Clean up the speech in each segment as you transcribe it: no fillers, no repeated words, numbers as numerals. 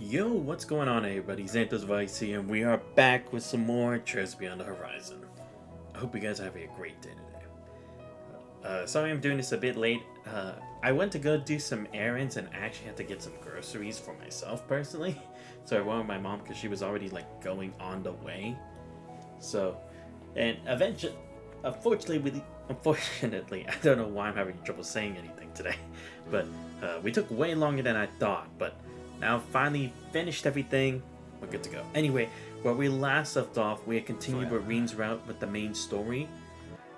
Yo, what's going on everybody? Xanthos Vice here, and we are back with some more Trails Beyond the Horizon. I hope you guys are having a great day today. Sorry I'm doing this a bit late. I went to go do some errands and actually had to get some groceries for myself personally. So I went with my mom because she was already going on the way. So, and eventually, unfortunately, I don't know why I'm having trouble saying anything today, but we took way longer than I thought, but now finally finished everything. We're good to go. Anyway, where we last left off, we had continued Marine's route with the main story,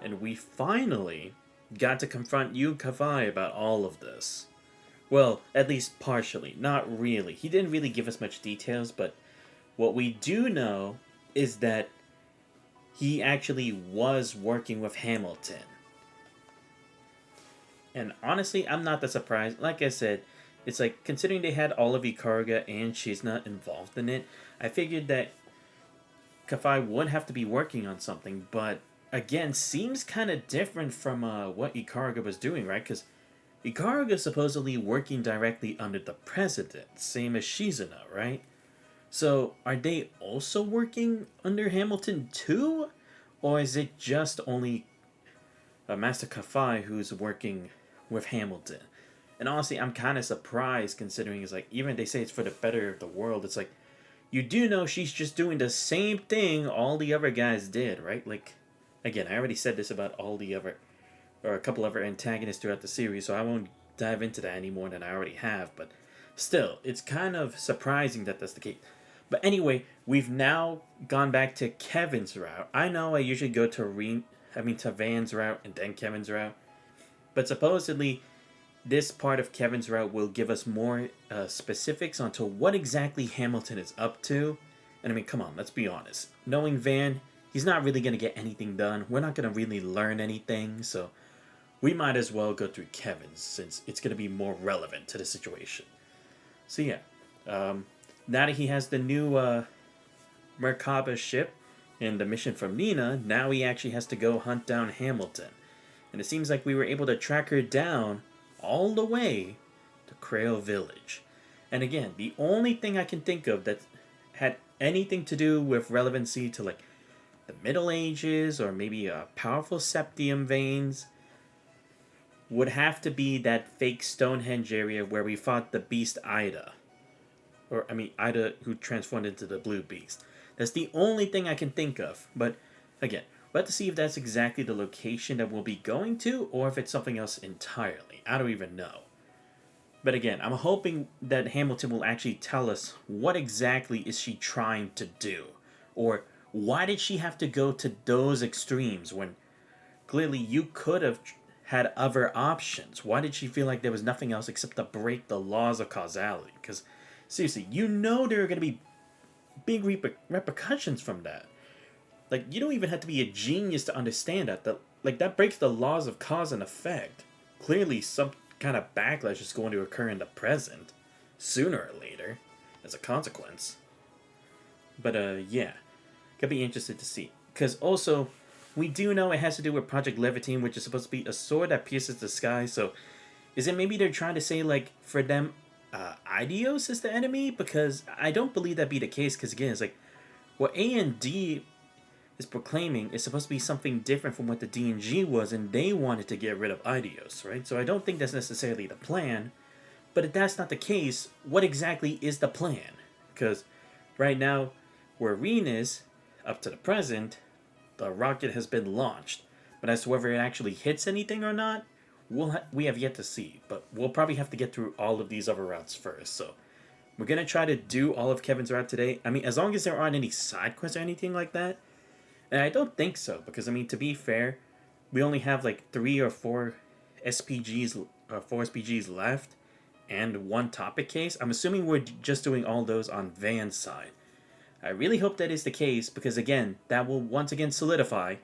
and we finally got to confront Yu Kavai about all of this. Well, at least partially. Not really. He didn't really give us much details, but what we do know is that he actually was working with Hamilton. And honestly, I'm not that surprised. Like I said, it's like, considering they had all of Ikaruga and she's not involved in it, I figured that Kafai would have to be working on something, but again, seems kind of different from what Ikaruga was doing, right? Because Ikaruga is supposedly working directly under the president, same as Shizuna, right? So, are they also working under Hamilton too? Or is it just only Master Kafai who's working with Hamilton? And honestly, I'm kind of surprised considering it's like, even they say it's for the better of the world, it's like, you do know she's just doing the same thing all the other guys did, right? Like, again, I already said this about all the other, or a couple other antagonists throughout the series, so I won't dive into that any more than I already have, but still, it's kind of surprising that that's the case. But anyway, we've now gone back to Kevin's route. I know I usually go to to Van's route and then Kevin's route, but supposedly this part of Kevin's route will give us more specifics onto what exactly Hamilton is up to. And I mean, come on, let's be honest. Knowing Van, he's not really going to get anything done. We're not going to really learn anything, so we might as well go through Kevin's since it's going to be more relevant to the situation. So yeah, now that he has the new Merkaba ship and the mission from Nina, now he actually has to go hunt down Hamilton. And it seems like we were able to track her down all the way to Creo Village. And again, the only thing I can think of that had anything to do with relevancy to like the Middle Ages or maybe a powerful septium veins would have to be that fake Stonehenge area where we fought the beast Ida. Ida who transformed into the blue beast. That's the only thing I can think of. But again, we'll have to see if that's exactly the location that we'll be going to or if it's something else entirely. I don't even know. But again, I'm hoping that Hamilton will actually tell us what exactly is she trying to do. Or why did she have to go to those extremes when clearly you could have had other options? Why did she feel like there was nothing else except to break the laws of causality? Because seriously, you know there are going to be big repercussions from that. Like, you don't even have to be a genius to understand that. That breaks the laws of cause and effect. Clearly, some kind of backlash is going to occur in the present, sooner or later, as a consequence. But, yeah. Could be interested to see. Because also, we do know it has to do with Project Levitine, which is supposed to be a sword that pierces the sky, so is it maybe they're trying to say, like, for them, Idios is the enemy? Because I don't believe that'd be the case, because again, it's like, what A&D is proclaiming is supposed to be something different from what the D&G was, and they wanted to get rid of Idios, right? So I don't think that's necessarily the plan, but if that's not the case, what exactly is the plan? Because right now, where Reen is, up to the present, the rocket has been launched, but as to whether it actually hits anything or not, we have yet to see, but we'll probably have to get through all of these other routes first, so we're going to try to do all of Kevin's route today. I mean, as long as there aren't any side quests or anything like that, and I don't think so, because, I mean, to be fair, we only have, like, 3 or 4 SPGs left, and 1 topic case. I'm assuming we're just doing all those on Van's side. I really hope that is the case, because, again, that will once again solidify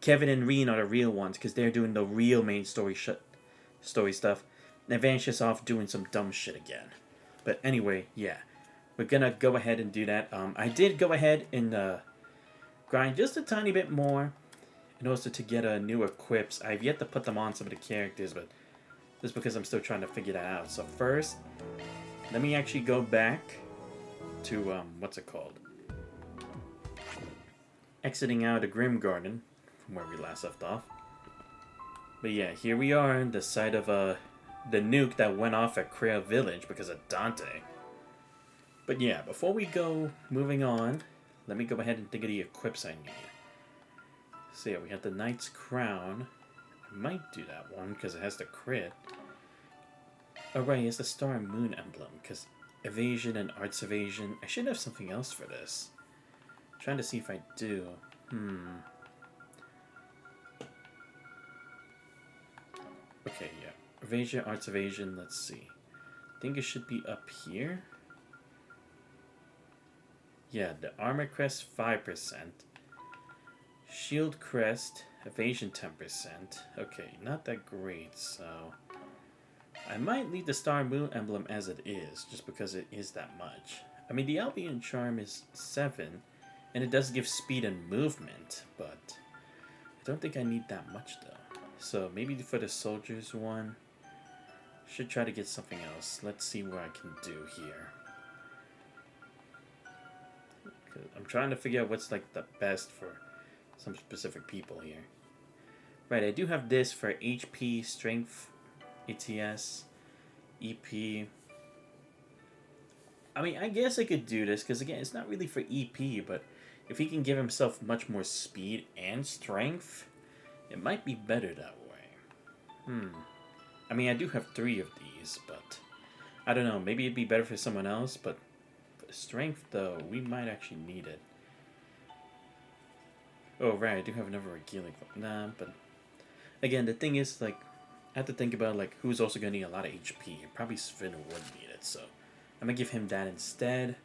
Kevin and Reen are the real ones, because they're doing the real main story stuff, and Van's just off doing some dumb shit again. But anyway, yeah, we're gonna go ahead and do that. I did go ahead and grind just a tiny bit more in order to get new equips. I've yet to put them on some of the characters, but just because I'm still trying to figure that out. So first, let me actually go back to, what's it called? Exiting out of Grim Garden, from where we last left off. But yeah, here we are, the site of, the nuke that went off at Creo Village because of Dante. But yeah, before we go moving on, let me go ahead and think of the equips I need. So yeah, we got the Knight's Crown. I might do that one because it has the crit. Oh right, it's the Star and Moon emblem because evasion and arts evasion. I should have something else for this. I'm trying to see if I do. Okay, yeah. Evasion, arts evasion, let's see. I think it should be up here. Yeah, the armor crest 5%. Shield crest, evasion 10%. Okay, not that great, so I might leave the Star and Moon emblem as it is, just because it is that much. I mean, the Albion charm is 7, and it does give speed and movement, but I don't think I need that much though. So maybe for the soldiers one, should try to get something else. Let's see what I can do here. I'm trying to figure out what's like the best for some specific people here. Right, I do have this for HP, Strength, ATS, EP. I mean, I guess I could do this, because again, it's not really for EP, but if he can give himself much more speed and strength, it might be better that way. I mean, I do have 3 of these, but I don't know, maybe it'd be better for someone else, but for strength, though, we might actually need it. Oh, right, I do have another Regalic. Nah, but again, the thing is, like, I have to think about, like, who's also going to need a lot of HP. Probably Sven would need it, so I'm going to give him that instead.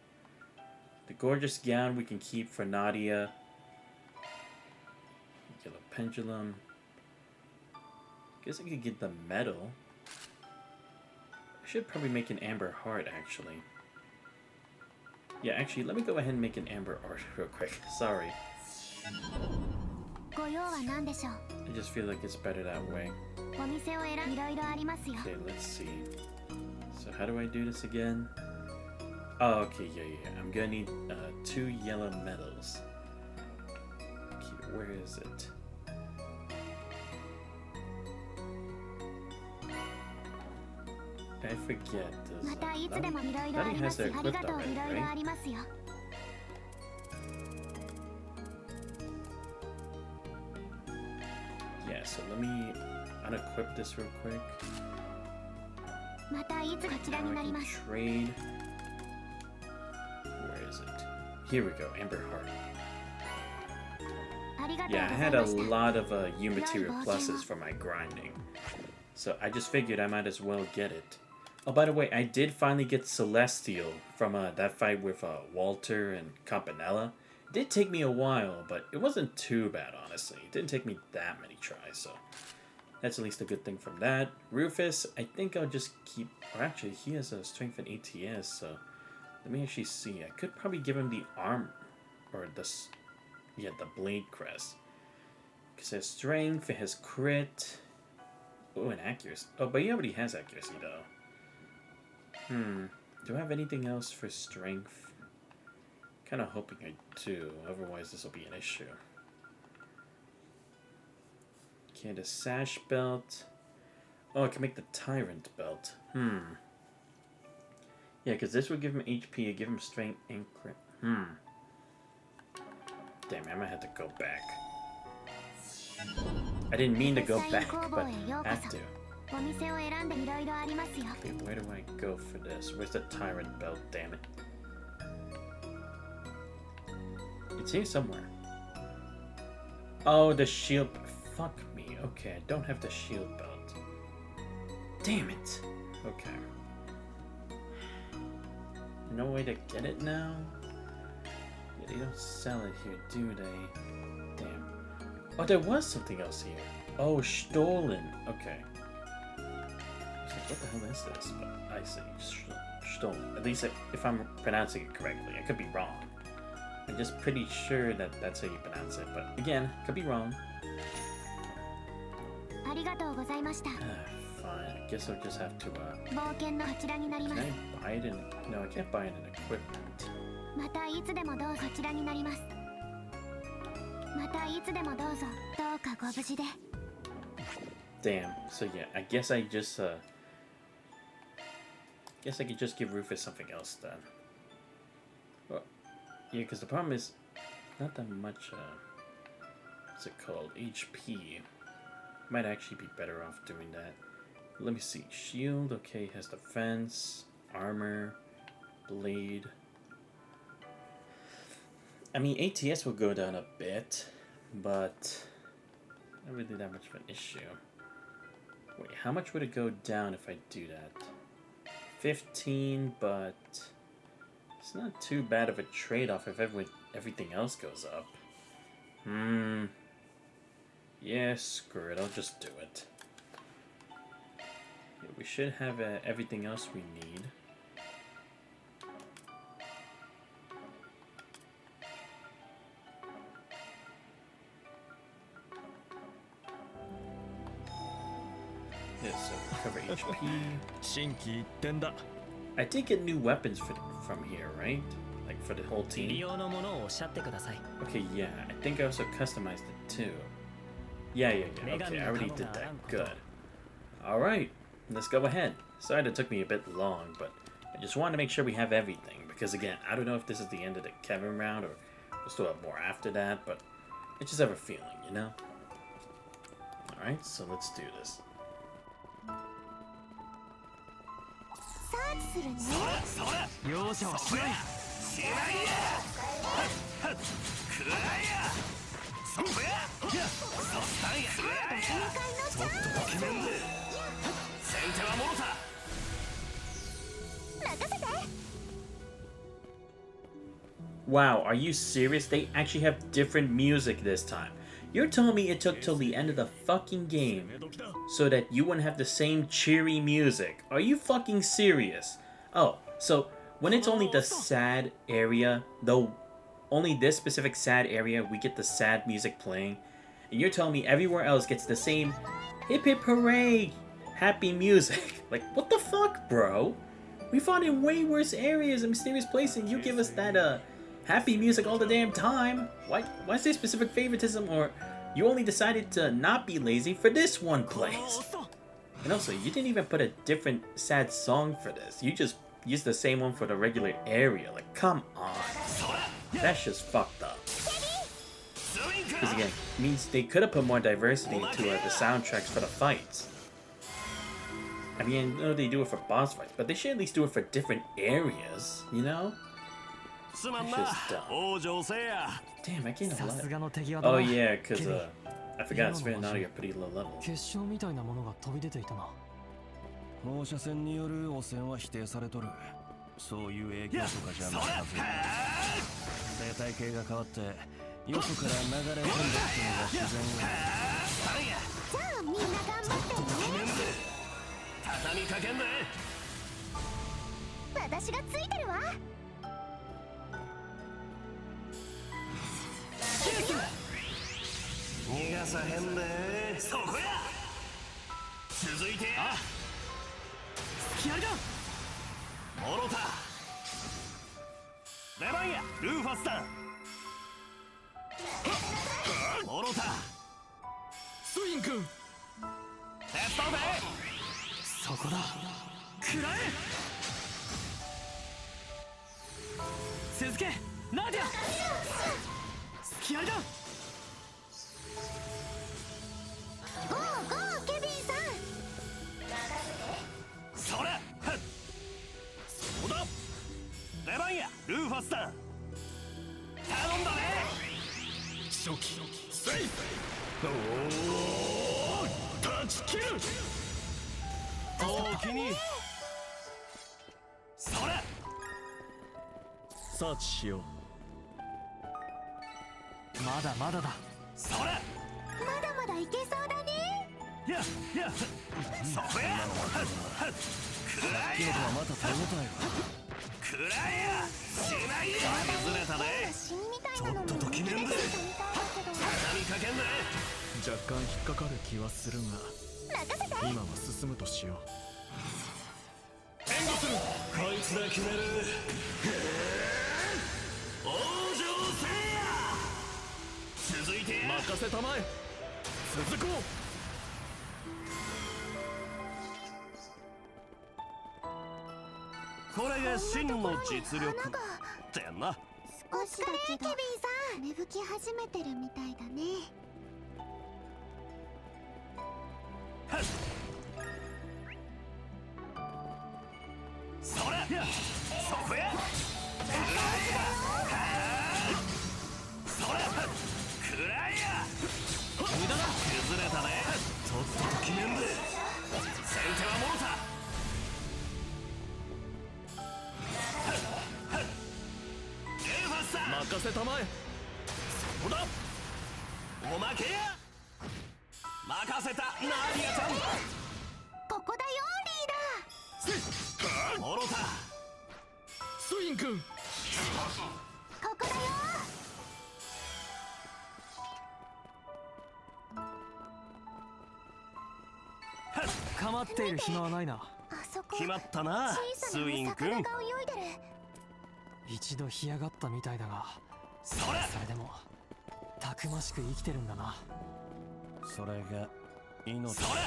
The Gorgeous Gown we can keep for Nadia. Yellow Pendulum. Guess I could get the Medal. I should probably make an Amber Heart, actually. Yeah, actually, let me go ahead and make an Amber Heart real quick. Sorry. I just feel like it's better that way. Okay, let's see. So how do I do this again? Oh, okay, yeah. I'm gonna need 2 yellow medals. Okay, where is it? I forget. That he has that equipped already, right? Yeah, so let me unequip this real quick. Now I can trade. Where is it? Here we go, Amber Heart. Yeah, I had a lot of U material pluses for my grinding, so I just figured I might as well get it. Oh, by the way, I did finally get Celestial from that fight with Walter and Campanella. It did take me a while, but it wasn't too bad, honestly. It didn't take me that many tries, so that's at least a good thing from that. Rufus, I think I'll just keep... Or actually, he has a strength and ATS, so let me actually see. I could probably give him the arm... Or the... Yeah, the Blade Crest. Because it has strength, it has crit... Oh, and accuracy. Oh, but he already has accuracy, though. Do I have anything else for strength? Kind of hoping I do, otherwise this will be an issue. Okay, the Sash Belt. Oh, I can make the Tyrant Belt. Yeah, because this would give him HP, give him strength and crit. Damn, I might have to go back. I didn't mean to go back, but I have to. Okay, where do I go for this? Where's the Tyrant Belt, damn it? It's here somewhere. Oh, the shield... Fuck me. Okay, I don't have the shield belt. Damn it. Okay. No way to get it now? Yeah, they don't sell it here, do they? Damn. Oh, there was something else here. Oh, stolen. Okay. I was like, what the hell is this? But I see. Stolen. At least if I'm pronouncing it correctly. I could be wrong. I'm just pretty sure that that's how you pronounce it, but again, could be wrong. Fine, I guess I'll just have to, can I buy it in... No, I can't buy it in equipment. またいつでもどうぞこちらになります。またいつでもどうぞどうかご無事で。 Damn. So yeah, I guess I just guess I could just give Rufus something else then. Well, yeah, because the problem is not that much. What's it called? HP. Might actually be better off doing that. Let me see. Shield, okay, has defense, armor, blade. I mean, ATS will go down a bit, but not really that much of an issue. Wait, how much would it go down if I do that? 15, but it's not too bad of a trade-off if everything else goes up. Yeah, screw it. I'll just do it. Yeah, we should have everything else we need. Yeah, so recover HP. I did get new weapons from here, right? Like for the whole team. Okay, yeah. I think I also customized it too. Yeah. Okay, I already did that. Good. Alright, let's go ahead. Sorry that took me a bit long, but I just wanted to make sure we have everything. Because again, I don't know if this is the end of the Kevin round or we'll still have more after that, but I just have a feeling, you know? Alright, so let's do this. Wow, are you serious? They actually have different music this time. You're telling me it took till the end of the fucking game so that you wouldn't have the same cheery music? Are you fucking serious? Oh, so when it's only the sad area, though only this specific sad area, we get the sad music playing, and you're telling me everywhere else gets the same hip hip hooray happy music? Like, what the fuck, bro? We fought in way worse areas and mysterious places, and you give us that happy music all the damn time. Why is there specific favoritism, or you only decided to not be lazy for this one place? And also, you didn't even put a different sad song for this. You just used the same one for the regular area. Like, come on. That's just fucked up. Because again, it means they could have put more diversity into the soundtracks for the fights. I mean, I know they do it for boss fights, but they should at least do it for different areas, you know? That's just dumb. Damn, I gained a lot. Oh yeah, because I forgot it's written out you're pretty low level. 放射線による汚染は否定されとる。そういう影響とかじゃなさず、生態系が変わってよそから流れ込んできてのが自然や。じゃあみんな頑張ってね。畳みかけんな。私がついてるわ。逃がさへんね。そこや。続いてや。隙ありだ。モロタ。出番や、ルーファスさん。モロタ。スイン君。テストで。そこだ。食らえ。続け、ナディア。隙ありだ。ゴーゴーケビンさん。それ。そうだ。出番や、ルーファスさん。頼んだね。初期セイフ。おお、断ち切る。おおきに。それ。サーチしよう。まだまだだ。それ。まだまだいけそうだね。いやそこや。くらえや。また手応えが。くらえや。しないや。崩れたね。ちょっとときめんで。畳みかけんね。若干引っかかる気はするが、今は進むとしよう。援護する。こいつで決める。往生せや。続いてや。任せたまえ。続ここれが真の実力ってやんな。少しだけどケビンさん芽吹き始めてるみたいだね。はっそらそこや。そらくらいや。無駄だ。崩れたね。とっとと決めんで。先手はもろた。う。任せたまえ。そうだ。おまけや。任せたナーリアちゃん。ここだよリーダー。もろた。スイン君。ここだよ。構っている暇はないな。あそこ決まったな小スさなイン君。魚が泳いでる。一度干上がったみたいだが、それそれでもたくましく生きてるんだな。それが命それ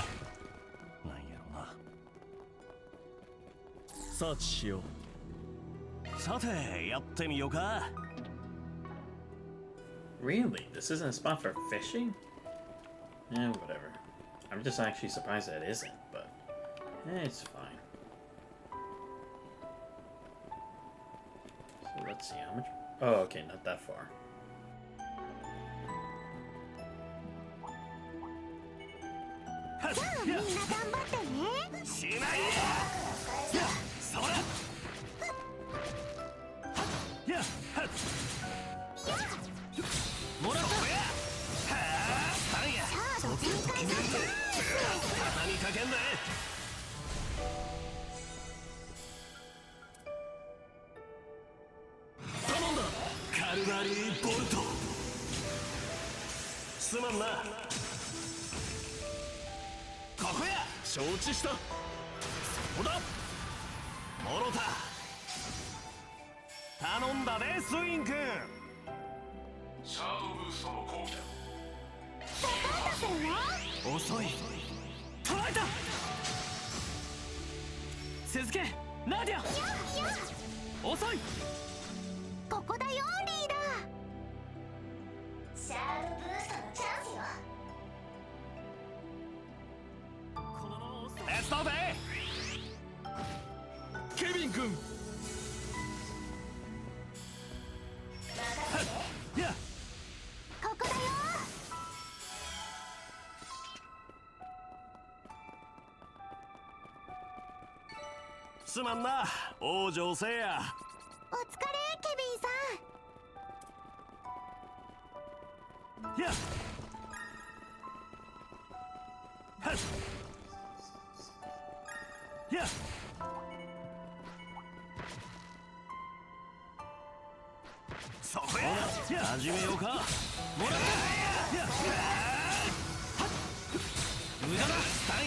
なんやろな。サーチしよう。さてやってみようか。 Really? This isn't a spot for fishing? Whatever. I'm just actually surprised that it isn't, but it's fine. So let's see how much. Oh, okay, not that far. みんな頑張ってね。しないや。そらやはっもらった。はあパンや。カード全開だ。畳みかけんな。頼んだ。カルバリーボルト。すまんな。ここや。承知した。そうだ。もろた。頼んだでスイン君。シャードブーストの攻撃だ。サポートするよ。遅い。捕らえた。続けナディア。いや遅い。ここだよリーダー。シャードブーストのチャンスよ。このまま遅い。レッツドベケビン君。イ。やここだよ。すまんな往生せや。お疲れケビンさん。やはっやそこや。始めようか。もらった。や無駄だ。スタン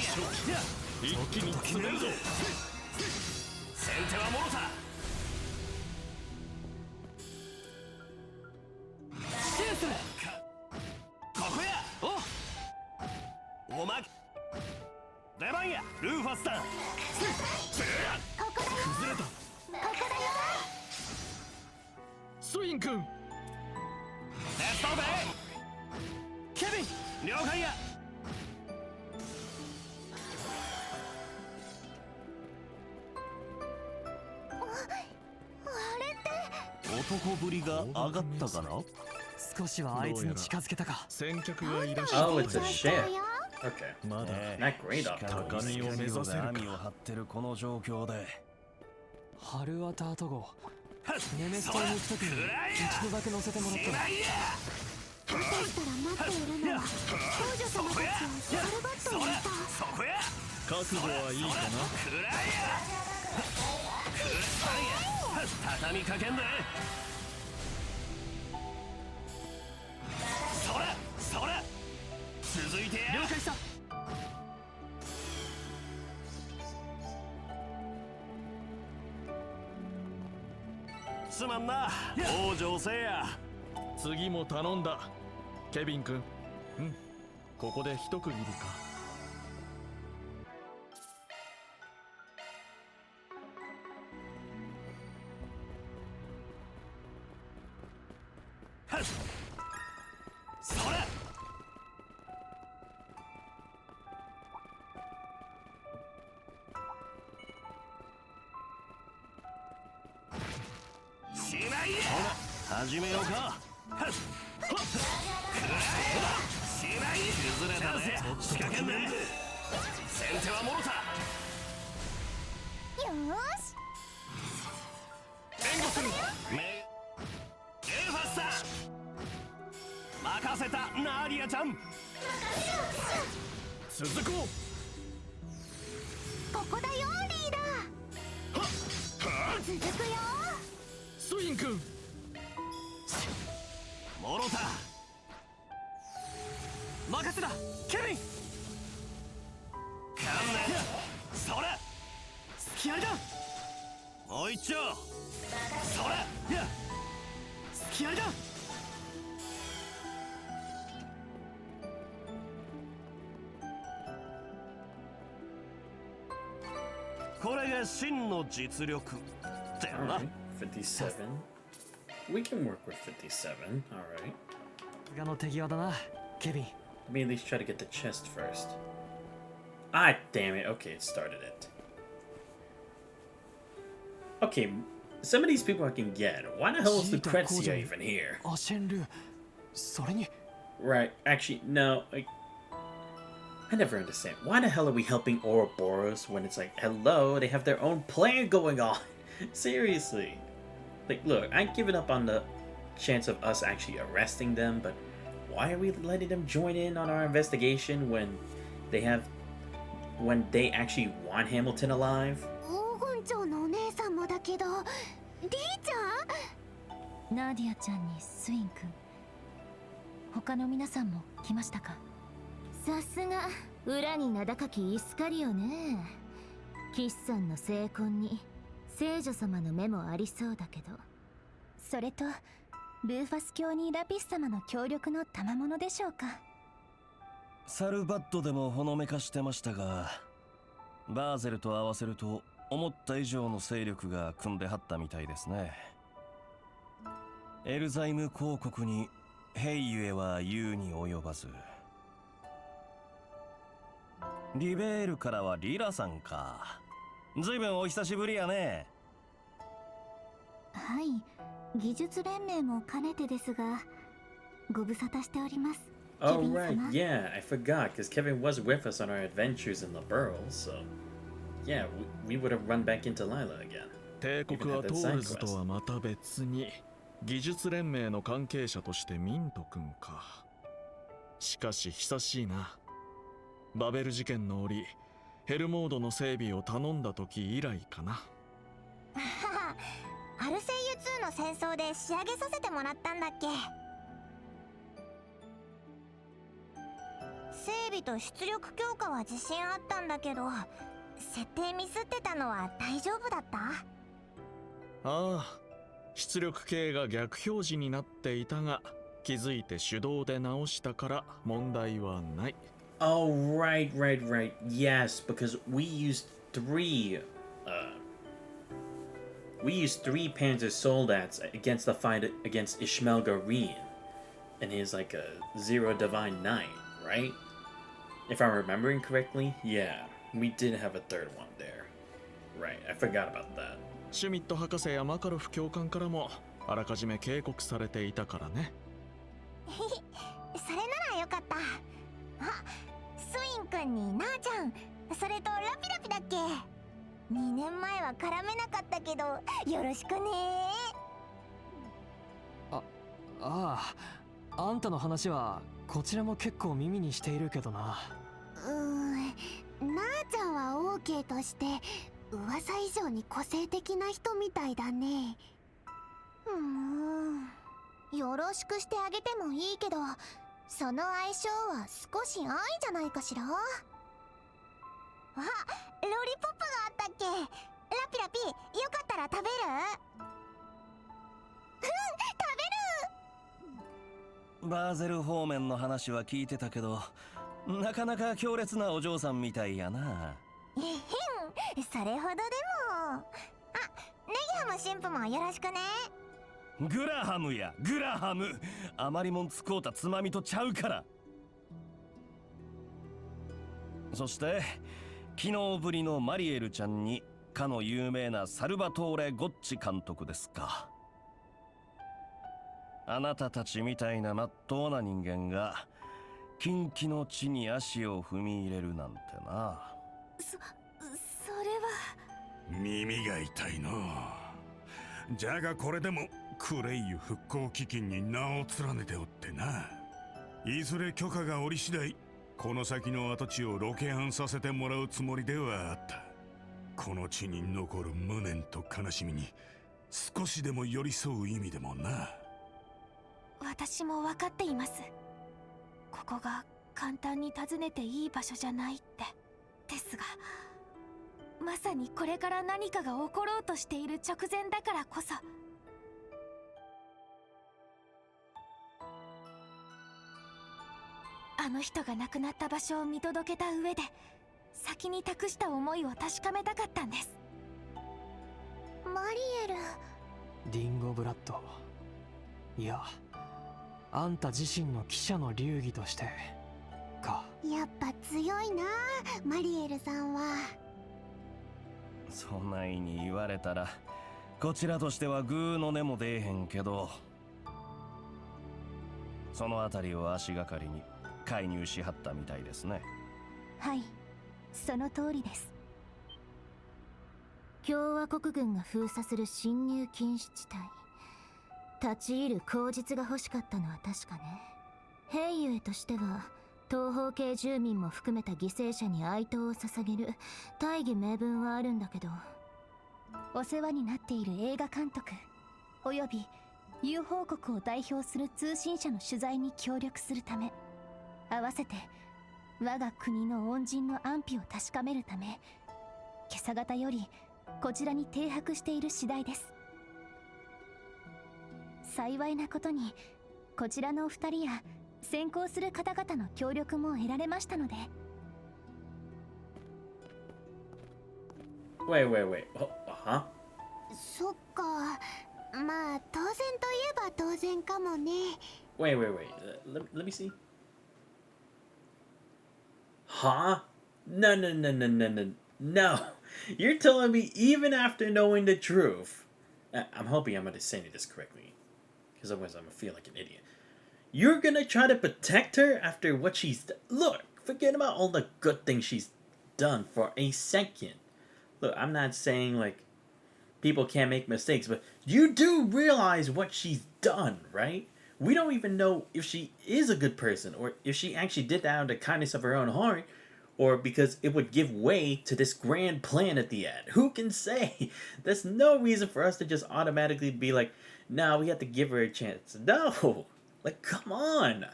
や。一気に詰めるぞ。先手はもろた。シェンス。ここや。おまけ出番や。ルーファスだ。ここだよ。崩れた。ここだよ。スイン君。レッツドベケビン了解や。あれって男ぶりが上がったかな。少しはあいつに近づけたか。先客がいらっし Oh, ゃ it's a る。 ship. Okay. まだ。 Not great up 高 top. みを目指せるか。網を張ってるこの状況で。春綿跡号。ネメス島に行くときに一度だけ乗せてもらったら。だったら待っているのは少女様たちをヒカルバットにいた。そこや。覚悟はいいかな。くらいや。畳みかけんで。そらそら続いてや。了解した。すまんな王女せいや。次も頼んだケビン君。ここで一区切りか。それしないや。始めようか。しない崩れたぜ。仕掛けんね。先手はもろた。よーし援護する。エルファスタ任せたナーリアちゃん。続こう。ここだよリーダー。続くよ。スウィン君。もろた。任せだケビン。観念それ気合いだ。もう一丁それ気合いだ。これが真の実力ってな。 Alright, 57. We can work with 57. Alright. さすがの手際だなケビン。 Let me at least try to get the chest first. Ah, damn it. Okay, it started it. Okay, some of these people I can get. Why the hell is Lucrezia even here? アシェンルそれに Right, actually, no. I never understand. Why the hell are we helping Ouroboros when it's like, hello, they have their own plan going on? Seriously. Like, look, I've given up on the chance of us actually arresting them, but why are we letting them join in on our investigation when they actually want Hamilton alive? 黄金蝶のお姉さんもだけどリーちゃん。ナーディアちゃんにスイン君、他の皆さんも来ましたか。さすが裏に名高きイスカリオね。キスさんの成婚に聖女様の目もありそうだけど、それとルーファス教にラピス様の協力の賜物でしょうか。サルバッドでもほのめかしてましたが、バーゼルと合わせると思った以上の勢力が組んではったみたいですね。エルザイム公国に兵ゆえは言うに及ばず、リベールからはリラさんか。ずいぶんお久しぶりやね。はい、技術連盟も兼ねてですが、ご無沙汰しております。 Oh, right, yeah, I forgot, because Kevin was with us on our adventures in the Burrows, so yeah, we would have run back into Lila again. 帝国はトールズとはまた別に技術連盟の関係者としてミント君か。しかし久しいな。バベル事件の折ヘルモードの整備を頼んだ時以来かな。アルセイユ2の戦争で仕上げさせてもらったんだっけ。整備と出力強化は自信あったんだけど、設定ミスってたのは大丈夫だった？ああ、出力系が逆表示になっていたが気づいて手動で直したから問題はない。Oh, right. Yes, because we used three Panzer Soldats against the fight against Ishmael Gareen and his like a Zero Divine Knight, right? If I'm remembering correctly, yeah, we did have a third one there. Right, I forgot about that. シュミット博士やマカロフ教官からもあらかじめ警告されていたからね。それならよかった。あ、スイン君になあちゃん、それとラピラピだっけ。2年前は絡めなかったけどよろしくね。ああ、あんたの話はこちらも結構耳にしているけどな。なあちゃんは OK として噂以上に個性的な人みたいだね。よろしくしてあげてもいいけど、その相性は少し安易じゃないかしら。あ、ロリポップがあったっけ。ラピラピ、よかったら食べる？バーゼル方面の話は聞いてたけど、なかなか強烈なお嬢さんみたいやな。えへん、それほどでも。あ、ネギハム神父もよろしくね。グラハムや、グラハム。あまりもんつこうたつまみとちゃうから。そして昨日ぶりのマリエルちゃんにかの有名なサルバトーレ・ゴッチ監督ですか。あなたたちみたいなまっとうな人間が禁忌の地に足を踏み入れるなんてな。それは。耳が痛いの。じゃがこれでもクレイユ復興基金に名を連ねておってな。いずれ許可が下り次第、この先の跡地をロケハンさせてもらうつもりではあった。この地に残る無念と悲しみに少しでも寄り添う意味でもな。私も分かっています。ここが簡単に訪ねていい場所じゃないって。ですが、まさにこれから何かが起ころうとしている直前だからこそ。あの人が亡くなった場所を見届けた上で、先に託した思いを確かめたかったんです。マリエル。リンゴブラッド。いや、あんた自身の記者の流儀としてか。やっぱ強いな、マリエルさんは。そないに言われたらこちらとしてはグーの音も出えへんけど、そのあたりを足がかりに介入しはったみたいですね。はい、その通りです。共和国軍が封鎖する侵入禁止地帯、立ち入る口実が欲しかったのは確かね。兵ゆえとしては東方系住民も含めた犠牲者に哀悼を捧げる大義名分はあるんだけど、お世話になっている映画監督および友好国を代表する通信社の取材に協力するため、合わせて我が国の恩人の安否を確かめるため、今朝方よりこちらに停泊している次第です。幸いなことにこちらのお二人や先行する方々の協力も得られましたので。Wait. Huh? そっか、まあ当然といえば当然かもね。Wait. Let me see. Huh? No. You're telling me even after knowing the truth. I'm hoping I'm understanding this correctly, because otherwise I'm gonna feel like an idiot. You're gonna try to protect her after what she's done? Look, forget about all the good things she's done for a second. Look, I'm not saying like people can't make mistakes, but you do realize what she's done, right? We don't even know if she is a good person, or if she actually did that out of the kindness of her own heart, or because it would give way to this grand plan at the end. Who can say? There's no reason for us to just automatically be like, nah, we have to give her a chance. No! Like, come on!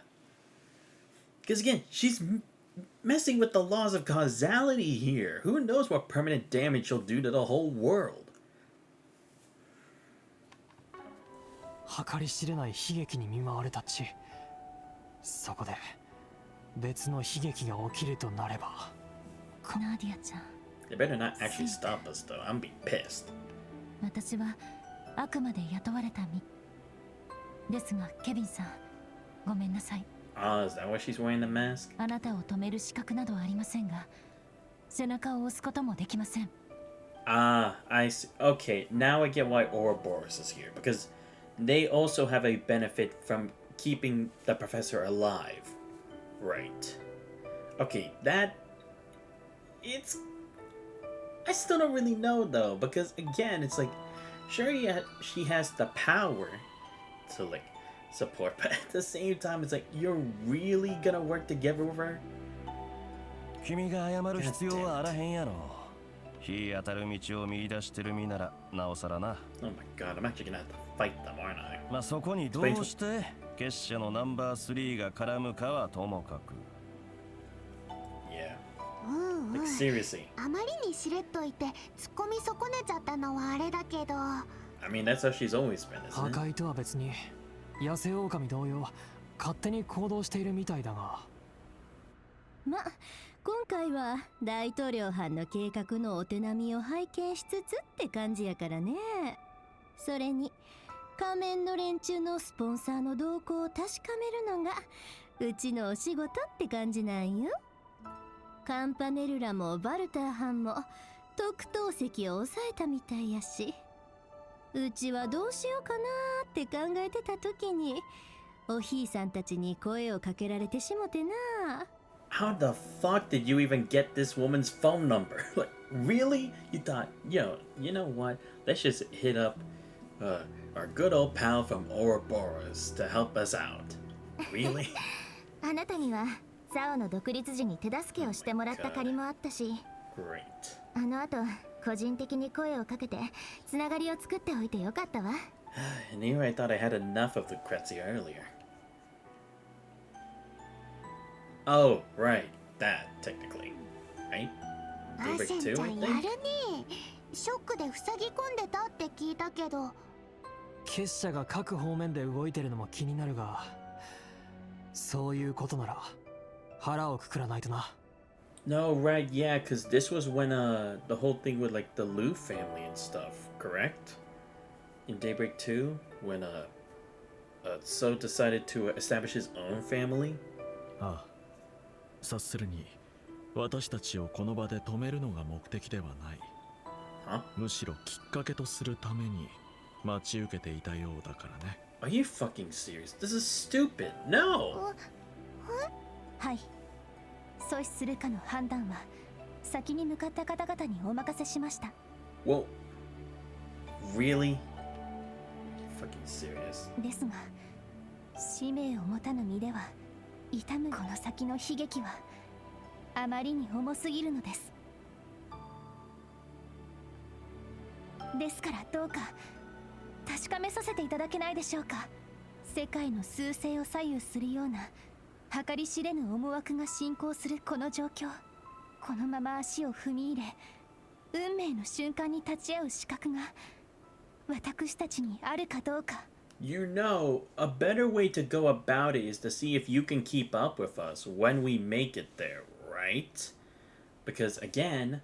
Because again, she's messing with the laws of causality here. Who knows what permanent damage she'll do to the whole world? 計り知れない悲劇に見舞われたち、そこで別の悲劇が起きるとなれば。ナディアちゃん、 They better not actually stop us though. I'm being pissed. 私はあくまで雇われた身ですが、ケビンさん、ごめんなさい。Oh, is that why she's wearing the mask? あなたを止める資格などありませんが、背中を押すこともできません。Ah, I see. Okay, now I get why Ouroboros is here, because they also have a benefit from keeping the professor alive. Right. Okay, that... It's... I still don't really know, though, because, again, it's like... Sure, she has the power to, like, support, but at the same time, it's like, you're really gonna work together with her? 君が謝る必要はあらへんやろ。日当たる道を見出してる身ならなおさらな。Oh my god, I'm actually gonna have to fight them, aren't I? まあそこにどうして結社のナンバー3が絡むかはともかく。Yeah. うんうん、 Like, seriously. あまりにしれっといて突っ込み損ねちゃったのはあれだけど。I mean, that's how she's always been, 破 isn't it? 壊とは別に野生狼同様勝手に行動しているみたいだが。ま、今回は大統領班の計画のお手並みを拝見しつつって感じやからね。それに仮面の連中のスポンサーの動向を確かめるのがうちのお仕事って感じなんよ。カンパネルラもバルター班も特等席を抑えたみたいやし、うちはどうしようかなーって考えてた時におひいさんたちに声をかけられてしもてな。How the fuck did you even get this woman's phone number? Like, really? You thought, yo, you know what? Let's just hit up our good old pal from Ouroboros to help us out. Really? あなたにはザオの独立時に手助けをしてもらった借りもあったし、Great. あの後個人的に声をかけてつながりを作っておいてよかったわ。And here I thought I had enough of Lucrezia earlier. Oh, right. That, technically. Right? ア Daybreak セン 2, ちゃ I んや think? るね。ショックで塞ぎ込んでたって聞いたけど。結社が各方面で動いてるのも気になるが、そういうことなら腹をくくらないとな。No, right, yeah, because this was when the whole thing with like the Liu family and stuff, correct? In Daybreak 2, when So decided to establish his own family? ああ、察するに私たちをこの場で止めるのが目的ではない。Huh? むしろきっかけとするために待ち受けていたようだからね。Are you fucking serious? This is stupid. No! はい。阻止するかの判断は先に向かった方々にお任せしました。Whoa. Really? Fucking serious. ですが、使命を持たぬ身では痛むこの先の悲劇はあまりに重すぎるのです。ですからどうか確かめさせていただけないでしょうか。世界の趨勢を左右するような計り知れぬ思惑が進行するこの状況、このまま足を踏み入れ運命の瞬間に立ち会う資格が私たちにあるかどうか。You know, a better way to go about it is to see if you can keep up with us when we make it there, right? Because again,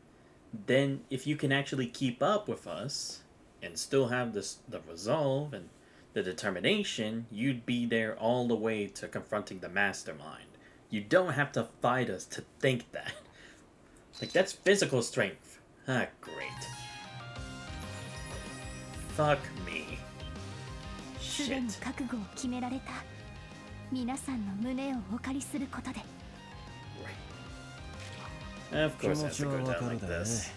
then if you can actually keep up with us and still have the resolve and the determination, you'd be there all the way to confronting the mastermind. You don't have to fight us to think that. Like, that's physical strength. Ah, great. Fuck me. すでに覚悟を決められた皆さんの胸をお借りすることで。Right. Of course, it has to go down like this.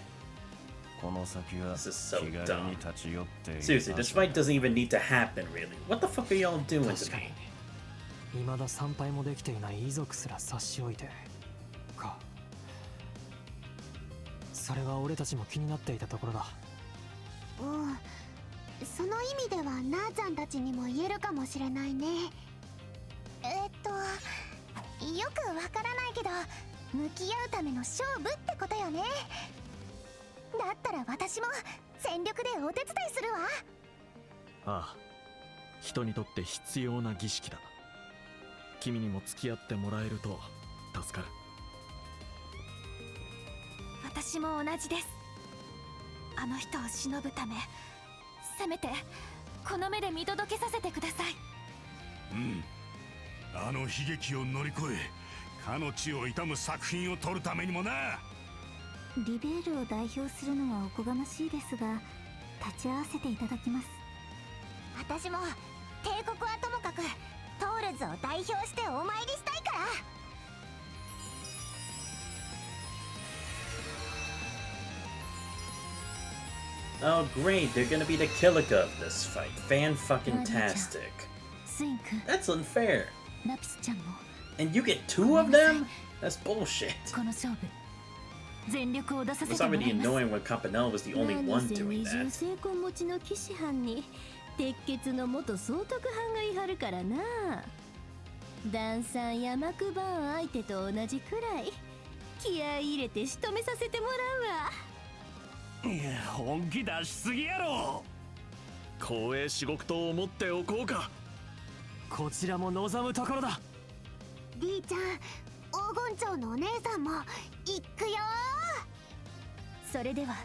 この先は This is so 気軽 dumb. に立ち寄って Seriously, this fight doesn't even need to happen, really. What the fuck are y'all doing to 確か me? に未だ参拝もできていない遺族すら差し置いてか。それは俺たちも気になっていたところだ。うん、その意味ではナーザンたちにも言えるかもしれないね。よくわからないけど向き合うための勝負ってことよね。だったら私も全力でお手伝いするわ。ああ、人にとって必要な儀式だ。君にも付き合ってもらえると助かる。私も同じです。あの人を忍ぶため、せめてこの目で見届けさせてください。うん。あの悲劇を乗り越え、かの地を悼む作品を撮るためにもな。リベールを代表するのはおこがましいですが、立ち会わせていただきます。私も帝国はともかくトールズを代表してお参りしたいから。Oh, great. They're gonna be the Kilika of this fight. Fan-fucking-tastic. スイン君、 That's unfair. ラピスちゃんも And you get two of them? That's bullshit. この勝負全力を出さ It せ was てもら already います。 annoying when Campanella was the only one 何せ doing 二重 that. 成婚持ちの騎士班に鉄血の元総督藩がいはるからな。ダンサーや幕番相手と同じくらい気合い入れて仕留めさせてもらうわ。いや、本気出しすぎやろ。光栄至極と思っておこうか。こちらも望むところだ。リーちゃん、黄金蝶のお姉さんも行くよ。それでは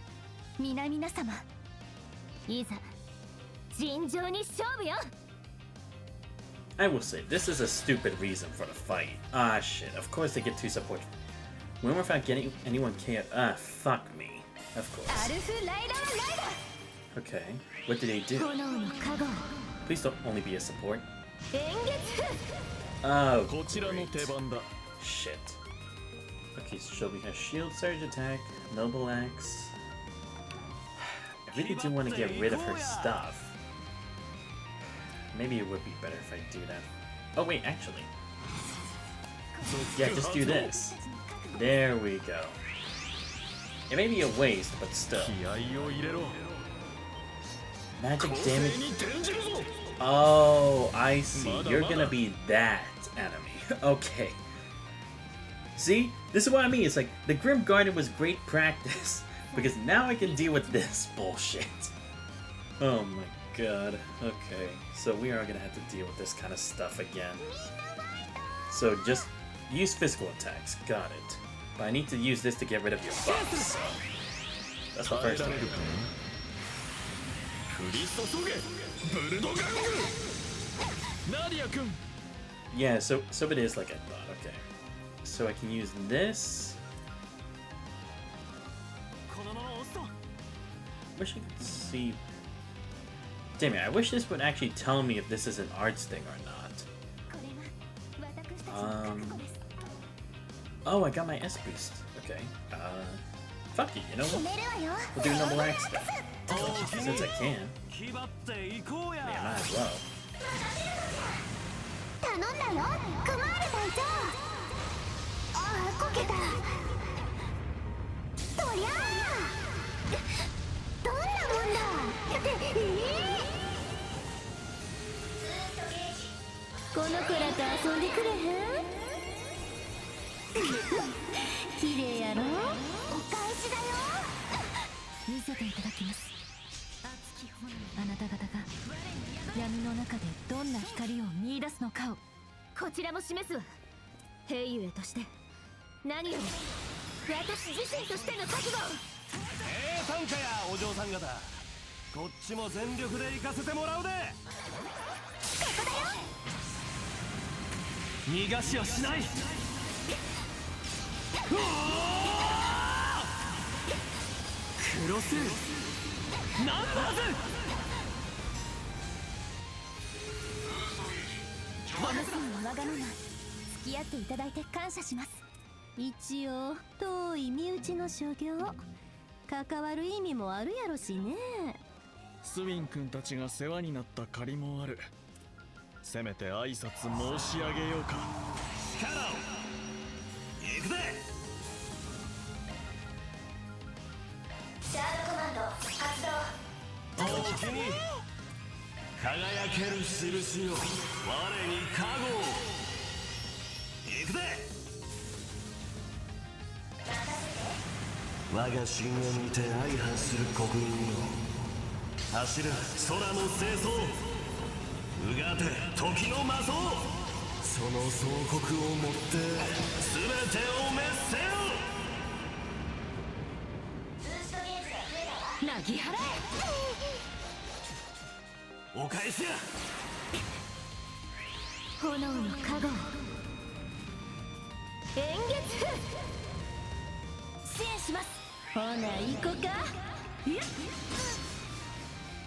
皆々様、いざ尋常に勝負よ。 I will say, this is a stupid reason for the fight. Ah, shit. Of course they get two support. When without getting anyone KO'd. Ah, fuck me. Of course. Okay. What did they do? Please don't only be a support. Oh, great. Shit. Okay, so we have shield, surge attack, noble axe. I really do want to get rid of her stuff. Maybe it would be better if I do that. Oh wait, actually. Yeah, just do this. There we go. It may be a waste, but still. Magic damage. Oh, I see. You're gonna be that enemy. Okay. See? This is what I mean. It's like, the Grim Guardian was great practice. Because now I can deal with this bullshit. Oh my god. Okay. So we are gonna have to deal with this kind of stuff again. So just use physical attacks. Got it. But I need to use this to get rid of your buffs. So that's the first thing. Yeah, so it is like I thought. Okay. So I can use this. Wish I could see. Damn it, I wish this would actually tell me if this is an arts thing or not. Oh, I got my S boost. Okay. Fuck it, you know what? We'll do noble axe then. Since I can. Yeah, might as well.スウィン君たちが世話になった借りもある。せめて挨拶申し上げようか。力を行くぜ。シャードコマンド発動。おおきに輝ける印よ、我に加護。行くぜ。我が神を見て相反する国民よ、走る空の清掃、うがて時の魔装、その総国をもって全てを滅せよ。なぎ払え。お返しや。炎の加護、円月支援します。ほな行こか。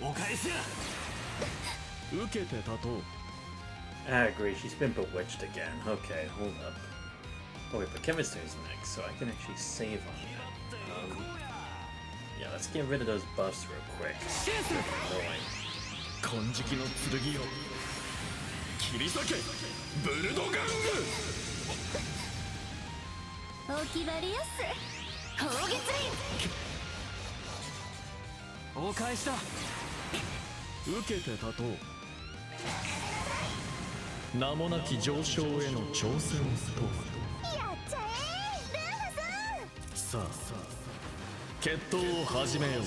お返しや。受けて立とう。I agree, she's been bewitched again. Okay, hold up. Oh wait, but Kevin's turn is next, so I can actually save on that. Yeah, let's get rid of those buffs real quick. Annoying. 金色の剣よ、切り裂けブルドガング。お決まりやす。砲撃。お返しだ。受けて立とう。名もなき上昇への挑戦とは。やっちゃえルーフさあ決闘を始めよう。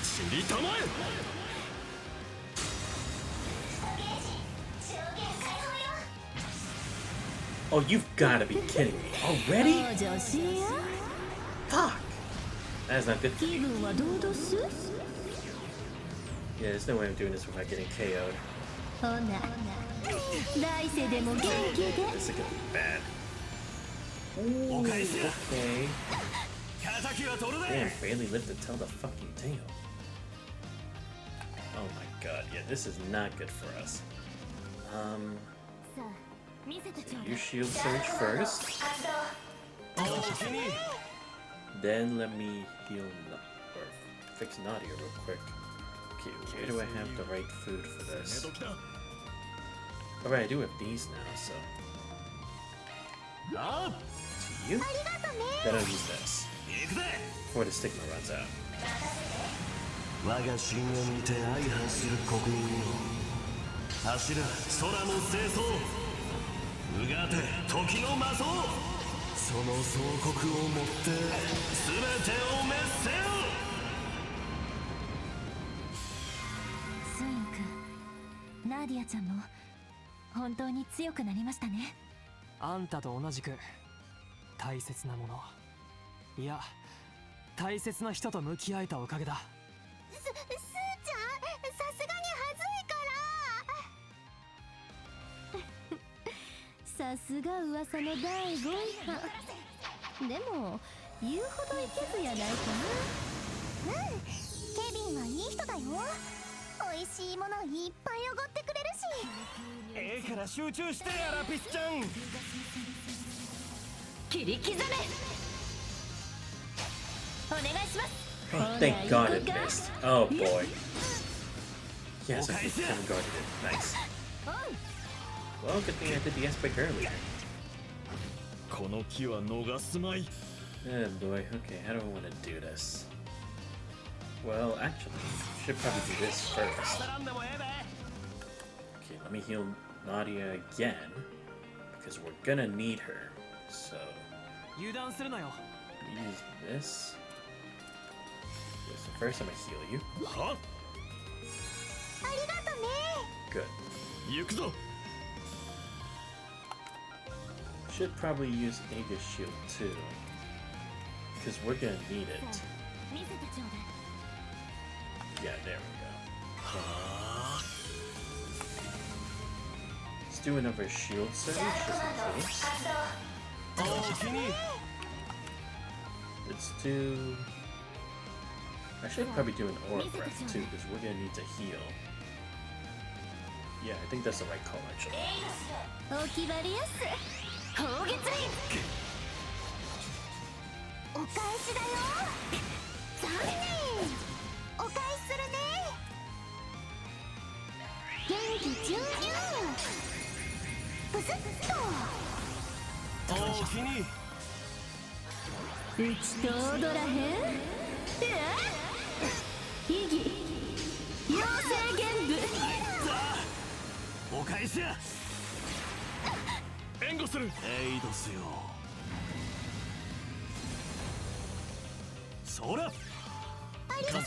散りたまえ。Oh, you've gotta be kidding me. Already? Fuck! That's not good. Yeah, there's no way I'm doing this without getting KO'd. This is gonna be bad. Ooh, okay. Damn, barely lived to tell the fucking tale. Oh my god, yeah, this is not good for us. You shield surge first. Then let me heal or fix Nadia real quick. Okay, where do I have the right food for this? Alright, I do have these now, so. To you? Then I'll use this. Before the stigma runs out. 我が信を見て相反する国民よ走ら空の清掃うがて時の魔装その総国をもって全てを滅せよスイン君、ナーディアちゃんも本当に強くなりましたね。あんたと同じく大切なものいや大切な人と向き合えたおかげだ。すーちゃん、さすがに恥ずいからさすが噂の第5位派でも言うほどいけずやないかな。ケビンはいい人だよ。美味しいものいっぱいおごってくれるし。から集中してやラピスちゃん切り刻めお願いします。Oh, thank God it missed. Oh boy. Yes, I haven't guarded it. Nice. Well, good thing I did the aspect earlier. この木は逃すまい。 Oh boy, okay, how do I want to do this? Well, actually, should probably do this first. Okay, let me heal Nadia again, because we're gonna need her. So, 油断するなよ。 use this. So first I'm gonna heal you. は？ありがとね。 Good. 行くぞ。 Should probably use Aegis Shield too, because we're gonna need it. 見せてちょうだい。 Yeah, there we go. Let's do another shield surge just in case. Let's do. I should probably do an aura breath too, because we're gonna need to heal. Yeah, I think that's the right call actually. お決まりやす。攻撃お返しだよ。残念。お返しするね。元気充々。ブスッと。おおきにうちと踊らへん。秘技妖精玄武。お返しや援護する。エイドスよそらありがとうね。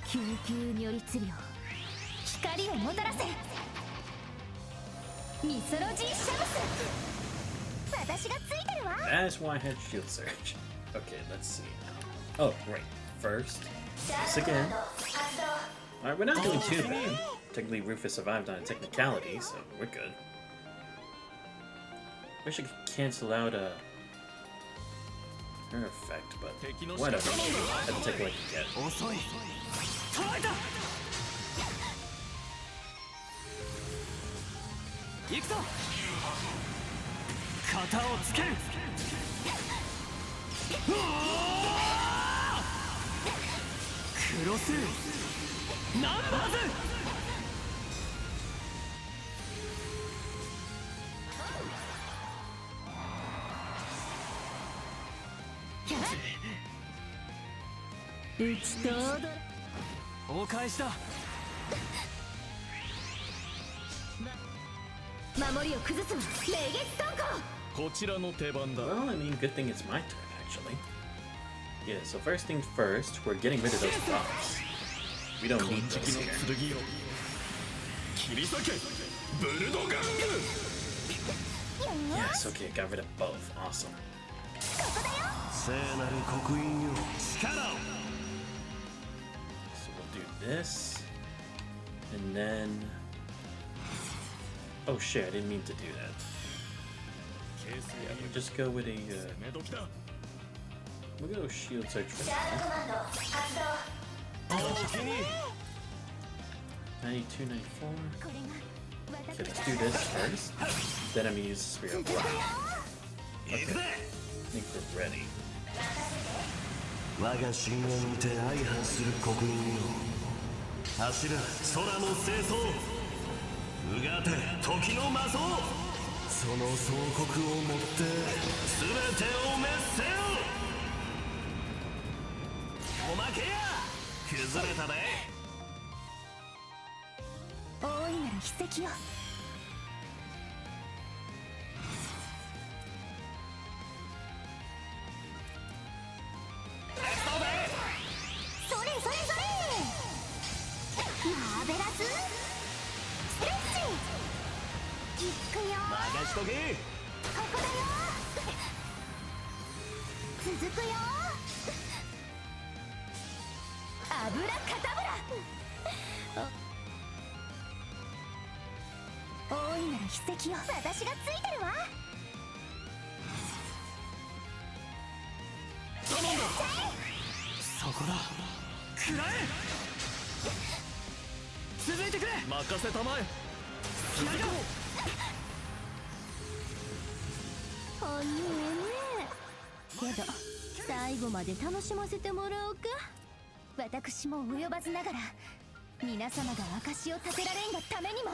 救急如律令光をもたらせ。ミソロジーシャムス。私がついてるわ。 That's why I had shield surge. Okay, let's see. Oh, right. First, this again. Alright, we're not doing too bad. Technically, Rufus survived on a technicality, so we're good. Wish I could cancel out her effect, but whatever. I have to take what I can get. 遅い捉えた行くぞ型をつけるクロスナンバーズうちと踊ら。お返しだ。守りを崩すわ。霊月投稿。こちらの手番だ。 Well, I mean, good thing it's my turn, actually. Yeah, so first things first, we're getting rid of those rocks. We don't need those here. 剣を切り裂け。ブルドガング Yes, okay, I got rid of both. Awesome. 聖なる刻印よ力を So we'll do this. And then... Oh shit, I didn't mean to do that. Yeah, we'll just go with a... we'll go shield search for now. 92, 94. Okay, let's do this first. Then I'm gonna use the Spirit of Rock. Okay, I think we're ready. 我が神話にて相反する刻印よ柱空の清掃うがて時の魔像その総国をもって全てを滅せよおまけや崩れたね大いなる筆跡よそれそれそれマーベラスストレッチいくよ任しとけここだよ続くよアブラカタブラ大いなる筆跡よ私がついてるわ頼んだそこだ食らえ続いてくれ任せたまえおねえねえけど最後まで楽しませてもらおうか私も及ばずながら皆様が証を立てられんがためにも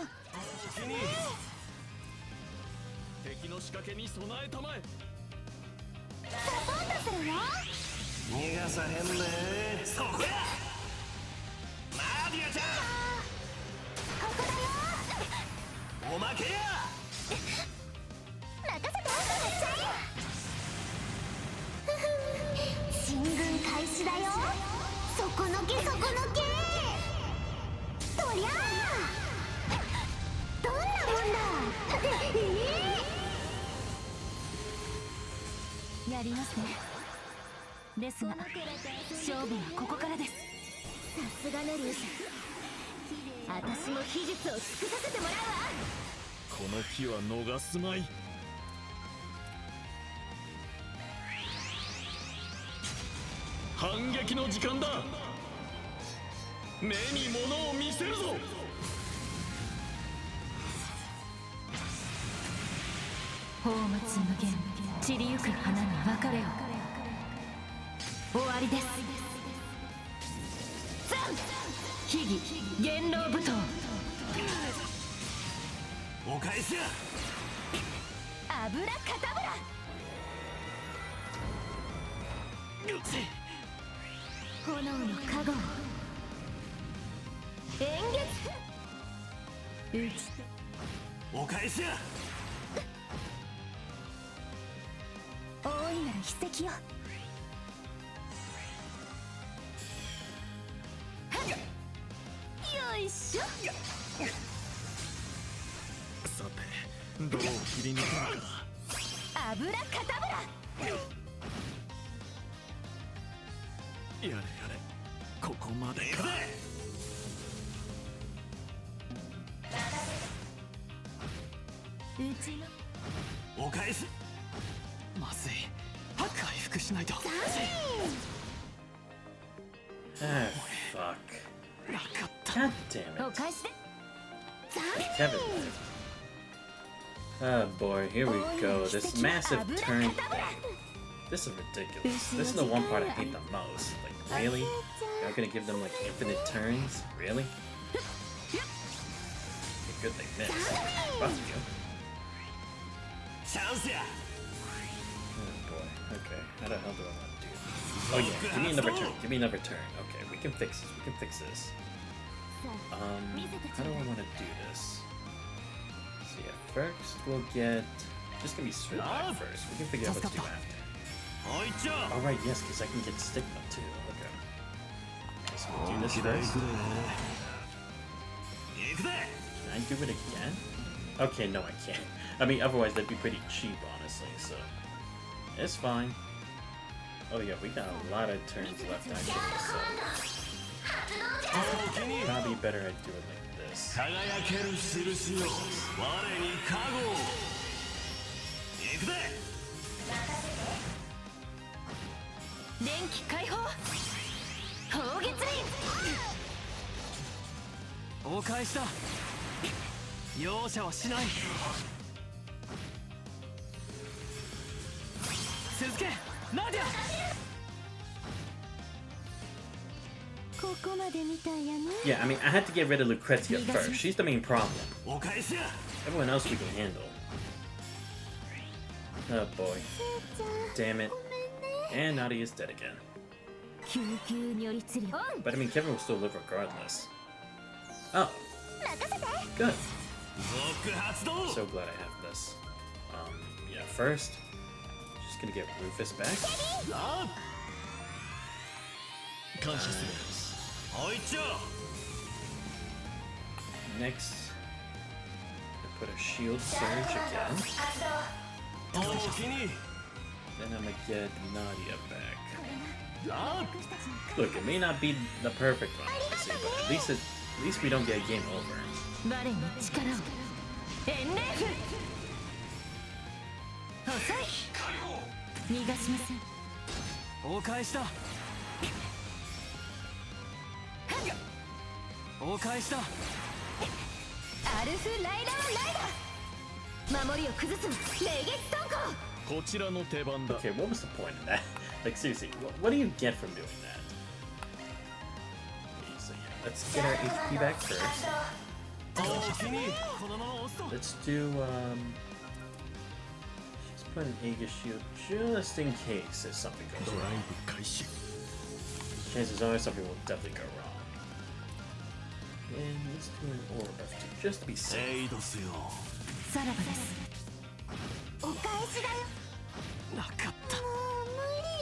敵の仕掛けに備えたまえサポートするよ逃がさへんねそこやマーディアちゃここだよんおまけや任せておくなちゃい進軍開始だよそこのけそこのけとりゃあどんなもんだやりますねですが勝負はここからですさすがねリュウさん私も秘術を尽くさせてもらうわこの機は逃すまい反撃の時間だ目に物を見せるぞ宝物無限散りゆく花に別れを終わりですザン秘技元老舞踏お返しや油カタブラ炎の加護円月打ちお返しや大いなる筆跡よよいしょさてどう切り抜けるか油カタブラやれやれここまでかうちのお返しまずい回復しないと Ah, fuck. なかった God damn お it. 返しで Kevin. Oh boy, here we go. This massive turn thing. This is ridiculous. This is the one part I hate the most. Like, really? You're gonna give them like infinite turns? Really? Okay, good they missed. Fuck you. チャンスや Oh boy. Okay. How the hell do I want to do this? Oh yeah, give me another turn. Give me another turn. Okay, we can fix this. We can fix this. How do I want to do this? So yeah, first we'll get... Just gonna be straight back first. We can figure out what to do after. おいっちょ Alright, yes, because I can get stigma too. Okay. So we'll do this 嫌い first. くれ行くぜ Can I do it again? Okay, no, I can't. I mean, otherwise that'd be pretty cheap, honestly, so... It's fine. Oh yeah, we got a lot of turns left, actually, so... Probably better I do it like this. 輝ける印よ我に加護行くぜ電気解放砲撃お返しだ容赦はしない続けナディアここまでみたいやね Yeah, I mean, I had to get rid of Lucrezia first. She's the main problem. お返しや Everyone else we can handle. Oh boy. Damn it. And Nadia's dead again. 救急によりつり But I mean, Kevin will still live regardless. Oh. Good. 続発動 So glad I have this. Yeah, first, just gonna get Rufus back. あ感謝する おいっちょ Next, I put a shield surge again. おおきに Then I'm gonna get Nadia back. あ Look, it may not be the perfect one, obviously, but at least we don't get a game over. 我に力をエンレーフ遅い逃がしませんお返しだお返しだアルフライラーライダー守りを崩す冷月炭鉱こちらの手番だ Okay, what was the point of that? Like, seriously, what do you get from doing that? Okay, so yeah, let's get our HP back first. おおきに Let's do, let's put an Aegis shield just in case if something goes ドライ wrong. ブ開始 Chances are something will definitely go wrong. And let's do an Aura Buff too, just to be セ safe. イドスよさらばですお返しだよなかった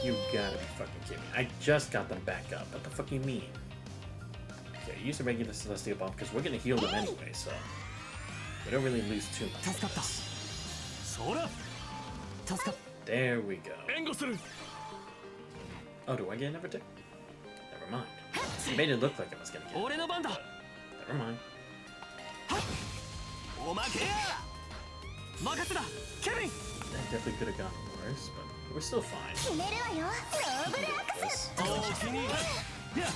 You gotta be fucking kidding me. I just got them back up. What the fuck you mean? Okay, use a regular Celestial Bomb because we're gonna heal them anyway, so we don't really lose too much. 助かったそら助かっ There we go. 援護する Oh, do I get another tick? Never mind. It made it look like I was gonna get 俺の番だ it. Never mind. おまけや任せだケビン That definitely could have gone worse, but we're still fine. 決めるわよローブルアク This. おおきにいや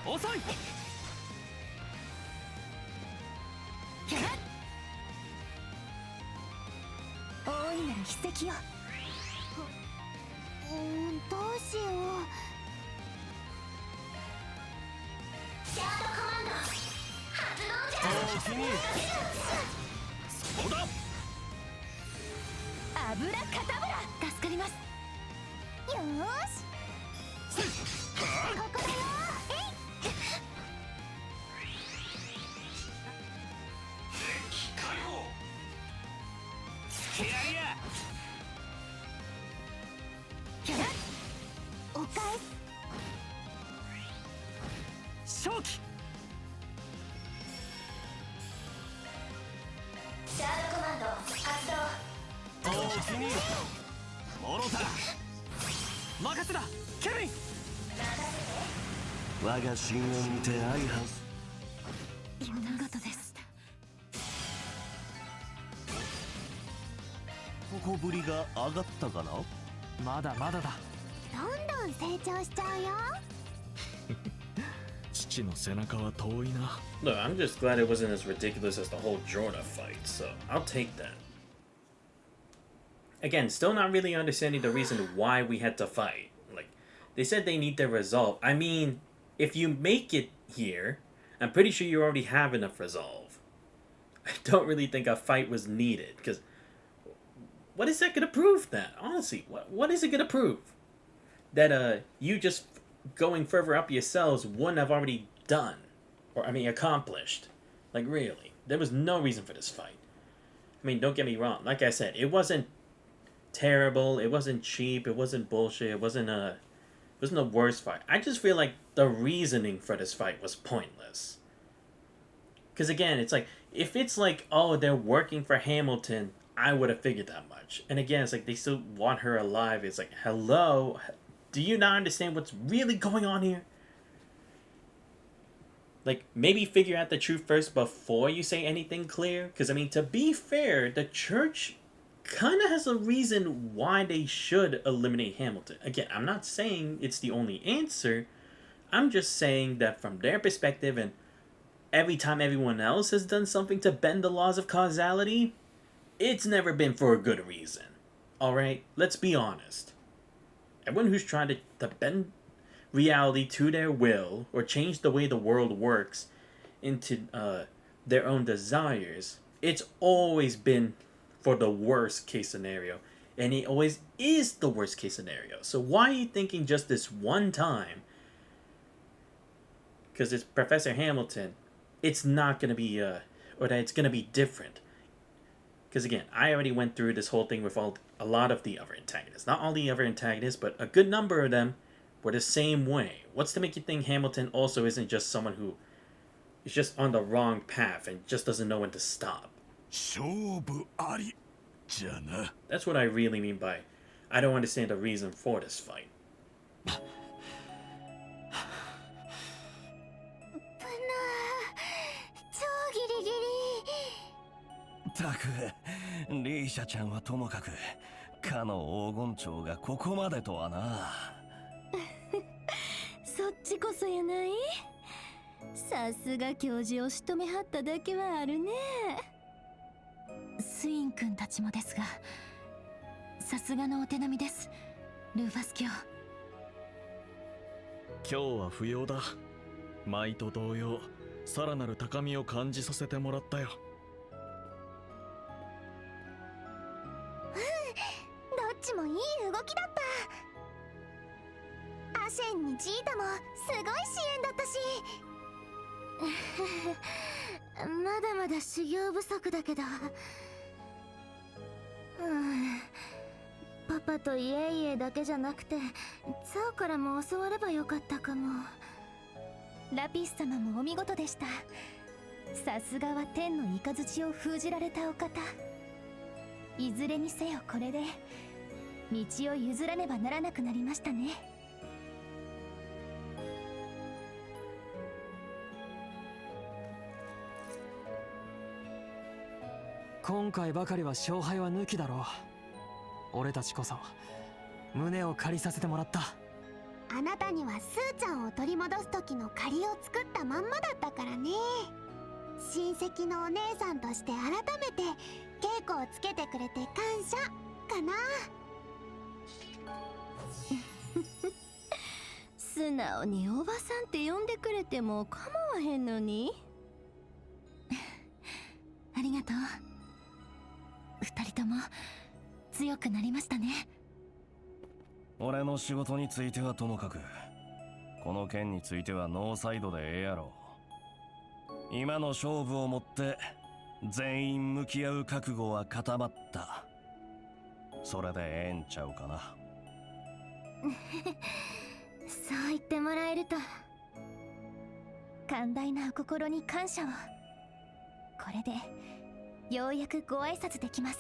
遅い大いなる筆跡よどうしようシャードコマンド発動じゃおおきにそうだ油カタブラ助かりますよーしここだよケアリアお返す正気シャードコマンド発動おおきにもろた任せだケビン我が心を見て相反す山形ですこぶりが上がったかなまだまだだどんどん成長しちゃうよ父の背中は遠いな Look, I'm just glad it wasn't as ridiculous as the whole Jordan fight, so I'll take that. Again, still not really understanding the reason why we had to fight. Like, they said they need their resolve. I mean, if you make it here, I'm pretty sure you already have enough resolve. I don't really think a fight was needed, because what is that going to prove then? Honestly, what is it going to prove? That you just going further up yourselves wouldn't have already done. Or, I mean, accomplished. Like, really. There was no reason for this fight. I mean, don't get me wrong. Like I said, it wasn't terrible. It wasn't cheap. It wasn't bullshit. It wasn't a worst fight. I just feel like the reasoning for this fight was pointless. Because again, it's like, if it's like, oh, they're working for Hamilton, I would have figured that much. And again, it's like they still want her alive. It's like, hello, do you not understand what's really going on here? Like, maybe figure out the truth first before you say anything clear. Because, I mean, to be fair, the church kind of has a reason why they should eliminate Hamilton. Again, I'm not saying it's the only answer. I'm just saying that from their perspective, and every time everyone else has done something to bend the laws of causality, it's never been for a good reason. Alright? Let's be honest. Everyone who's trying to bend reality to their will, or change the way the world works into their own desires, it's always been for the worst case scenario. And it always is the worst case scenario. So why are you thinking just this one time, because it's Professor Hamilton, it's not going to be, or that it's going to be different? Because again, I already went through this whole thing with a lot of the other antagonists. Not all the other antagonists, but a good number of them were the same way. What's to make you think Hamilton also isn't just someone who is just on the wrong path and just doesn't know when to stop? 勝負ありじゃな。 That's what I really mean by, I don't understand the reason for this fight. ブナ超ギリギリ。たくリーシャちゃんはともかくかの黄金蝶がここまでとはな。そっちこそやない。さすが教授を仕留めはっただけはあるね。スイン君たちもですが、さすがのお手並みです、ルーファス卿。今日は不要だ。舞と同様、さらなる高みを感じさせてもらったよ。どっちもいい動きだった。アシェンにジータもすごい支援だったしまだまだ修行不足だけど、パパとイエイエだけじゃなくてザオからも教わればよかったかも。ラピス様もお見事でした。さすがは天の雷を封じられたお方。いずれにせよこれで道を譲らねばならなくなりましたね。今回ばかりは勝敗は抜きだろう。俺たちこそ胸を借りさせてもらった。あなたにはスーちゃんを取り戻す時の借りを作ったまんまだったからね。親戚のお姉さんとして改めて稽古をつけてくれて感謝かな。素直におばさんって呼んでくれても構わへんのに。ありがとう。二人とも強くなりましたね。俺の仕事についてはともかく、この件についてはノーサイドでええやろ。今の勝負をもって全員向き合う覚悟は固まった。それでええんちゃうかな。そう言ってもらえると。寛大なお心に感謝を。これでようやくご挨拶できます。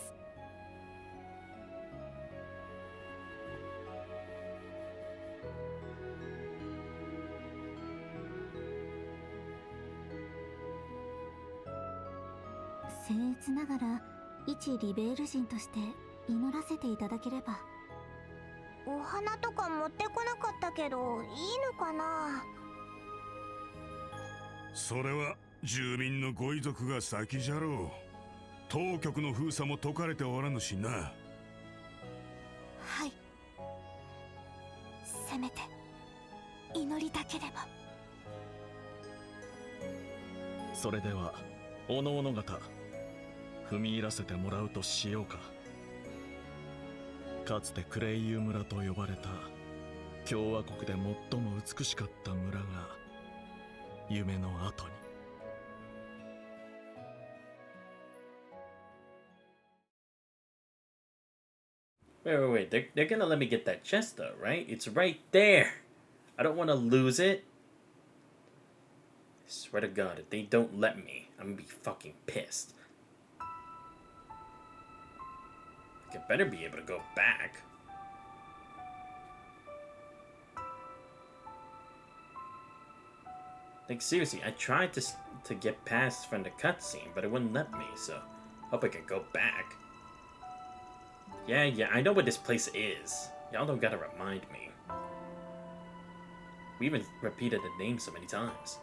僭越ながら一リベール人として祈らせていただければ。お花とか持ってこなかったけどいいのかな。それは住民のご遺族が先じゃろう。当局の封鎖も解かれておらぬしな。はい、せめて祈りだけでも。それではおのおの方踏み入らせてもらうとしようか。かつてクレイユ村と呼ばれた共和国で最も美しかった村が夢の後に。Wait. They're gonna let me get that chest though, right? It's right there. I don't want to lose it. Swear to God, if they don't let me, I'm gonna be fucking pissed. I better be able to go back. Like, seriously, I tried to get past from the cutscene, but it wouldn't let me, so hope I can go back. Yeah, I know what this place is. Y'all don't gotta remind me. We even repeated the name so many times.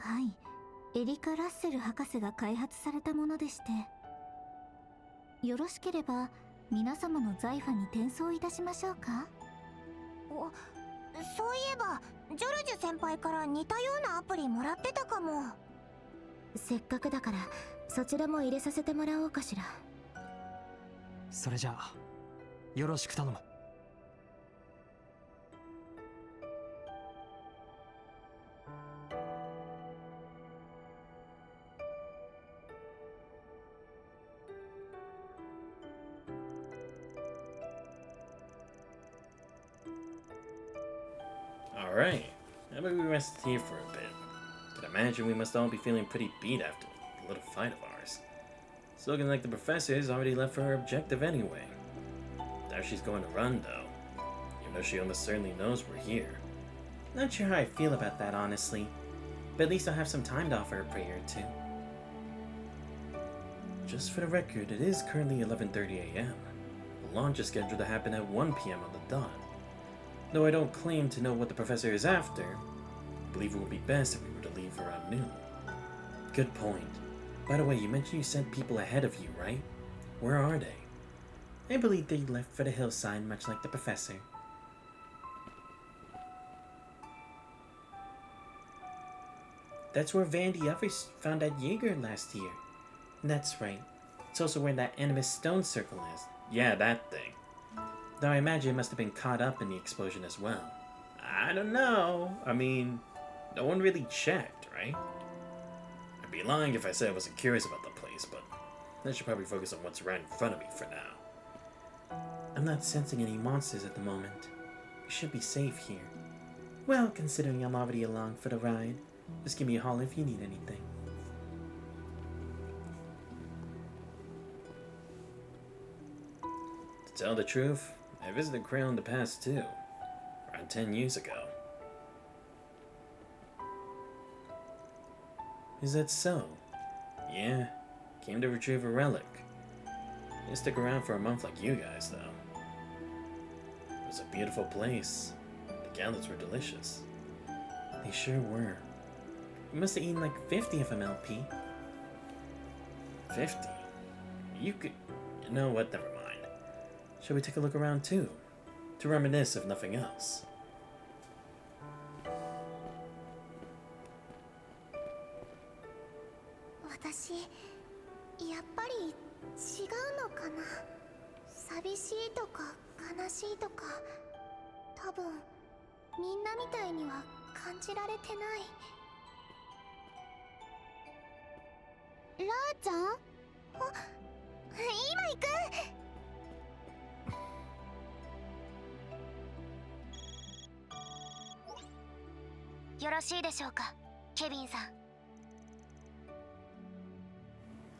はい、エリカ・ラッセル博士が開発されたものでして、よろしければ皆様の財産に転送いたしましょうか。そういえばジョルジュ先輩から似たようなアプリもらってたかも。せっかくだからそちらも入れさせてもらおうかしら。それじゃあよろしく頼む。Alright, how about we rest here for a bit? Can imagine we must all be feeling pretty beat after the little fight of ours. It's looking like the professor's already left for her objective anyway. Now she's going to run though, even though she almost certainly knows we're here. Not sure how I feel about that, honestly, but at least I'll have some time to offer her a prayer or two. Just for the record, it is currently 11:30 a.m. The launch is scheduled to happen at 1 p.m. on the dot. Though I don't claim to know what the professor is after, I believe it would be best if we were to leave around noon. Good point. By the way, you mentioned you sent people ahead of you, right? Where are they? I believe they left for the hillside, much like the professor. That's where Vandy Evers found that Jaeger last year. That's right. It's also where that Animus Stone Circle is. Yeah, that thing. Though I imagine it must have been caught up in the explosion as well. I don't know. I mean, no one really checked, right? I'd be lying if I said I wasn't curious about the place, but I should probably focus on what's right in front of me for now. I'm not sensing any monsters at the moment. We should be safe here. Well, considering I'm already along for the ride, just give me a holler if you need anything. To tell the truth, I visited Crayon in the past too, around 10 years ago. Is that so? Yeah, came to retrieve a relic. Didn't stick around for a month like you guys, though. It was a beautiful place. The gallets were delicious. They sure were. You must have eaten like 50 of them, LP. 50? You could... You know what, never mind. Shall we take a look around too? To reminisce if nothing else.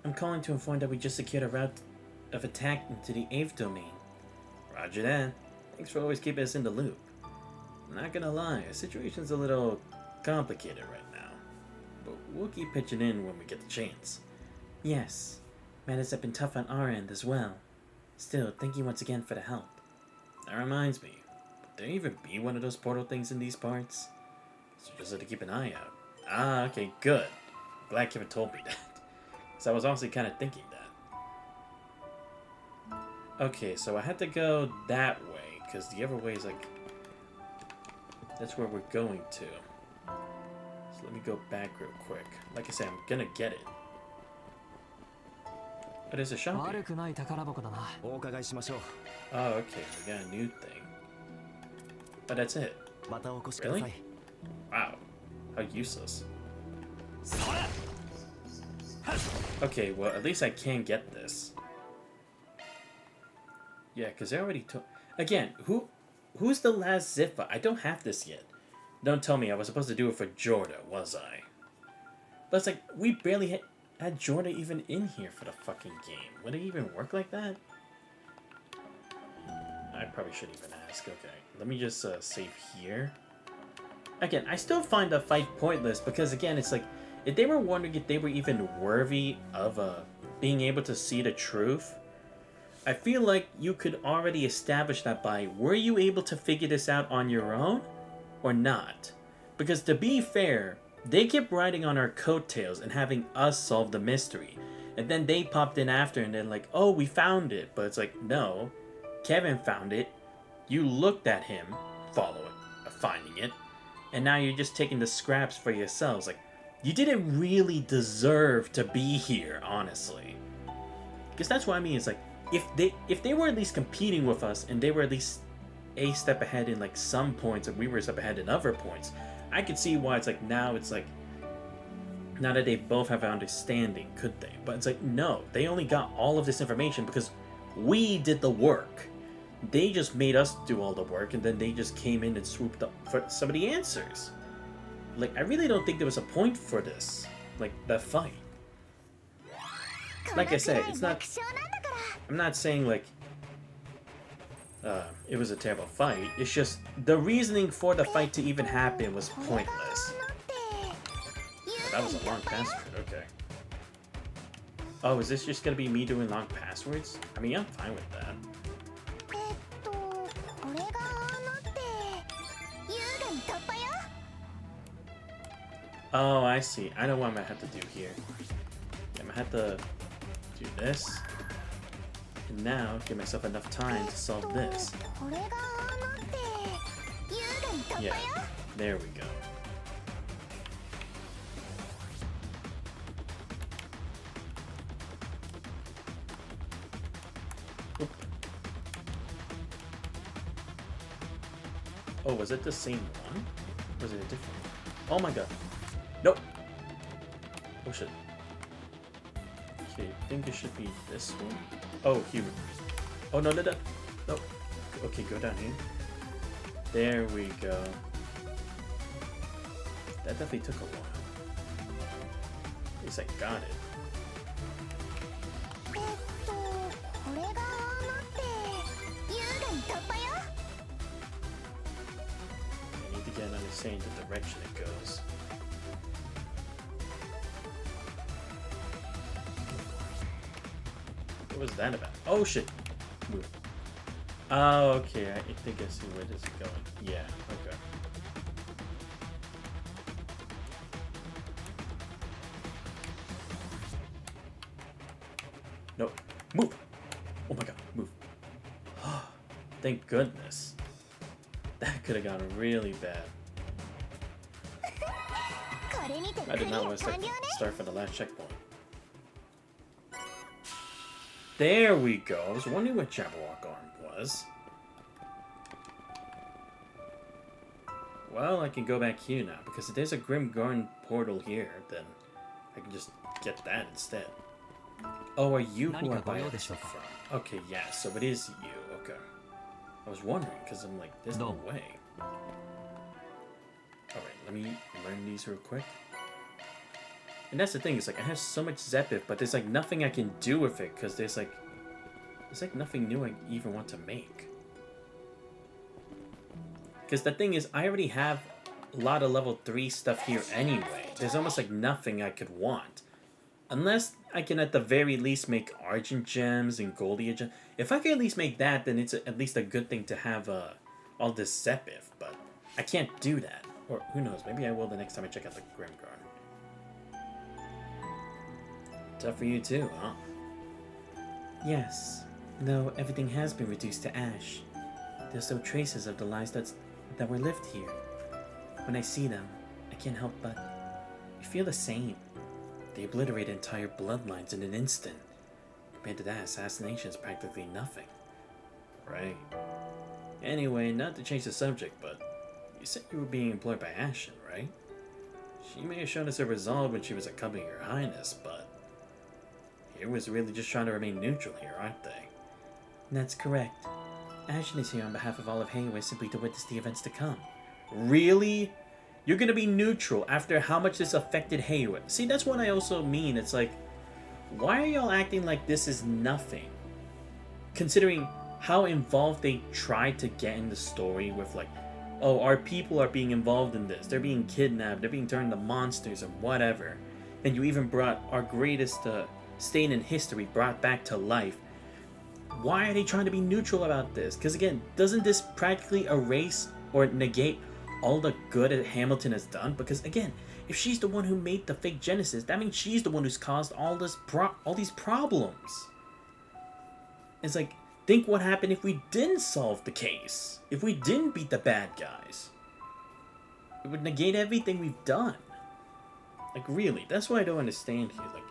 I'm calling to inform that we just secured a route of attack into the 8th domain. Roger that. Thanks for always keeping us in the loop. I'm not gonna lie, the situation's a little complicated right now. But we'll keep pitching in when we get the chance. Yes, matters have been tough on our end as well. Still, thank you once again for the help. That reminds me, would there even be one of those portal things in these parts? So just have to keep an eye out. Ah, okay, good. Glad Kevin told me that. Because I was honestly kind of thinking that. Okay, so I had to go that way, because the other way is like... That's where we're going to. So let me go back real quick. Like I said, I'm gonna get it. But it's a shop here. 悪くない宝箱だな。お伺いしましょう。 Oh, okay. We got a new thing. But that's it. またお越しください。 Wow. How useless. それ。 Okay, well, at least I can get this. Yeah, because they already took... Again, who's the last Ziffa? I don't have this yet. Don't tell me I was supposed to do it for Jorda, was I? But it's like, we barely had Jorda even in here for the fucking game. Would it even work like that? I probably shouldn't even ask. Okay, let me just save here. Again, I still find the fight pointless because, again, it's like, if they were wondering if they were even worthy of being able to see the truth, I feel like you could already establish that by, were you able to figure this out on your own or not? Because to be fair, they kept riding on our coattails and having us solve the mystery. And then they popped in after and then like, oh, we found it. But it's like, no, Kevin found it. You looked at him, finding it. And now you're just taking the scraps for yourselves. Like, you didn't really deserve to be here, honestly. Because that's what I mean. It's like, if they were at least competing with us and they were at least a step ahead in like some points and we were a step ahead in other points, I could see why it's like now that they both have understanding, could they? But it's like, no, they only got all of this information because we did the work. They just made us do all the work and then they just came in and swooped up for some of the answers. Like, I really don't think there was a point for this, like, the fight. Like I said, it's not... I'm not saying, like, it was a terrible fight. It's just, the reasoning for the fight to even happen was pointless. Oh, that was a long password, okay. Oh, is this just gonna be me doing long passwords? I mean, I'm fine with that. Oh, I see. I know what I'm gonna have to do here. I'm gonna have to do this. And now, give myself enough time to solve this. Yeah, there we go. Oop. Oh, was it the same one? Or was it a different one? Oh my god. Nope. Oh shit. Okay, I think it should be this one. Oh, human. Oh no, no, no. Nope. Okay, go down here. There we go. That definitely took a while. At least I got it. I need to get an understanding the direction it goes. What was that about? Oh shit! Move. Oh, okay. I think I see where this is going. Yeah, okay. Nope. Move! Oh my god, move. Thank goodness. That could have gone really bad. I did not want to start from the last checkpoint. There we go. I was wondering what Jabberwock Arm was. Well, I can go back here now, because if there's a Grim Garden portal here, then I can just get that instead. Oh, are you who I buy this from? Okay, yeah, so it is you. Okay. I was wondering, because I'm like, there's no way. Alright, let me learn these real quick. And that's the thing, it's like, I have so much Zephyr, but there's like nothing I can do with it, because there's like nothing new I even want to make. Because the thing is, I already have a lot of level 3 stuff here anyway. There's almost like nothing I could want. Unless I can at the very least make Argent Gems and Goldia Gems. If I can at least make that, then it's at least a good thing to have all this Zephyr, but I can't do that. Or who knows, maybe I will the next time I check out the Grim Garden. Tough for you too, huh? Yes, though everything has been reduced to ash. There's still traces of the lives that were lived here. When I see them, I can't help but feel the same. They obliterate entire bloodlines in an instant. Compared to that, assassination is practically nothing. Right. Anyway, not to change the subject, but you said you were being employed by Ashen, right? She may have shown us her resolve when she was accompanying Her Highness, but here was really just trying to remain neutral here, aren't they? That's correct. Ashen is here on behalf of all of Hayway simply to witness the events to come. Really? You're gonna be neutral after how much this affected Hayway? See, that's what I also mean. It's like, why are y'all acting like this is nothing? Considering how involved they tried to get in the story with like, oh, our people are being involved in this. They're being kidnapped. They're being turned into monsters and whatever. And you even brought our greatest stain in history brought back to life. Why are they trying to be neutral about this? Because again, doesn't this practically erase or negate all the good that Hamilton has done? Because again, if she's the one who made the fake Genesis, that means she's the one who's caused all these problems. It's like, think what happened if we didn't solve the case. If we didn't beat the bad guys. It would negate everything we've done. Like, really, that's what I don't understand here. Like,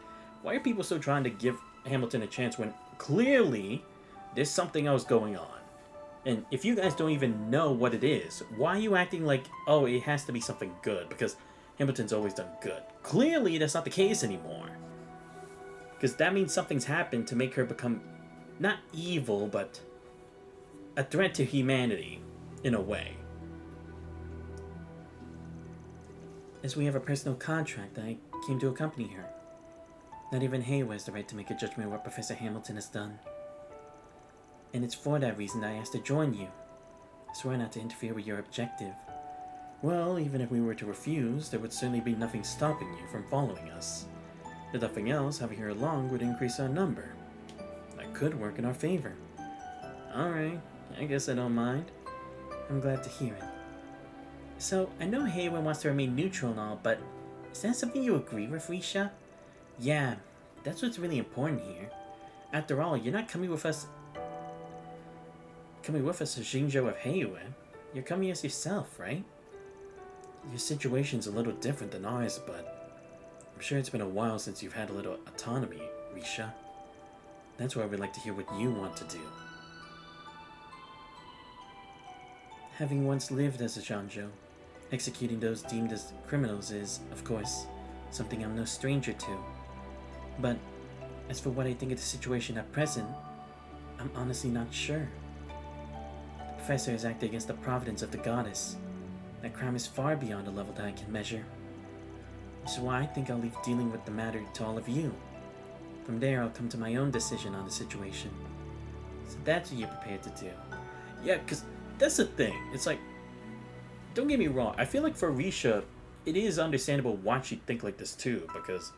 why are people still trying to give Hamilton a chance when clearly there's something else going on? And if you guys don't even know what it is, why are you acting like, oh, it has to be something good because Hamilton's always done good? Clearly, that's not the case anymore. Because that means something's happened to make her become not evil, but a threat to humanity, in a way. As we have a personal contract, I came to accompany her. Not even Hayway has the right to make a judgment of what Professor Hamilton has done. And it's for that reason that I asked to join you. I swear not to interfere with your objective. Well, even if we were to refuse, there would certainly be nothing stopping you from following us. If nothing else, having her along would increase our number. That could work in our favor. Alright, I guess I don't mind. I'm glad to hear it. So, I know Hayway wants to remain neutral and all, but is that something you agree with, Risha? Yeah, that's what's really important here. After all, you're not coming with us as Shinjo of Hayway. You're coming as yourself, right? Your situation's a little different than ours, but I'm sure it's been a while since you've had a little autonomy, Risha. That's why we'd like to hear what you want to do. Having once lived as a Shinjo, executing those deemed as criminals is, of course, something I'm no stranger to. But as for what I think of the situation at present, I'm honestly not sure. The professor has acted against the providence of the goddess. That crime is far beyond a level that I can measure. So I think I'll leave dealing with the matter to all of you. From there, I'll come to my own decision on the situation. So that's what you're prepared to do. Yeah, because that's the thing. It's like, don't get me wrong. I feel like for Risha, it is understandable why she'd think like this too, because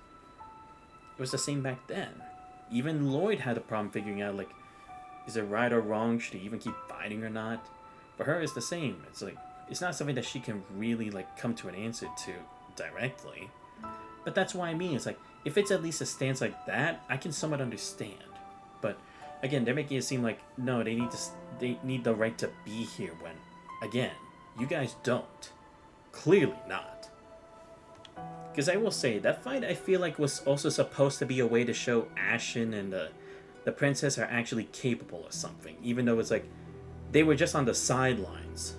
it was the same back then. Even Lloyd had a problem figuring out, like, is it right or wrong? Should he even keep fighting or not? For her, it's the same. It's like, it's not something that she can really, like, come to an answer to directly. But that's why I mean, it's like, if it's at least a stance like that, I can somewhat understand. But, again, they're making it seem like, no, they need the right to be here when, again, you guys don't. Clearly not. Because I will say, that fight I feel like was also supposed to be a way to show Ashen and the princess are actually capable of something. Even though it's like, they were just on the sidelines.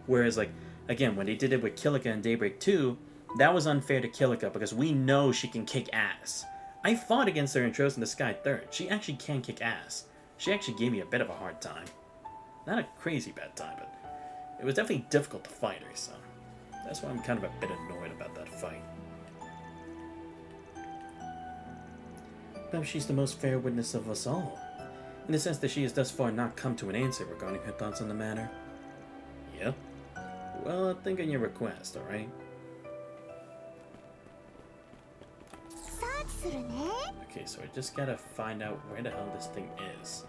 Whereas like, again, when they did it with Kilika in Daybreak 2, that was unfair to Kilika because we know she can kick ass. I fought against her in Trails in the Sky 3rd. She actually can kick ass. She actually gave me a bit of a hard time. Not a crazy bad time, but it was definitely difficult to fight her, so that's why I'm kind of a bit annoyed about that fight. Perhaps she's the most fair witness of us all, in the sense that she has thus far not come to an answer regarding her thoughts on the matter. Yep. Well, think on your request, alright? Okay, so I just gotta find out where the hell this thing is.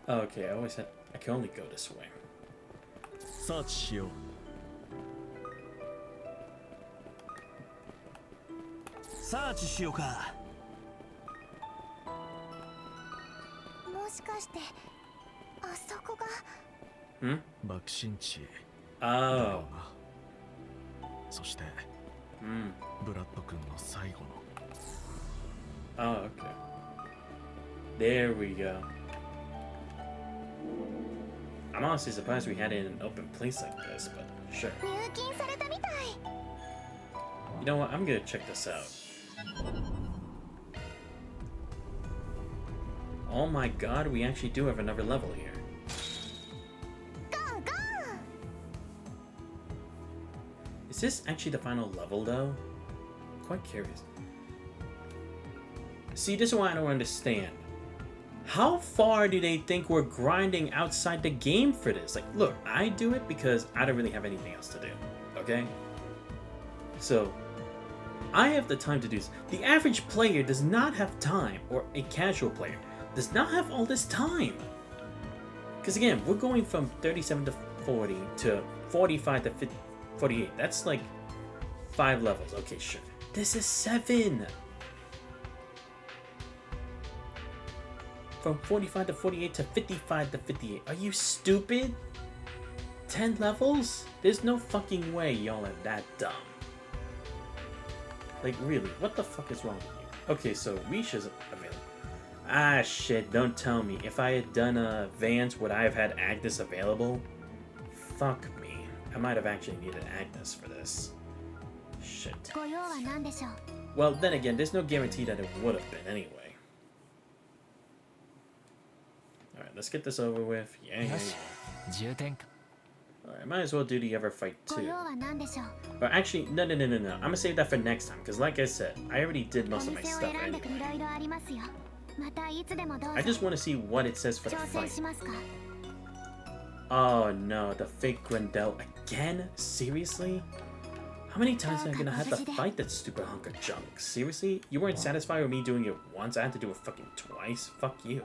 Oh, okay, I can only go this way. Search しよう。サーチしようか。もしかしてあそこが爆心地。Oh. そして、ブラッド君の最後の。Oh, okay. There we go. I'm honestly surprised we had it in an open place like this, but sure. 入金されたみたい。 You know what? I'm gonna check this out. Oh my god, we actually do have another level here. Go, go! Is this actually the final level, though? Quite curious. See, this is what I don't understand. How far do they think we're grinding outside the game for this? Like, look, I do it because I don't really have anything else to do, okay? So, I have the time to do this. The average player does not have time, or a casual player does not have all this time. Because again, we're going from 37 to 40 to 45 to 50, 48. That's like 5 levels. Okay, sure. This is 7. From 45 to 48 to 55 to 58. Are you stupid? 10 levels? There's no fucking way y'all are that dumb. Like, really, what the fuck is wrong with you? Okay, so Risha's available. Ah, shit, don't tell me. If I had done Vance, would I have had Agnes available? Fuck me. I might have actually needed Agnes for this. Shit. ご用は何でしょう。 Well, then again, there's no guarantee that it would have been anyway. Alright, let's get this over with. Yeah, yeah, yeah. 重点か。 Alright, might as well do the other fight ご too. 用は何でしょう。 But actually, no. I'm gonna save that for next time, because like I said, I already did お most of my 店を stuff 選んでい anyway. ろいろありますよ。またいつでもどう I ぞ。 just want to see what it says for the 挑戦 fight. しますか。 Oh no, the fake Grendel again? Seriously? How many times am I gonna have to fight that stupid hunk of junk? Seriously? You weren't satisfied with me doing it once? I had to do it fucking twice? Fuck you.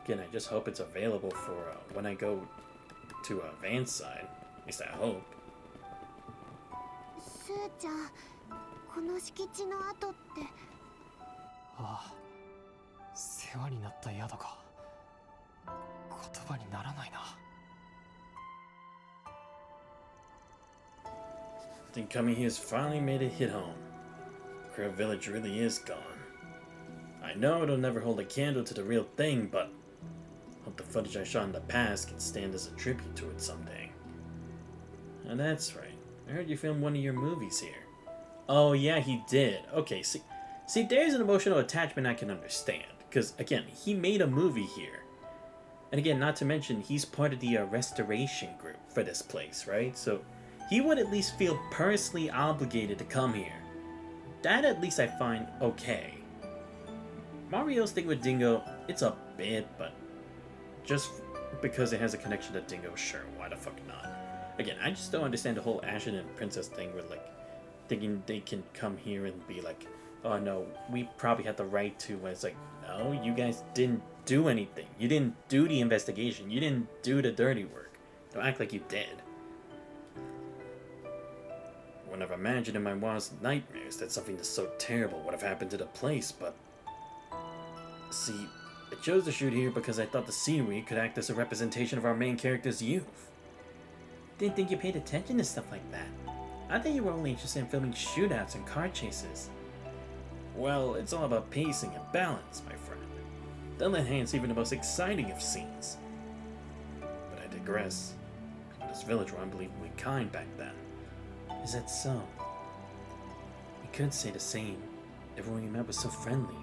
Again, I just hope it's available for when I go to Van's side. At least I hope. スーちゃん、この敷地の後って。ああ、世話になった宿か。言葉にならないな。 I think coming here has finally made it hit home. Crow Village really is gone. I know it'll never hold a candle to the real thing, but hope the footage I shot in the past can stand as a tribute to it someday. And that's right. I heard you filmed one of your movies here. Oh yeah, he did. Okay, see, there's an emotional attachment I can understand. Because, again, he made a movie here. And again, not to mention, he's part of the restoration group for this place, right? So, he would at least feel personally obligated to come here. That at least I find okay. Mario's thing with Dingo, it's a bit, but just because it has a connection to Dingo, sure, why the fuck not? Again, I just don't understand the whole Ashen and Princess thing with, like, thinking they can come here and be like, oh no, we probably had the right to, when it's like, no, you guys didn't do anything. You didn't do the investigation. You didn't do the dirty work. Don't act like you did. Would never imagined in my wildest nightmares that something so terrible would have happened to the place, but... See, I chose to shoot here because I thought the scenery could act as a representation of our main character's youth. Didn't think you paid attention to stuff like that. I thought you were only interested in filming shootouts and car chases. Well, it's all about pacing and balance, my friend. They'll enhance even the most exciting of scenes. But I digress. This village were unbelievably kind back then. Is that so? We could say the same. Everyone you met was so friendly.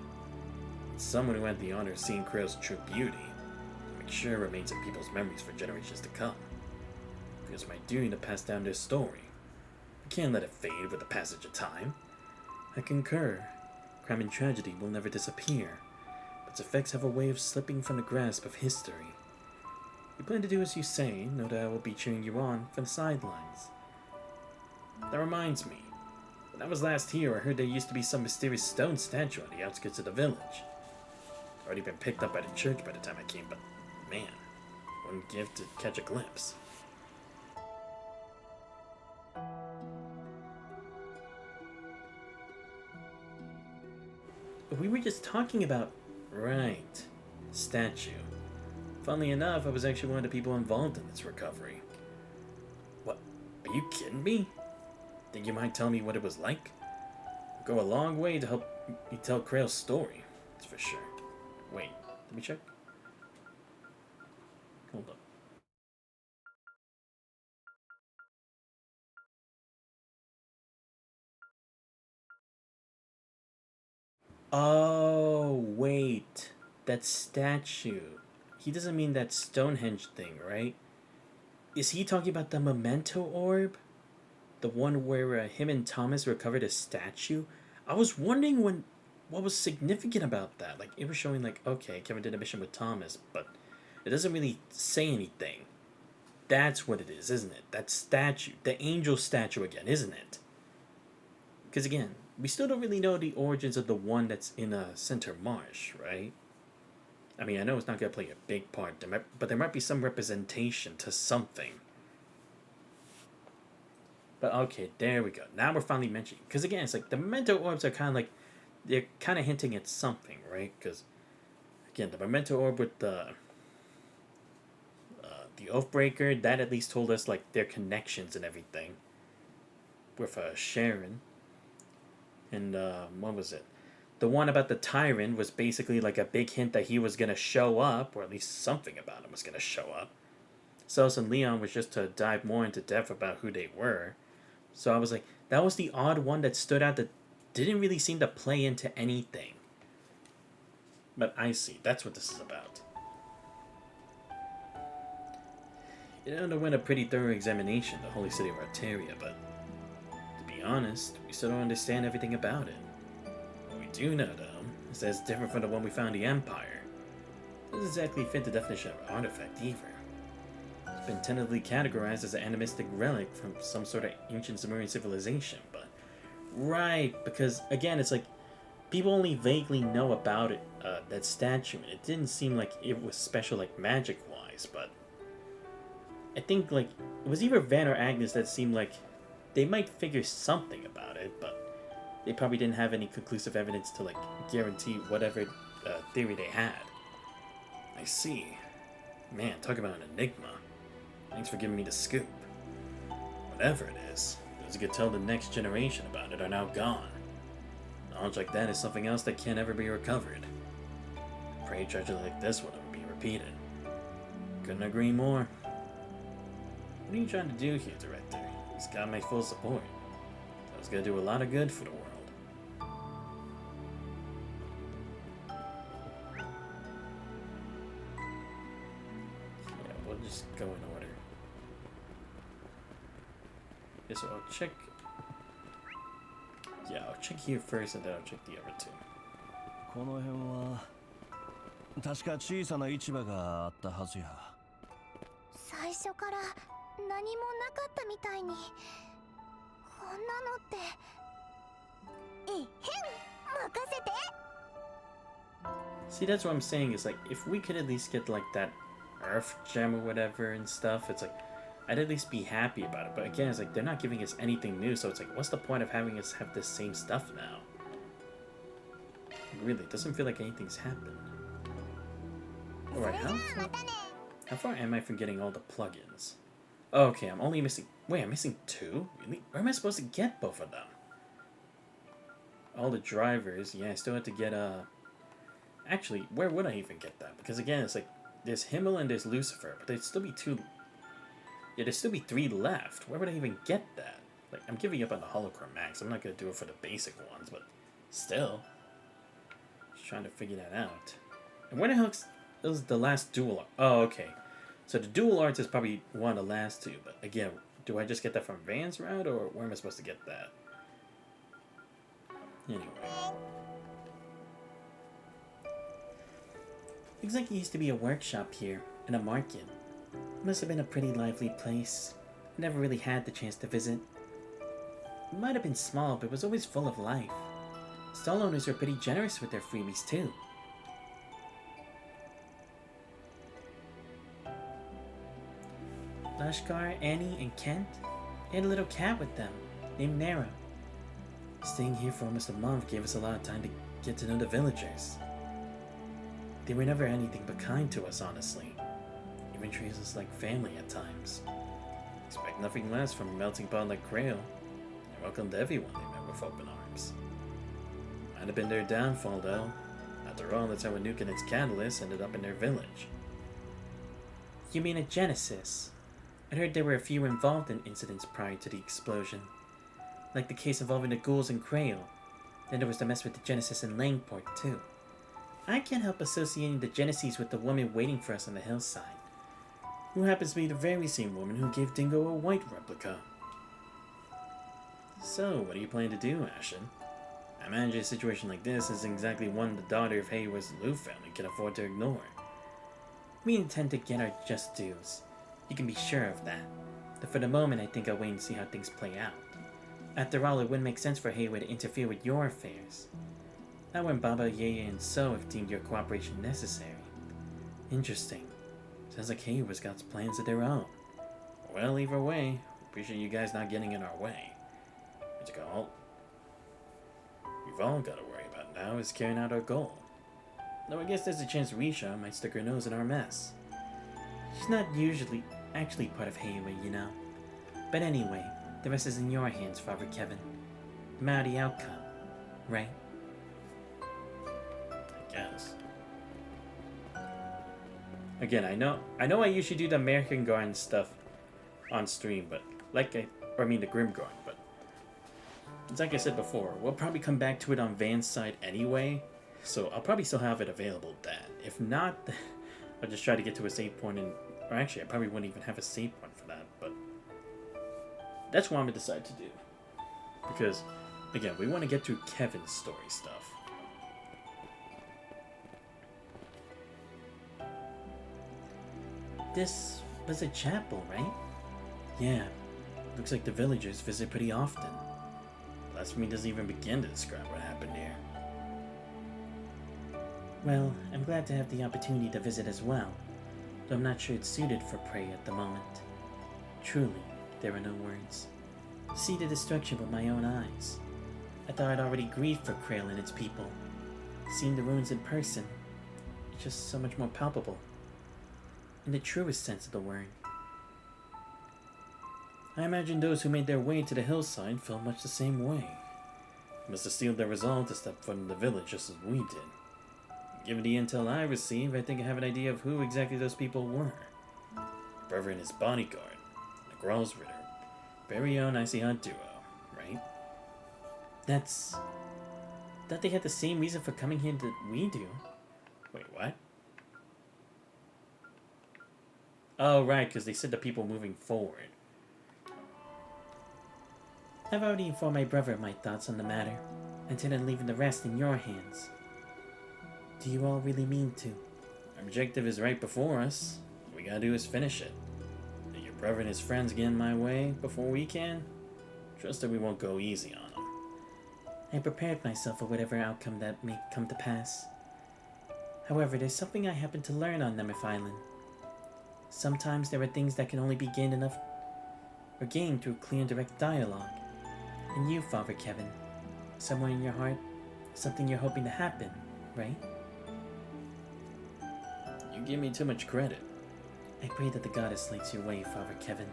Someone who had the honor of seeing Crow's true beauty, to make sure it remains in people's memories for generations to come. It's my duty to pass down their story. I can't let it fade with the passage of time. I concur. Crime and tragedy will never disappear, but its effects have a way of slipping from the grasp of history. You plan to do as you say, no doubt I will be cheering you on from the sidelines. That reminds me. When I was last here, I heard there used to be some mysterious stone statue on the outskirts of the village. Already been picked up by the church by the time I came, but man, wouldn't give to catch a glimpse. But we were just talking about... Right. Statue. Funnily enough, I was actually one of the people involved in its recovery. What? Are you kidding me? Think you might tell me what it was like? It'd go a long way to help you tell Krail's story. That's for sure. Wait, let me check. Hold up. Oh, wait. That statue. He doesn't mean that Stonehenge thing, right? Is he talking about the memento orb? The one where him and Thomas recovered a statue? I was wondering what was significant about that. Like, it was showing, like, okay, Kevin did a mission with Thomas, but it doesn't really say anything. That's what it is, isn't it? That statue. The angel statue again, isn't it? Because, again, we still don't really know the origins of the one that's in Center Marsh, right? I mean, I know it's not going to play a big part, but there might be some representation to something. But okay, there we go. Now we're finally mentioning. Because again, it's like the memento orbs are kind of like, they're kind of hinting at something, right? Because, again, the memento orb with the Oathbreaker, that at least told us, like, their connections and everything. With Sharon. And, what was it? The one about the Tyrant was basically like a big hint that he was going to show up, or at least something about him was going to show up. Celis and Leon was just to dive more into depth about who they were. So I was like, that was the odd one that stood out that didn't really seem to play into anything. But I see, that's what this is about. It underwent a pretty thorough examination, the holy city of Arteria, but to be honest, we still don't understand everything about it. What we do know, though, is that it's different from the one we found in the Empire. It doesn't exactly fit the definition of artifact either. It's been tentatively categorized as an animistic relic from some sort of ancient Sumerian civilization, but right, because again, it's like people only vaguely know about it, that statue, and it didn't seem like it was special, like magic-wise, but I think like it was either Van or Agnes that seemed like they might figure something about it, but they probably didn't have any conclusive evidence to like guarantee whatever theory they had. I see. Man, talk about an enigma. Thanks for giving me the scoop. Whatever it is, those who could tell the next generation about it are now gone. Knowledge like that is something else that can't ever be recovered. Pray tragedy like this wouldn't be repeated. Couldn't agree more. What are you trying to do here, Director? He's got my full support. I was gonna do a lot of good for the world. Yeah, we'll just go in order. Yeah, so I'll check. Yeah, I'll check here first and then I'll check the other two. この辺は確か小さな市場があったはずや。最初から何もなかったみたいに。こんなのって。えへん、任せて。 See, that's what I'm saying, is like, if we could at least get like that earth gem or whatever and stuff, it's like, I'd at least be happy about it. But again, it's like, they're not giving us anything new, so it's like, what's the point of having us have this same stuff now? Really, it doesn't feel like anything's happened. Alright, how far am I from getting all the plugins? Okay, I'm only missing... Wait, I'm missing 2? Really? Where am I supposed to get both of them? All the drivers, yeah, I still have to get, Actually, where would I even get that? Because again, it's like, there's Himmel and there's Lucifer, but there'd still be 2... Yeah, there'd still be 3 left. Where would I even get that? Like, I'm giving up on the Holocron Max. I'm not gonna do it for the basic ones, but still. Just trying to figure that out. And where the hell is the last dual art? Oh, okay. So the dual arts is probably one of the last 2, but again, do I just get that from Van's route, or where am I supposed to get that? Anyway. Looks like it used to be a workshop here, and a market. It must have been a pretty lively place. I never really had the chance to visit. It might have been small, but it was always full of life. Stall owners were pretty generous with their freebies, too. Lashkar, Annie, and Kent, they had a little cat with them, named Nara. Staying here for almost a month gave us a lot of time to get to know the villagers. They were never anything but kind to us, honestly. Even treated us like family at times. Expect nothing less from a melting pot like Krail. They welcomed everyone they met with open arms. I Might have been their downfall, though. After all, that's how a nuke and its catalyst ended up in their village. You mean a Genesis? I heard there were a few involved in incidents prior to the explosion. Like the case involving the ghouls in Crail. Then there was the mess with the Genesis in Langport, too. I can't help associating the Genesis with the woman waiting for us on the hillside. Who happens to be the very same woman who gave Dingo a white replica. So, what do you plan to do, Ashen? I imagine a situation like this isn't exactly one the daughter of Hayward's Liu family can afford to ignore. We intend to get our just dues. You can be sure of that. But for the moment, I think I'll wait and see how things play out. After all, it wouldn't make sense for Hayward to interfere with your affairs. Not when Baba, Yeye, and So have deemed your cooperation necessary. Interesting. Sounds like Hayward's got plans of their own. Well, either way, appreciate you guys not getting in our way. What's it called? We've all got to worry about now is carrying out our goal. Though I guess there's a chance Risha might stick her nose in our mess. She's not usually actually part of Hayward, you know. But anyway, the rest is in your hands, Father Kevin. No matter the outcome, right? I guess. Again, I know I usually do the American Garden stuff on stream, but the Grim Garden, but it's like I said before, we'll probably come back to it on Van's side anyway, so I'll probably still have it available then. If not, I'll just try to get to a save point, or actually, I probably wouldn't even have a save point for that, but that's what I'm going to decide to do. Because, again, we want to get through Kevin's story stuff. This was a chapel, right? Yeah, looks like the villagers visit pretty often. Blasphemy doesn't even begin to describe what happened here. Well, I'm glad to have the opportunity to visit as well, though I'm not sure it's suited for prey at the moment. Truly, there are no words. To see the destruction with my own eyes. I thought I'd already grieved for Crail and its people. Seeing the ruins in person, it's just so much more palpable. In the truest sense of the word. I imagine those who made their way to the hillside felt much the same way. Must have steeled their resolve to step foot in the village just as we did. Given the intel I received, I think I have an idea of who exactly those people were. Brother and his bodyguard, the Gralsritter, very own Icy Hot duo, right? Thought they had the same reason for coming here that we do. Wait, what? Oh, right, because they said the people moving forward. I've already informed my brother of my thoughts on the matter. I intend on leaving the rest in your hands. Do you all really mean to? Our objective is right before us. All we gotta do is finish it. If your brother and his friends get in my way before we can, trust that we won't go easy on them. I prepared myself for whatever outcome that may come to pass. However, there's something I happen to learn on Nemeth Island. Sometimes there are things that can only be gained through clear and direct dialogue. And you, Father Kevin, somewhere in your heart, something you're hoping to happen, right? You give me too much credit. I pray that the goddess lights your way, Father Kevin,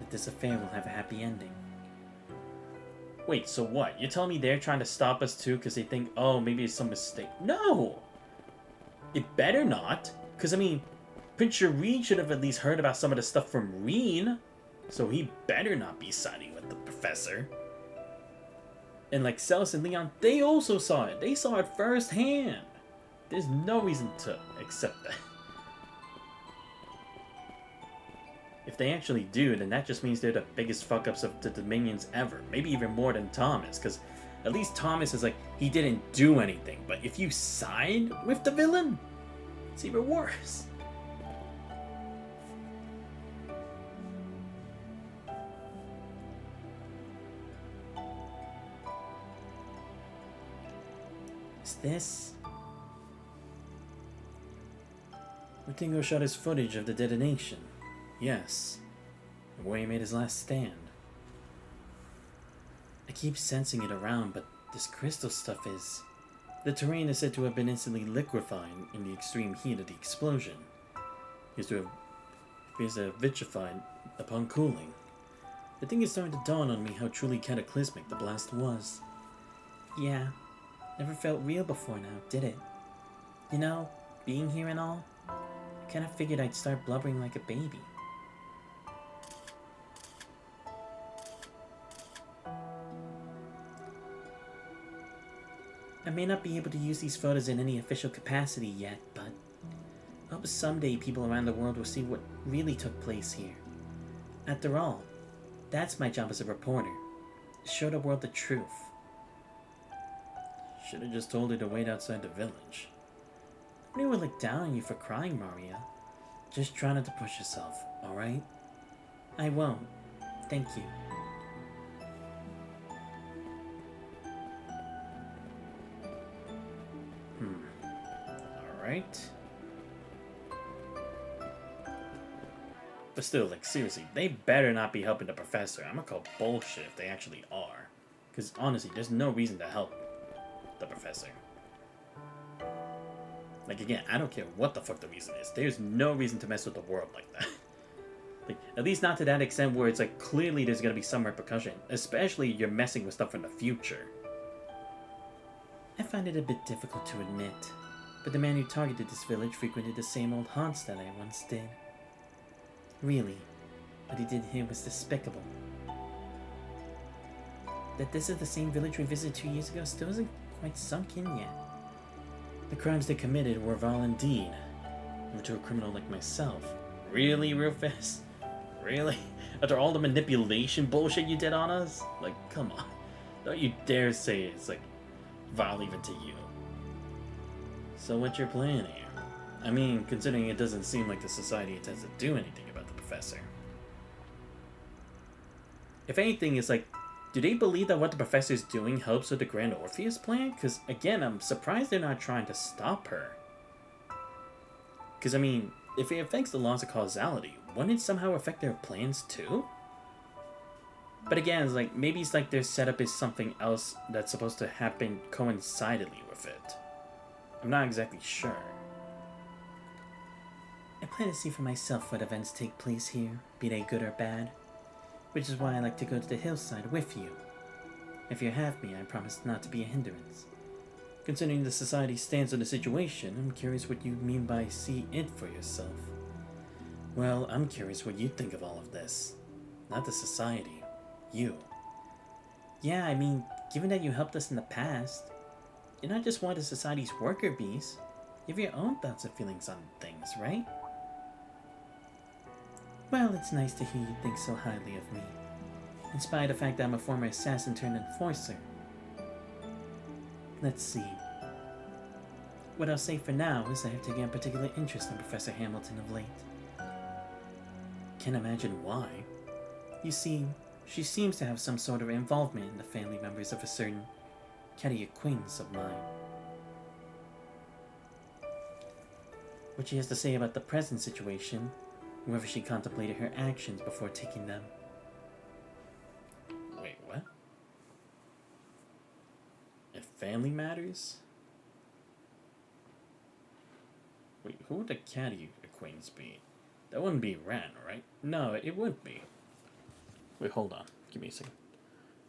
that this affair will have a happy ending. Wait, so what? You're telling me they're trying to stop us too because they think, oh, maybe it's some mistake? No! It better not, because I mean, Prince Shireen should have at least heard about some of the stuff from Reen, so he better not be siding with the professor. And like Celis and Leon, they also saw it. They saw it firsthand. There's no reason to accept that. If they actually do, then that just means they're the biggest fuck-ups of the Dominions ever. Maybe even more than Thomas, because at least Thomas is like, he didn't do anything. But if you side with the villain, it's even worse. Is this? Mutingo shot his footage of the detonation. Yes, where he made his last stand. I keep sensing it around, but this crystal stuff is... The terrain is said to have been instantly liquefied in the extreme heat of the explosion. It appears to have vitrified upon cooling. The thing is starting to dawn on me how truly cataclysmic the blast was. Yeah, Never felt real before now, did it? You know, being here and all, I kinda figured I'd start blubbering like a baby. I may not be able to use these photos in any official capacity yet, but I hope someday people around the world will see what really took place here. After all, that's my job as a reporter. Show the world the truth. Should have just told her to wait outside the village. Nobody would look down on you for crying, Maria. Just try not to push yourself, alright? I won't. Thank you. Alright. But still, like, seriously, they better not be helping the professor. I'm gonna call bullshit if they actually are. Because, honestly, there's no reason to help the professor. Like, again, I don't care what the fuck the reason is. There's no reason to mess with the world like that. Like, at least not to that extent where it's like, clearly there's gonna be some repercussion. Especially you're messing with stuff from the future. I find it a bit difficult to admit, but the man who targeted this village frequented the same old haunts that I once did. Really, what he did here was despicable. That this is the same village we visited 2 years ago still isn't quite sunk in yet. The crimes they committed were vile indeed, even to a criminal like myself. Really, real fast? Really? After all the manipulation bullshit you did on us? Like, come on. Don't you dare say it's, like, vile even to you. So what's your plan here? I mean, considering it doesn't seem like the society intends to do anything about the professor. If anything, it's like, do they believe that what the professor's doing helps with the Grand Orpheus plan? Because, again, I'm surprised they're not trying to stop her. Because, I mean, if it affects the laws of causality, wouldn't it somehow affect their plans too? But again, it's like, maybe it's like their setup is something else that's supposed to happen coincidentally with it. I'm not exactly sure. I plan to see for myself what events take place here, be they good or bad. Which is why I like to go to the hillside with you. If you have me, I promise not to be a hindrance. Considering the society's stance on the situation, I'm curious what you mean by see it for yourself. Well, I'm curious what you think of all of this. Not the society. You. Yeah, I mean, given that you helped us in the past, you're not just one of the society's worker bees. You have your own thoughts and feelings on things, right? Well, it's nice to hear you think so highly of me, in spite of the fact that I'm a former assassin turned enforcer. Let's see. What I'll say for now is I have taken a particular interest in Professor Hamilton of late. Can't imagine why. You see, she seems to have some sort of involvement in the family members of a certain catty acquaintance of mine. What she has to say about the present situation, whether she contemplated her actions before taking them. Wait, what? If family matters? Wait, who would the catty acquaintance be? That wouldn't be Ren, right? No, it wouldn't be. Wait, hold on. Give me a second.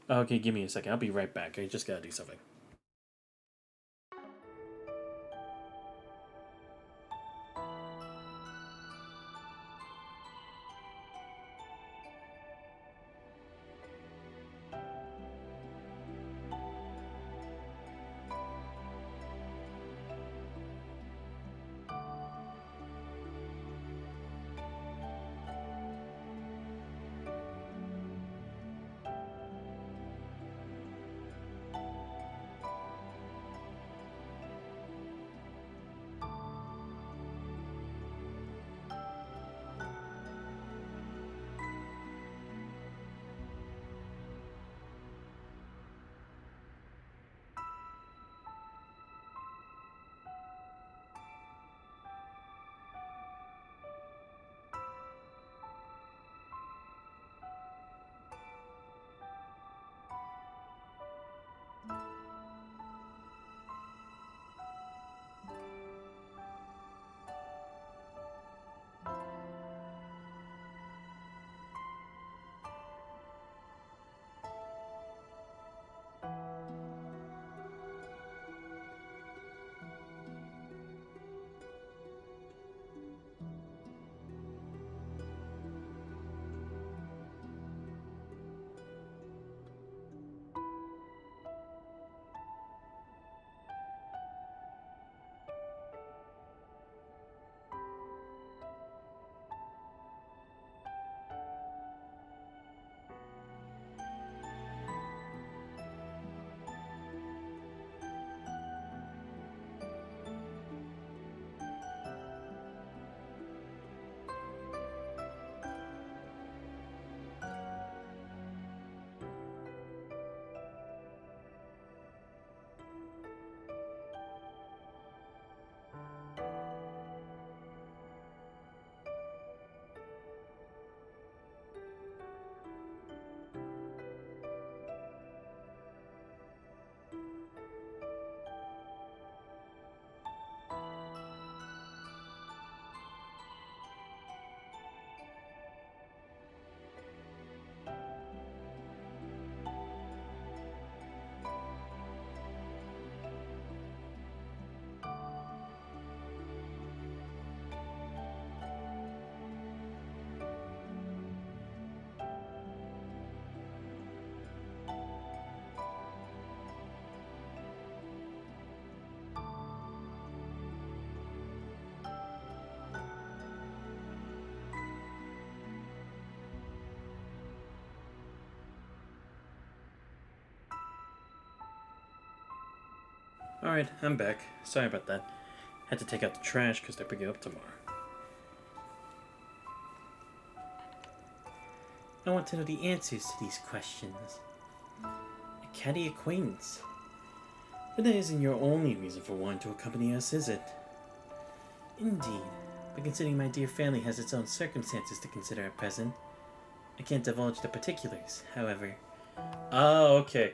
Okay, give me a second. I'll be right back. I just gotta do something. Alright, I'm back. Sorry about that. Had to take out the trash because they're picking up tomorrow. I want to know the answers to these questions. A catty acquaintance. But that isn't your only reason for wanting to accompany us, is it? Indeed. But considering my dear family has its own circumstances to consider at present, I can't divulge the particulars, however. Oh, okay.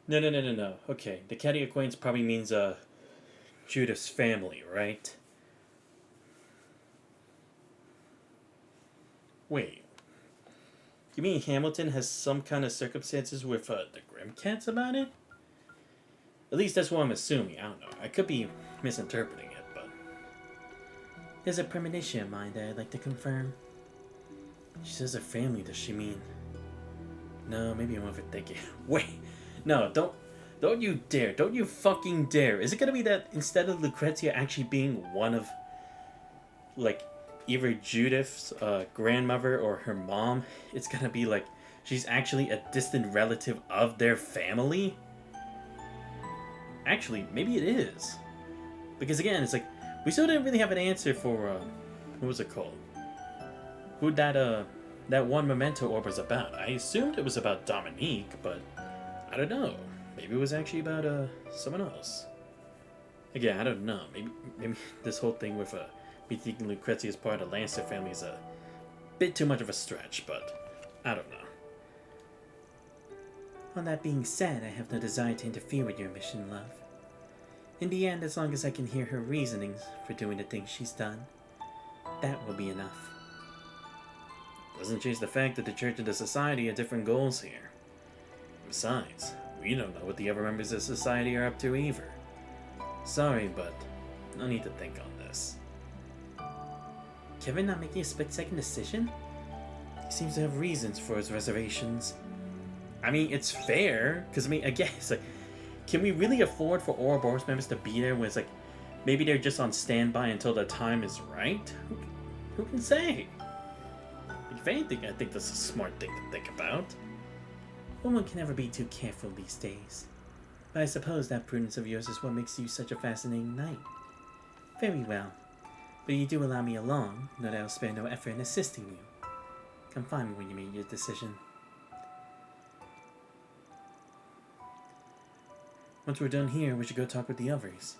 No. Okay, the catty acquaintance probably means, Judith's family, right? Wait. You mean Hamilton has some kind of circumstances with, the Grimcats about it? At least that's what I'm assuming. I don't know. I could be misinterpreting it, but... There's a premonition of mine that I'd like to confirm. She says her family, does she mean? No, maybe I'm overthinking. Wait, no, don't you dare. Don't you fucking dare. Is it gonna be that instead of Lucrezia actually being one of, like, either Judith's grandmother or her mom, it's gonna be like she's actually a distant relative of their family? Actually, maybe it is. Because again, it's like, we still didn't really have an answer for, what was it called? Who that one memento orb was about. I assumed it was about Dominique, but I don't know. Maybe it was actually about, someone else. Again, I don't know. Maybe this whole thing with, me thinking Lucrezia is part of the Lancer family is a bit too much of a stretch, but I don't know. On that being said, I have no desire to interfere with your mission, love. In the end, as long as I can hear her reasonings for doing the things she's done, that will be enough. Doesn't change the fact that the church and the society have different goals here. Besides, we don't know what the other members of society are up to either. Sorry, but no need to think on this. Kevin not making a split-second decision? He seems to have reasons for his reservations. I mean, it's fair, because, I mean, again, it's like, can we really afford for Ouroboros members to be there when it's like, maybe they're just on standby until the time is right? Who can say? If anything, I think that's a smart thing to think about. One can never be too careful these days. But I suppose that prudence of yours is what makes you such a fascinating knight. Very well. But you do allow me along, no doubt I'll spare no effort in assisting you. Come find me when you make your decision. Once we're done here, we should go talk with the others.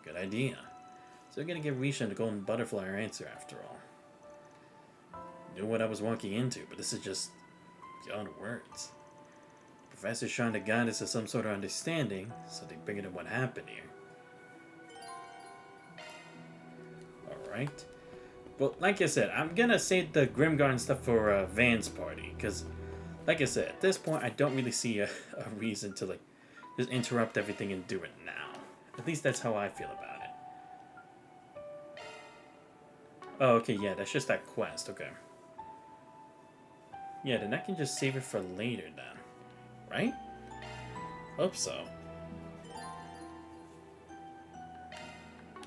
Good idea. So we're gonna give Risha the golden butterfly her answer after all. Knew what I was walking into, but this is just beyond words. Professor's trying to guide us to some sort of understanding, so they bring it in what happened here. Alright. Well, like I said, I'm gonna save the Grimgarden stuff for Van's party, because, like I said, at this point, I don't really see a reason to, like, just interrupt everything and do it now. At least that's how I feel about it. Oh, okay, yeah, that's just that quest, okay. Yeah, then I can just save it for later then. Right? Hope so.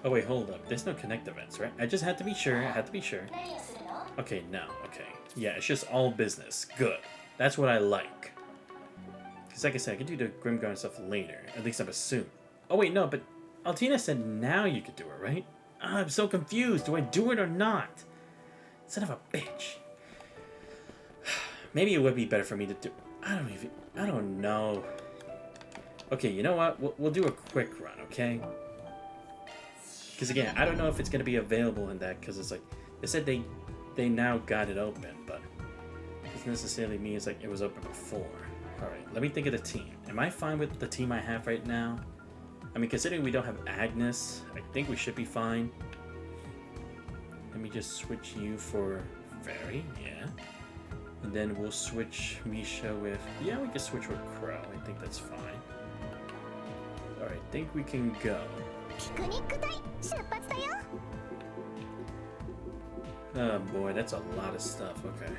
Oh wait, hold up. There's no connect events, right? I just had to be sure. Okay, no. Okay. Yeah, it's just all business. Good. That's what I like. Because like I said, I can do the Grimgarden stuff later. At least I'm assuming. Oh wait, no, but Altina said now you could do it, right? I'm so confused. Do I do it or not? Son of a bitch. Maybe it would be better for me to do... I don't know. Okay, you know what? We'll do a quick run, okay? Because again, I don't know if it's going to be available in that, because it's like... They said they now got it open, but... It doesn't necessarily mean it's like it was open before. Alright, let me think of the team. Am I fine with the team I have right now? I mean, considering we don't have Agnes, I think we should be fine. Let me just switch you for Fairy, yeah. And then we'll switch Misha with... Yeah, we can switch with Crow. I think that's fine. Alright, I think we can go. Oh boy, that's a lot of stuff. Okay.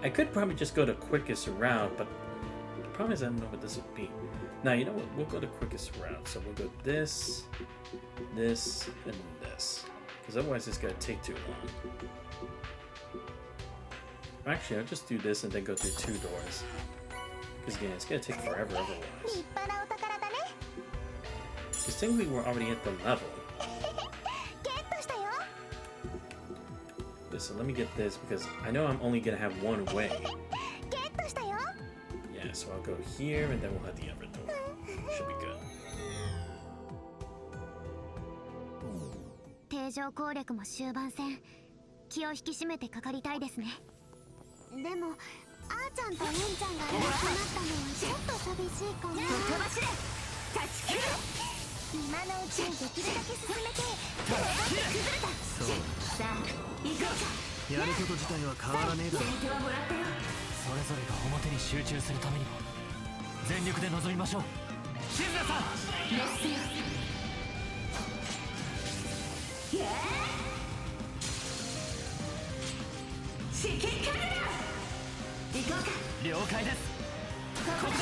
I could probably just go the quickest route, but the problem is I don't know what this would be. Now, you know what? We'll go the quickest route. So we'll go this, this, and this. Because otherwise it's going to take too long. Actually, I'll just do this and then go through 2 doors. Because again, it's going to take forever otherwise. Because technically we're already at the level. Yeah, so let me get this because I know I'm only gonna have one way. Yeah, so I'll go here and then we'll have the other door. Should be good. 定常攻略も終盤戦、気を引き締めてかかりたいですね。でもあーちゃんとエンちゃんがいなくなったのはちょっと寂しいかな。飛ばしれ断ち切る。今のうちにできるだけ進めて崩れた。そうさあ行こうか。やること自体は変わらねえだろ。それぞれが表に集中するためにも全力で臨みましょう。静香さんメッセよ。至近距離だ。行こうか。了解です。ここだ。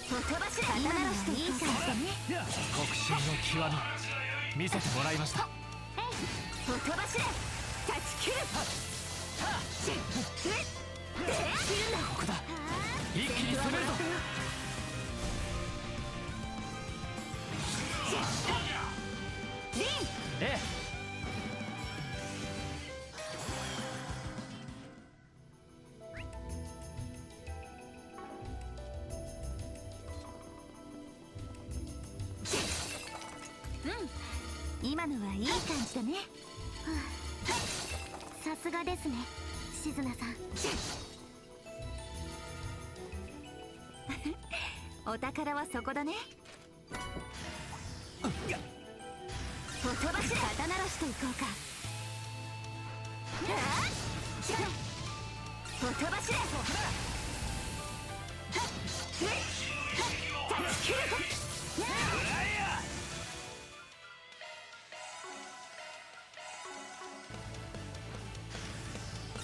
飛ばしれ。今の人いい感じだね。国心の極み見せてもらいました。飛ばしれ断ち切る。ここだ。一気に攻めるぞ。リン。ええ。今のはいい感じだね。さすがですね、静菜さん。お宝はそこだね。飛ばし肩慣らしていこうか。飛ばしれ。断ち切る。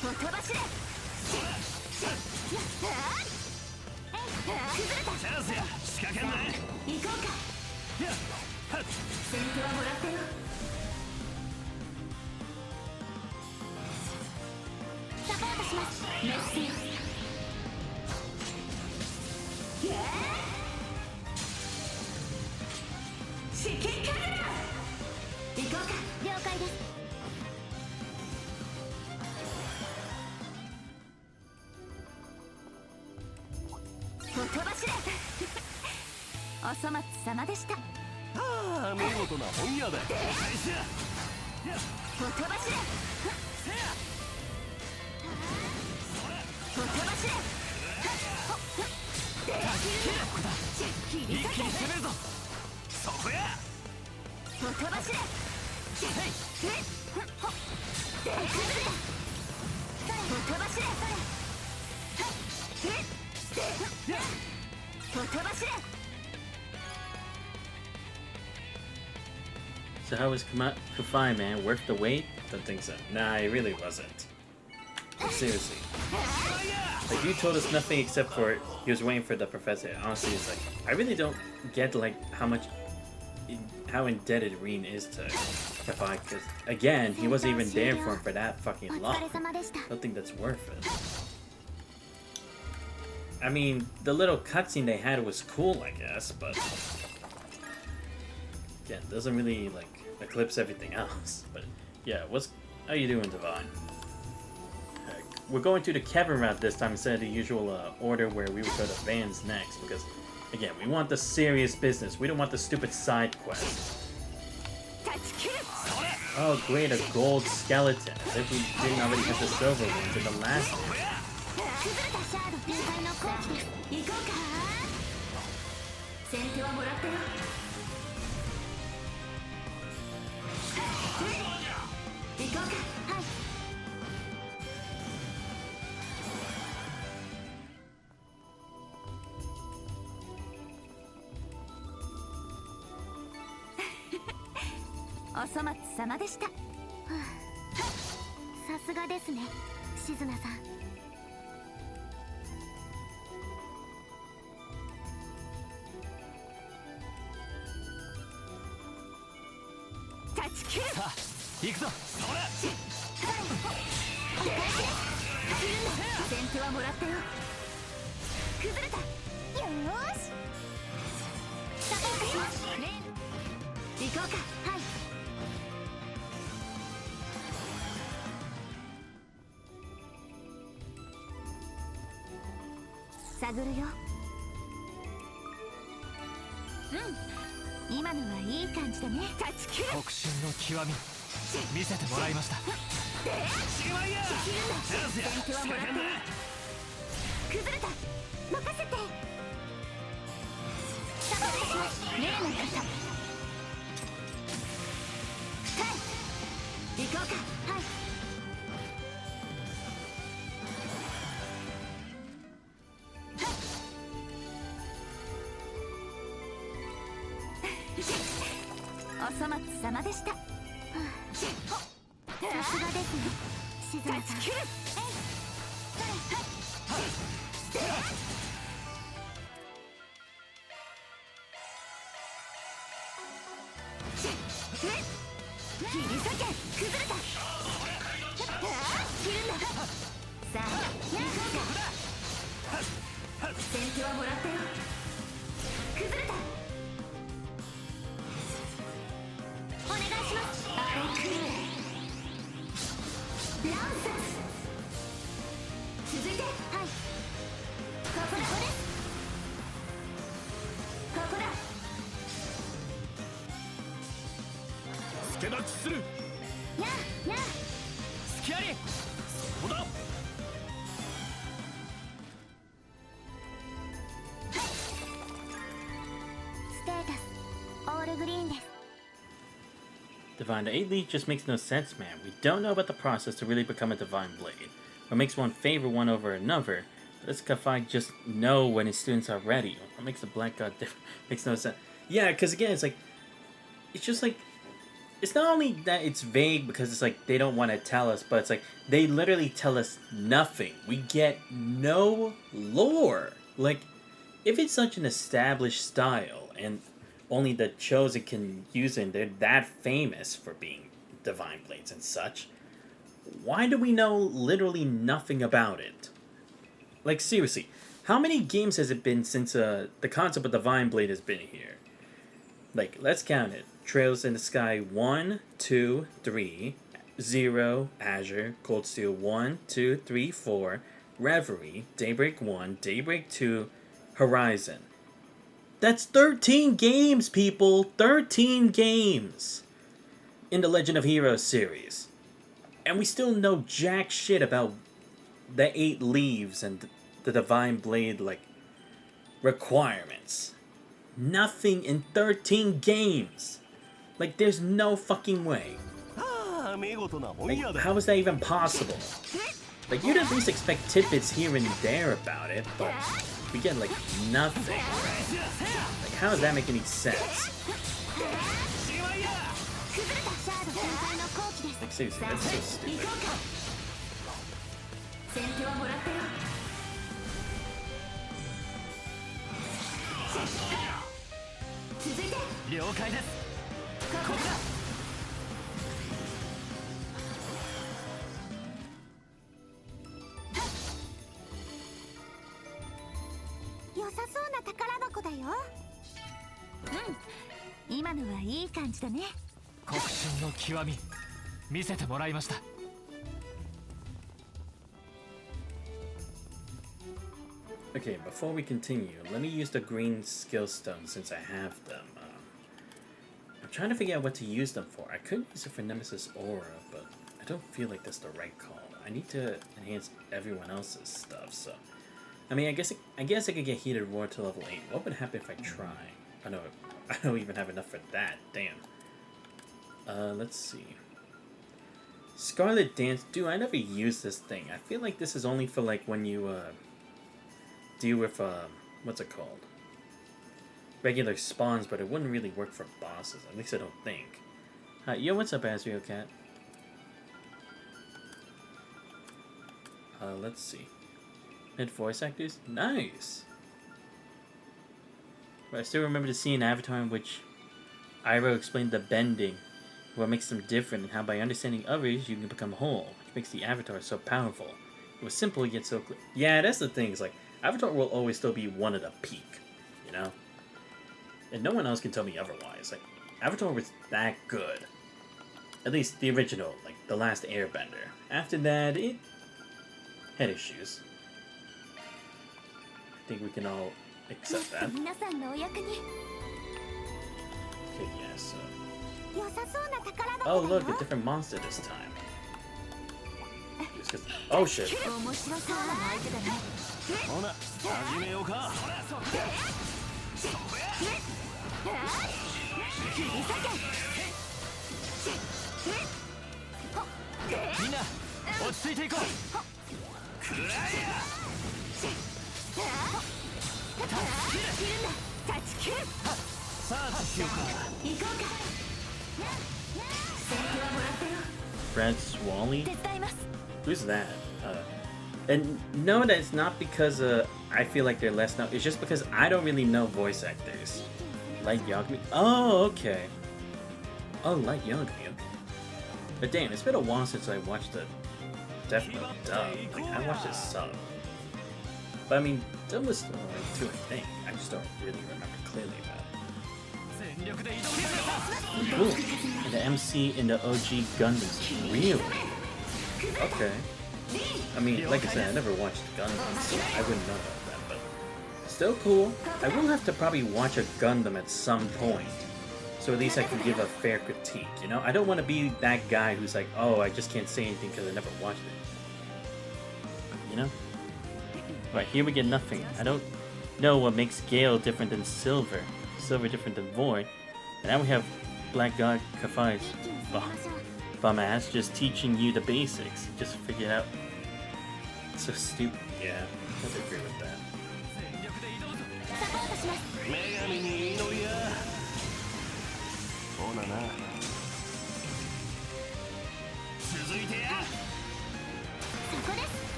飛ばしれ。チャンスや仕掛けんな。行こうか。先手はもらったよ。サポートします。メッセよ。至近距離だ。行こうか。了解です。飛ばしれ。お粗末様でした。ああ見事な本屋だ。飛ばしれ。飛ばしれ。一気に攻めるぞ。そこや。飛ばしれ。飛ばしれ。飛ばしれ。So how was Kafai, man? Worth the wait? Don't think so. Nah, it really wasn't. Seriously. Like, you told us nothing except for he was waiting for the professor. Honestly, it's like, I really don't get, like, how indebted Reen is to Kafai, because, again, he wasn't even there for him for that fucking long. I don't think that's worth it. I mean, the little cutscene they had was cool, I guess, but again, doesn't really like eclipse everything else. But yeah, how you doing, Divine? Heck, we're going to the Kevin route this time instead of the usual order where we would go to Vans next, because again, we want the serious business. We don't want the stupid side quest. Oh, great, a gold skeleton. As if we didn't already have the silver ones in the last one.お粗末様でした。さすがですね、静菜さん。さあ、行くぞ。先手はもらったよ。崩れた。よーしサポートします。行こうか。はい。探るよ。今のはいい感じだね。断ち切る。極真の極み見せてもらいました。しまいや先手はもらったよ。崩れた。任せて。サポートします。例の方深い。行こうか。はい。お粗末様でした。さすがですね、静野さん。切り裂け。崩れた。切るんだ。さあ行こうか。先手はもらったよ。崩れた。お願いします。あれ来る。ランセス。続いて。はい。ここです。ここだ。助立ちする。やあやあ。隙あり。そうだ。ステータスオールグリーンです。Divine, the 8 leaf just makes no sense, man. We don't know about the process to really become a Divine Blade. What makes one favor one over another? Does Kafai just know when his students are ready? What makes the Black God different? Makes no sense. Yeah, because again, it's like, it's just like, it's not only that it's vague because it's like they don't want to tell us, but it's like they literally tell us nothing. We get no lore. Like, if it's such an established style and only the chosen can use it, and they're that famous for being Divine Blades and such, why do we know literally nothing about it? Like, seriously, how many games has it been since the concept of Divine Blade has been here? Like, let's count it. Trails in the Sky 1, 2, 3, 0, Azure, Cold Steel 1, 2, 3, 4, Reverie, Daybreak 1, Daybreak 2, Horizon. That's 13 games, people! 13 games! In the Legend of Heroes series. And we still know jack shit about the 8 leaves and the Divine Blade, like, requirements. Nothing in 13 games! Like, there's no fucking way. Like, how is that even possible? Like, you'd at least expect tidbits here and there about it, but we get, like, nothing. Like, how does that make any sense? Like, seriously, that's so stupid. 先手はもらったよ。続いて。了解です。ここだ。良さそうな宝箱だよ。今のはいい感じだね。極真の極み見せてもらいました。Okay, before we continue, let me use the green skill stones since I have them. I'm trying to figure out what to use them for. I could use it for Nemesis Aura, but I don't feel like that's the right call. I need to enhance everyone else's stuff, so... I mean, I guess I could get Heated Roar to level 8. What would happen if I try? I know, I don't even have enough for that. Damn. Let's see. Scarlet Dance. Dude, I never used this thing. I feel like this is only for, like, when you, deal with, what's it called? Regular spawns, but it wouldn't really work for bosses. At least I don't think. Hi, yo, what's up, Azrael Cat? Let's see. Mid voice actors? Nice! But I still remember the scene in Avatar in which Iroh explained the bending, what makes them different, and how by understanding others you can become whole. which makes the Avatar so powerful. It was simple yet so clear. Yeah, that's the thing. It's like, Avatar will always still be one of the peak, you know? And no one else can tell me otherwise. Like, Avatar was that good. At least the original, like, The Last Airbender. After that, it had issues. I think we can all accept that. Okay, yeah, so... Oh, look, a different monster this time. Oh, shit. Brad Swally? Who's that? And no, that's not because I feel like they're less known. It's just because I don't really know voice actors. Light Yagami? Oh, okay. Oh, Light Yagami. But damn, it's been a while since I watched the Death Note dub. Like, I watched it sub. But I mean, dub was still like 2, I think. I just don't really remember clearly about it. Ooh, and the MC in the OG Gundams. Really? Okay. I mean, like I said, I never watched Gundam, so I wouldn't know about that, but still cool. I will have to probably watch a Gundam at some point, so at least I can give a fair critique, you know? I don't want to be that guy who's like, oh, I just can't say anything because I never watched it. You know? Right, here we get nothing. I don't know what makes Gale different than Silver, Silver different than Void, and now we have Black God Kafai's bum ass just teaching you the basics. Just figure it out. It's so stupid. Yeah, I have to agree with that.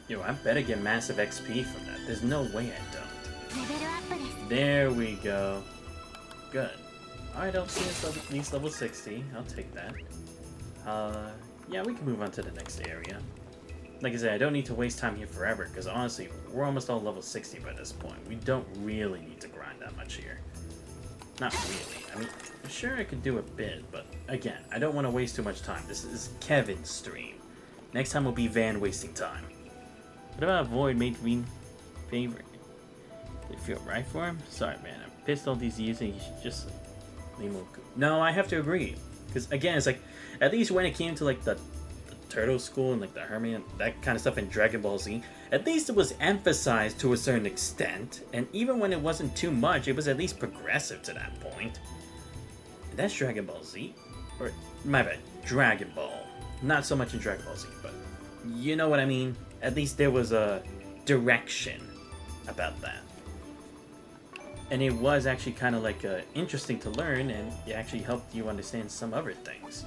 Yo, I better get massive XP from that. There's no way I don't. There we go. Good. Alright, I'll see us at least level 60. I'll take that. Yeah, we can move on to the next area. Like I said, I don't need to waste time here forever, because honestly, we're almost all level 60 by this point. We don't really need to grind that much here. Not really. I mean, sure I could do a bit, but again, I don't want to waste too much time. This is Kevin's stream. Next time will be Van wasting time. What about Void made me favorite? Did it feel right for him? Sorry, man. I'm pissed all these years and you should just leave him. No, I have to agree. Because again, it's like, at least when it came to like the Turtle School and like the Hermit, that kind of stuff in Dragon Ball Z, at least it was emphasized to a certain extent. And even when it wasn't too much, it was at least progressive to that point. And that's Dragon Ball Z? Or, my bad, Dragon Ball. Not so much in Dragon Ball Z, but you know what I mean? At least there was a direction about that. And it was actually kind of like interesting to learn, and it actually helped you understand some other things.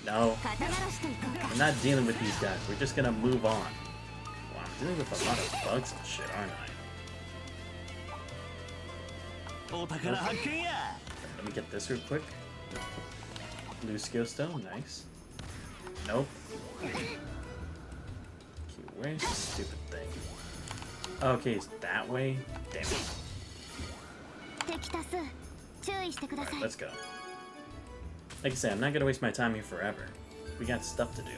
No. I'm not dealing with these guys. We're just gonna move on. Wow, I'm dealing with a lot of bugs and shit, aren't I? Okay. Let me get this real quick. Blue skill stone, nice. Nope. Okay, where's the stupid thing? Okay, it's that way? Damn it. Alright, let's go. Like I said, I'm not gonna waste my time here forever. We got stuff to do.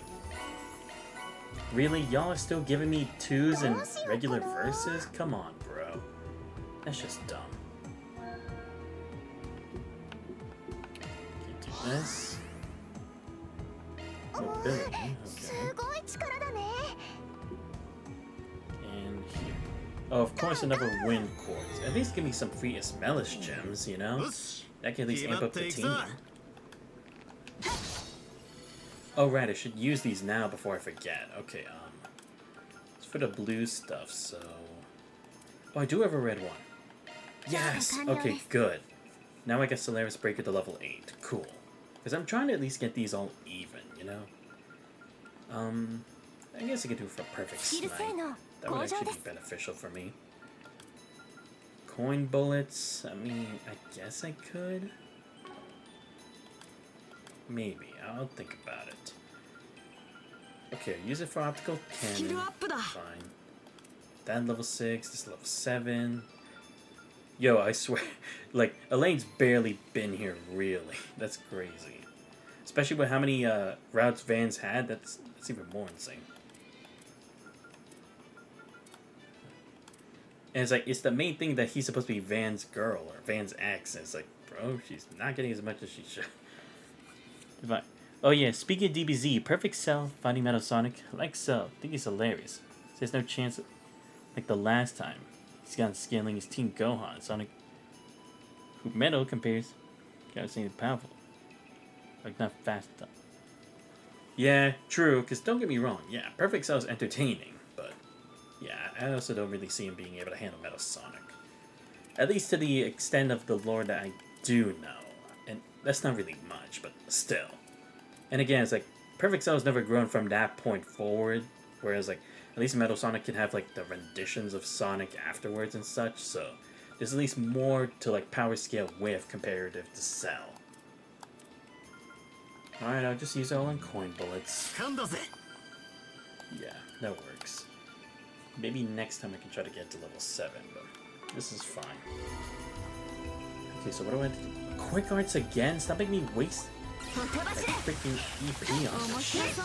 Really? Y'all are still giving me 2s and regular verses? Come on, bro. That's just dumb. Okay, do this. Mobility, okay. And here. Oh, of course, another wind quartz. At least give me some free Ismelis gems, you know? That can at least amp up the team. Oh, right, I should use these now before I forget. Okay, it's for the blue stuff, so... Oh, I do have a red one. Yes! Okay, good. Now I get Solaris Breaker to level 8. Cool. Because I'm trying to at least get these all even, you know? I guess I could do it for Perfect Snipe. That would actually be beneficial for me. Coin bullets, I mean, I guess I could. Maybe, I'll think about it. Okay, use it for optical cannon. Fine. That level 6, this level 7. Yo, I swear, like, Elaine's barely been here, really. That's crazy. Especially with how many routes Van's had, that's even more insane. And it's like, it's the main thing that he's supposed to be Van's girl, or Van's ex. And it's like, bro, she's not getting as much as she should. Oh yeah, speaking of DBZ, Perfect Cell finding Metal Sonic, like so, I think he's hilarious. There's no chance, like the last time, he's gone scaling his Team Gohan. Sonic, who Metal compares, gotta say powerful, like not fast enough. Yeah, true, because don't get me wrong, yeah, Perfect Cell is entertaining, but yeah, I also don't really see him being able to handle Metal Sonic. At least to the extent of the lore that I do know. And that's not really much, but still. And again, it's like, Perfect Cell has never grown from that point forward, whereas like, at least Metal Sonic can have like the renditions of Sonic afterwards and such, so there's at least more to like power scale with comparative to Cell. Alright, I'll just use all in coin bullets. Yeah, that works. Maybe next time I can try to get to level 7, but this is fine. Okay, so what do I have to do? Quick arts again? Stop making me waste that freaking EP on this shit.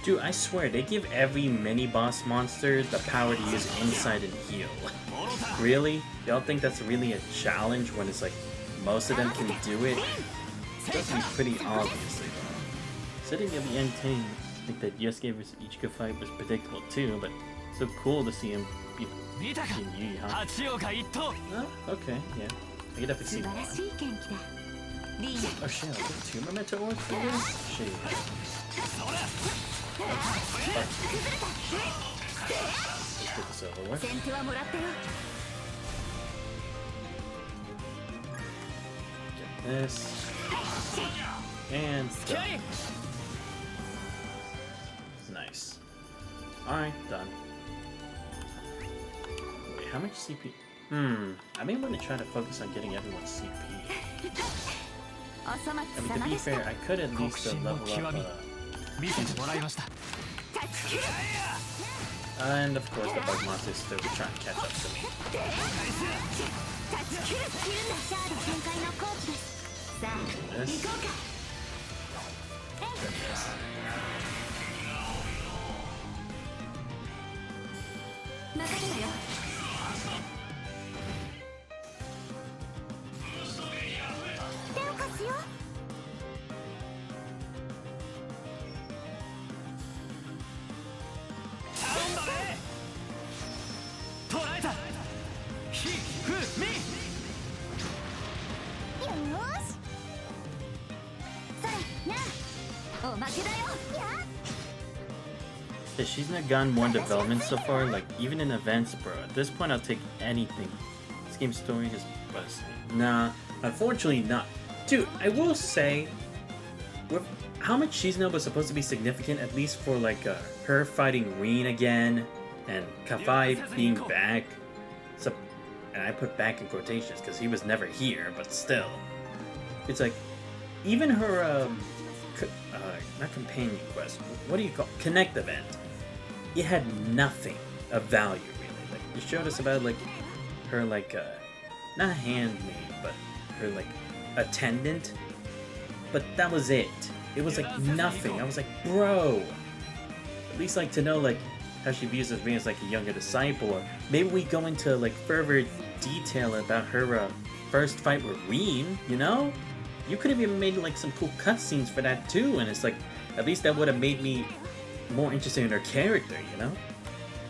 Dude, I swear, they give every mini-boss monster the power to use Insight and Heal. Really? Y'all think that's really a challenge when it's like, most of them can do it? That's pretty obviously though. Sitting at the end team, I think that Yosuke vs Ichika fight was predictable too, but so cool to see him be in Yui, huh? Oh, okay, yeah. I could definitely see why. Oh shit, I'll get 2 Memento Orbs for this? Shit. Let's get this over with. Get this. And done. Nice. Alright, done. Wait, how much CP? I may want to try to focus on getting everyone's CP. I mean, to be fair, I could at least level up, and of course the bug monsters still be trying to catch up to me. This. Has she's not gotten more development so far? Like, even in events, bro. At this point, I'll take anything. This game's story is busting. Nah, unfortunately not. Dude, I will say, with how much Shizuna was supposed to be significant, at least for like her fighting Reen again, and Kafai being back. So, and I put back in quotations because he was never here, but still. It's like, even her, not companion quest, what do you call it? Connect event. It had nothing of value, really. Like, it showed us about, like, her, like, not handmaid, but her, like, attendant. But that was it. It was, like, nothing. I was like, bro. At least, like, to know, like, how she views us being as, like, a younger disciple. Or maybe we go into, like, further detail about her, first fight with Reen, you know? You could have even made, like, some cool cutscenes for that, too. And it's like, at least that would have made me more interested in her character, you know?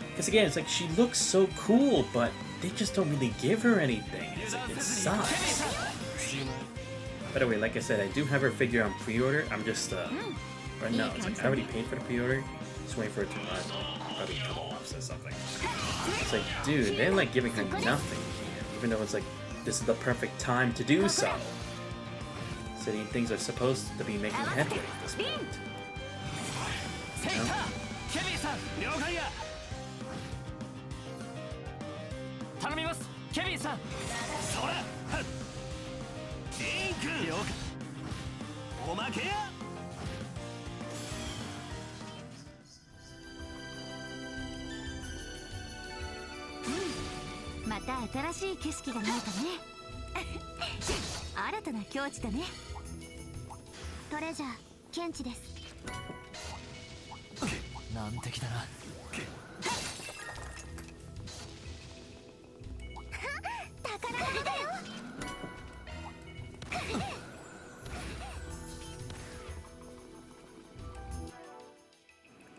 Because, again, it's like, she looks so cool, but they just don't really give her anything. It's like, it sucks. By the way, like I said, I do have her figure on pre-order. I'm just, or no, it's like, I already paid for the pre-order. Just waiting for it to arrive. Probably a couple months or something. It's like, dude, they're, like, giving her nothing here. Even though it's like, this is the perfect time to do so. City things are supposed to be making headway at this point. You know?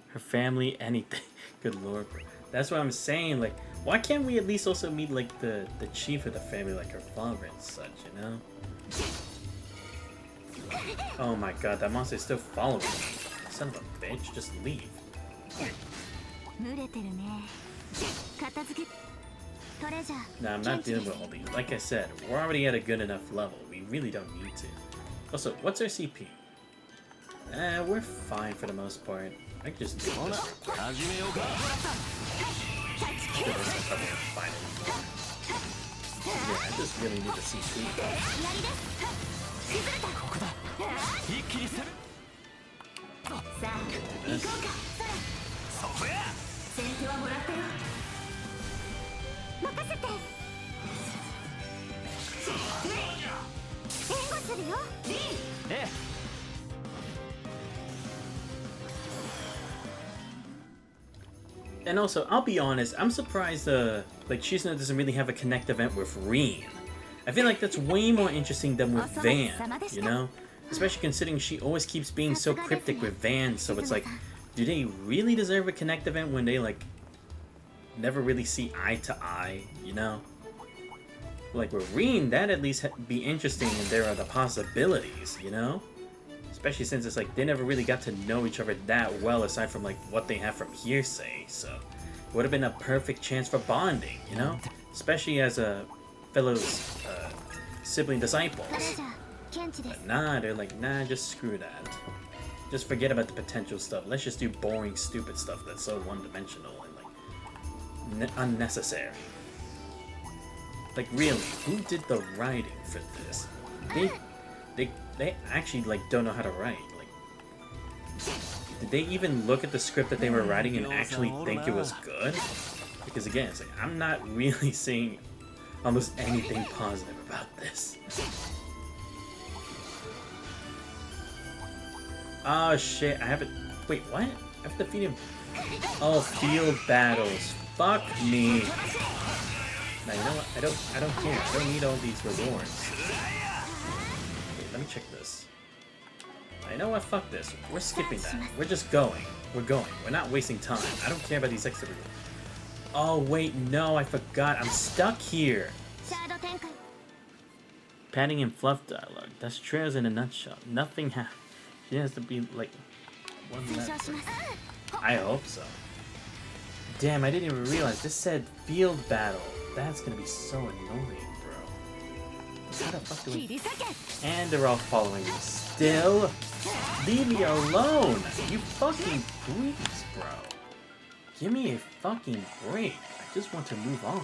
Her family, anything. Good lord, bro. That's what I'm saying. Like, why can't we at least also meet, like, the chief of the family, like her father and such, you know? Oh my god, that monster's still following me. Son of a bitch, just leave. Nah, I'm not dealing with all these. Like I said, we're already at a good enough level. We really don't need to. Also, what's our CP? We're fine for the most part. I can just do this. Yeah, I just really need the CP. And also, I'll be honest, I'm surprised like Shizuna doesn't really have a connect event with Reen. I feel like that's way more interesting than with Van, you know? Especially considering she always keeps being so cryptic with Van, so it's like, do they really deserve a connect event when they, like, never really see eye to eye, you know? Like with Reen, that at least be interesting and there are the possibilities, you know? Especially since it's like, they never really got to know each other that well aside from, like, what they have from hearsay, so... It would have been a perfect chance for bonding, you know? Especially as a fellow sibling disciples. But nah, they're like, nah, just screw that. Just forget about the potential stuff. Let's just do boring, stupid stuff that's so one-dimensional and, like, unnecessary. Like, really, who did the writing for this? They actually, like, don't know how to write. Like, did they even look at the script that they were writing and actually think it was good? Because again, it's like, I'm not really seeing almost anything positive about this. Oh shit, I haven't... Wait, what? I have to defeat him. Oh, field battles. Fuck me. Now, you know what? I don't care. I don't need all these rewards. Okay, let me check this. You know what? Fuck this. We're skipping that. We're just going. We're going. We're not wasting time. I don't care about these extra rewards. Oh, wait. No, I forgot. I'm stuck here. Padding and fluff dialogue. That's trails in a nutshell. Nothing happens. She has to be, like, one left. I hope so. Damn, I didn't even realize this said field battle. That's gonna be so annoying, bro. How the fuck do we... And they're all following me still. Leave me alone, you fucking freaks, bro. Give me a fucking break. I just want to move on.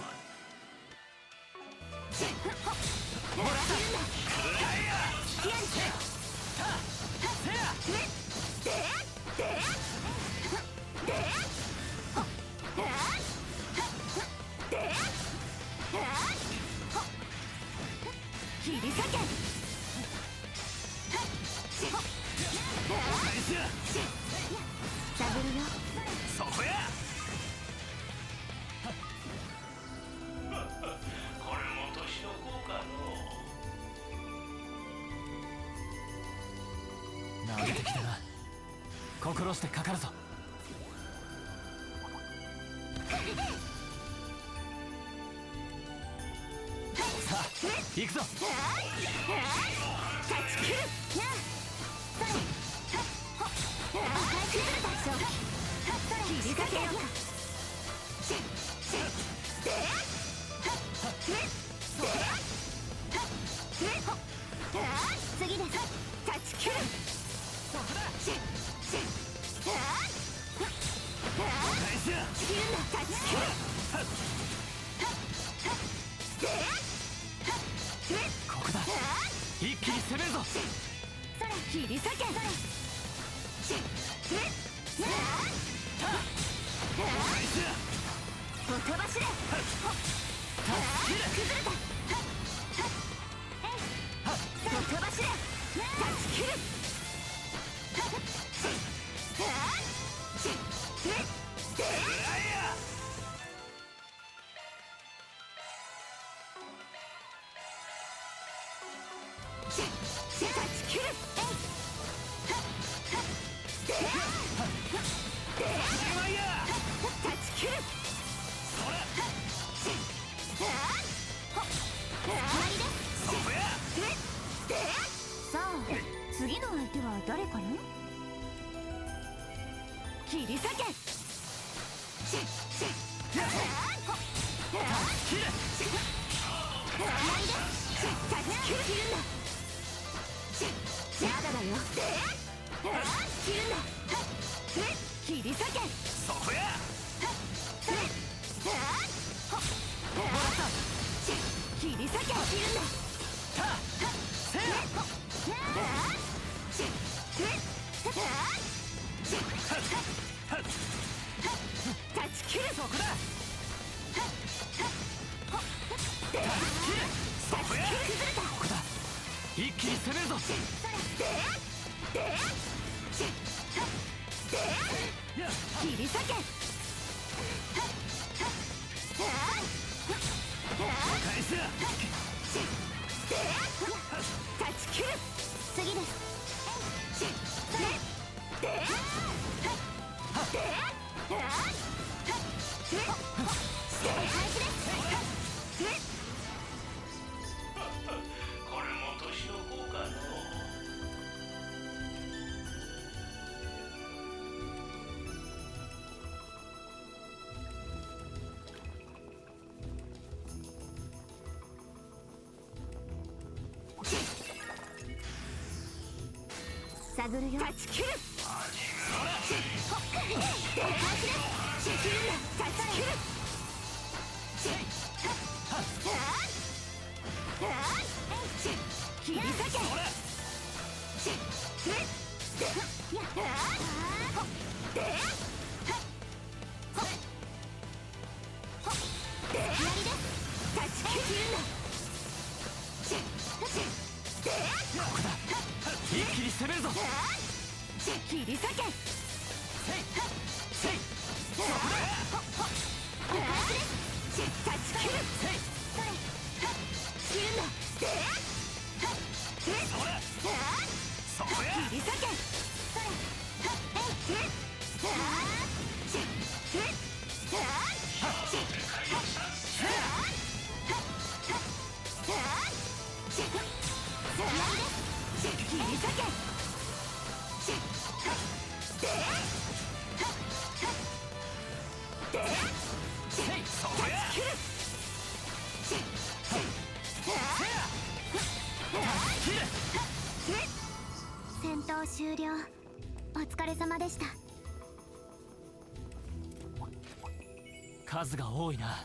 数が多いな。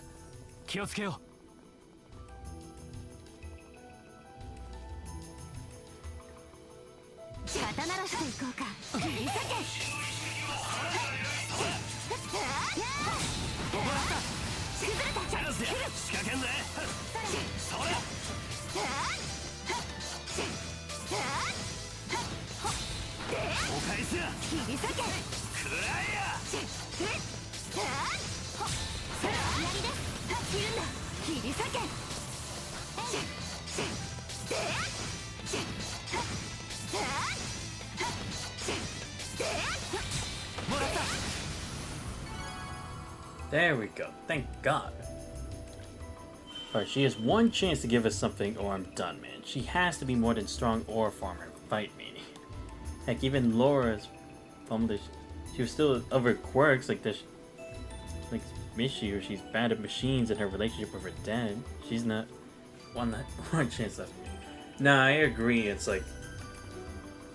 気をつけよう。肩慣らしていこうか。切り裂け。崩れた。チャンスや。仕掛けんぜ。それ。お返すや。切り裂け。くらえや。やりです。切るんだ。切り裂け。もらった。 There we go. Thank God. Alright, she has one chance to give us something or I'm done, man. She has to be more than strong or farmer. Fight me. Heck, even Laura's she was still of her quirks like this, like Mishi, or she's bad at machines and her relationship with her dad. She's not one chance left. Nah, I agree. It's like,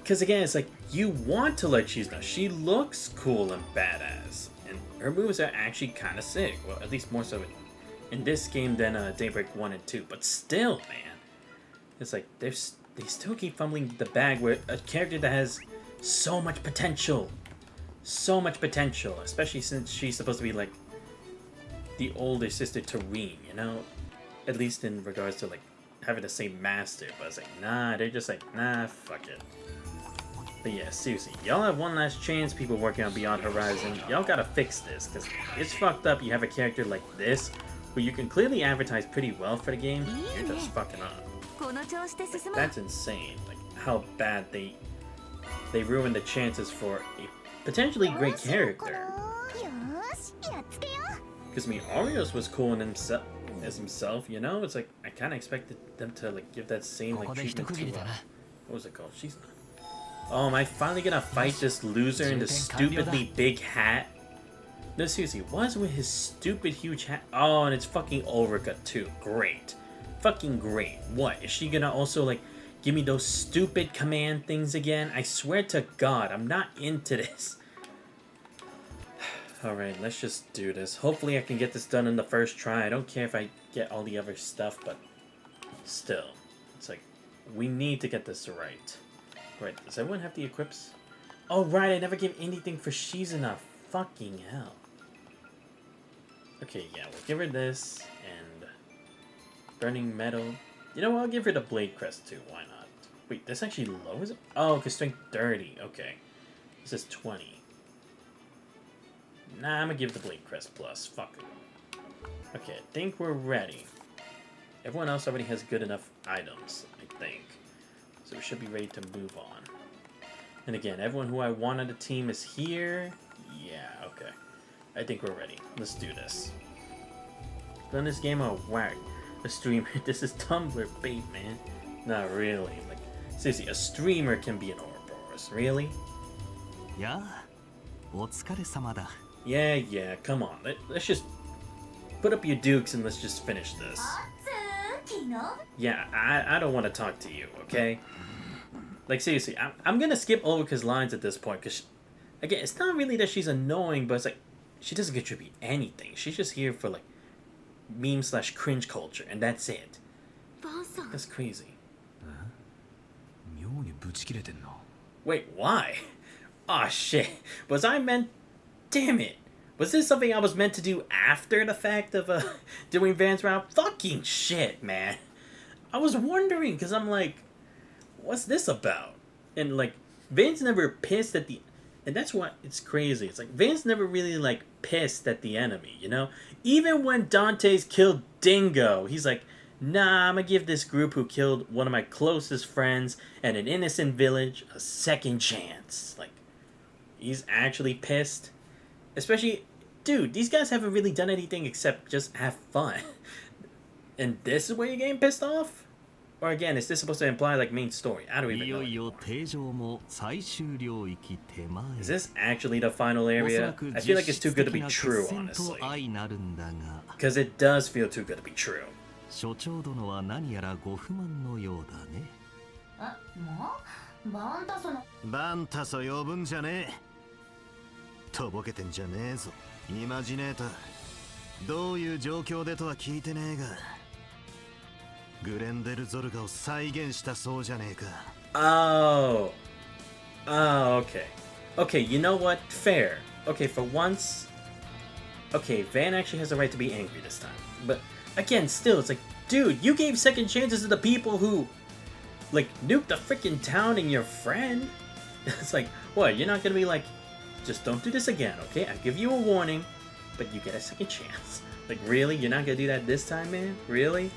because again, it's like you want to like Shizuna. She looks cool and badass, and her moves are actually kind of sick. Well, at least more so in this game than Daybreak 1 and 2. But still, man, it's like they still keep fumbling the bag with a character that has so much potential. So much potential, especially since she's supposed to be like the older sister to Reen, you know? At least in regards to like having the same master, but it's like, nah, they're just like, nah, fuck it. But yeah, seriously, y'all have one last chance, people working on Beyond Horizon. Y'all gotta fix this, because it's fucked up. You have a character like this, who you can clearly advertise pretty well for the game, you're just fucking up. Like, that's insane, like how bad they ruined the chances for a potentially great character. Because I mean, Arios was cool in himself, you know. It's like I kind of expected them to like give that same like treatment to what was it called? She's. Oh, am I finally gonna fight this loser in the stupidly big hat? No, seriously, what's with his stupid huge hat? Oh, and it's fucking Ulrika too. Great, fucking great. What is she gonna also like? Give me those stupid command things again? I swear to God, I'm not into this. Alright, let's just do this. Hopefully I can get this done in the first try. I don't care if I get all the other stuff, but still. It's like, we need to get this right. Right, does everyone have the equips? Oh right, I never gave anything for Shizuna. Fucking hell. Okay, yeah, we'll give her this, and Burning Metal. You know what, I'll give her the Blade Crest too, why not? Wait, that's actually low, is it? Oh, because strength 30, okay. This is 20. Nah, I'm gonna give the Blade Crest plus, fuck it. Okay, I think we're ready. Everyone else already has good enough items, I think. So we should be ready to move on. And again, everyone who I want on the team is here. Yeah, okay. I think we're ready. Let's do this. Done this game on whack. A streamer. This is Tumblr bait, man. Not really. Like, seriously, a streamer can be an Ouroboros. Really? Yeah. Yeah, come on. Let's just put up your dukes and let's just finish this. Yeah, I don't want to talk to you, okay? Like, seriously, I'm gonna skip Ulrika's lines at this point, because, again, it's not really that she's annoying, but it's like, she doesn't contribute anything. She's just here for, like, meme/cringe culture, and that's it. That's crazy. Wait, why? Aw, shit. Was I meant... Damn it. Was this something I was meant to do after the fact of doing Van's route? Fucking shit, man. I was wondering, because I'm like, what's this about? And, like, Van's never pissed at the... And that's why it's crazy. It's like, Van's never really, like, pissed at the enemy, you know? Even when Dante's killed Dingo, he's like, nah, I'm gonna give this group who killed one of my closest friends and an innocent village a second chance. Like, he's actually pissed. Especially, dude, these guys haven't really done anything except just have fun. And this is where you're getting pissed off? Or again, is this supposed to imply, like, main story? I don't even know anymore. Is this actually the final area? I feel like it's too good to be true, honestly. Because it does feel too good to be true. 所長殿は何やらご不満のようだね。バンタソのバンタソ呼ぶんじゃねえ。とぼけてんじゃねえぞ、イマジネーター。どういう状況でとは聞いてねえが、グレンデル・ゾルガを再現したそうじゃねえか。Oh. Oh, okay. Okay, you know what? Fair. Okay, for once. Okay, Van actually has a right to be angry this time. But again, still, it's like, dude, you gave second chances to the people who, like, nuked the freaking town and your friend. It's like, what? You're not gonna be like, just don't do this again, okay? I give you a warning, but you get a second chance. Like, really? You're not gonna do that this time, man? Really?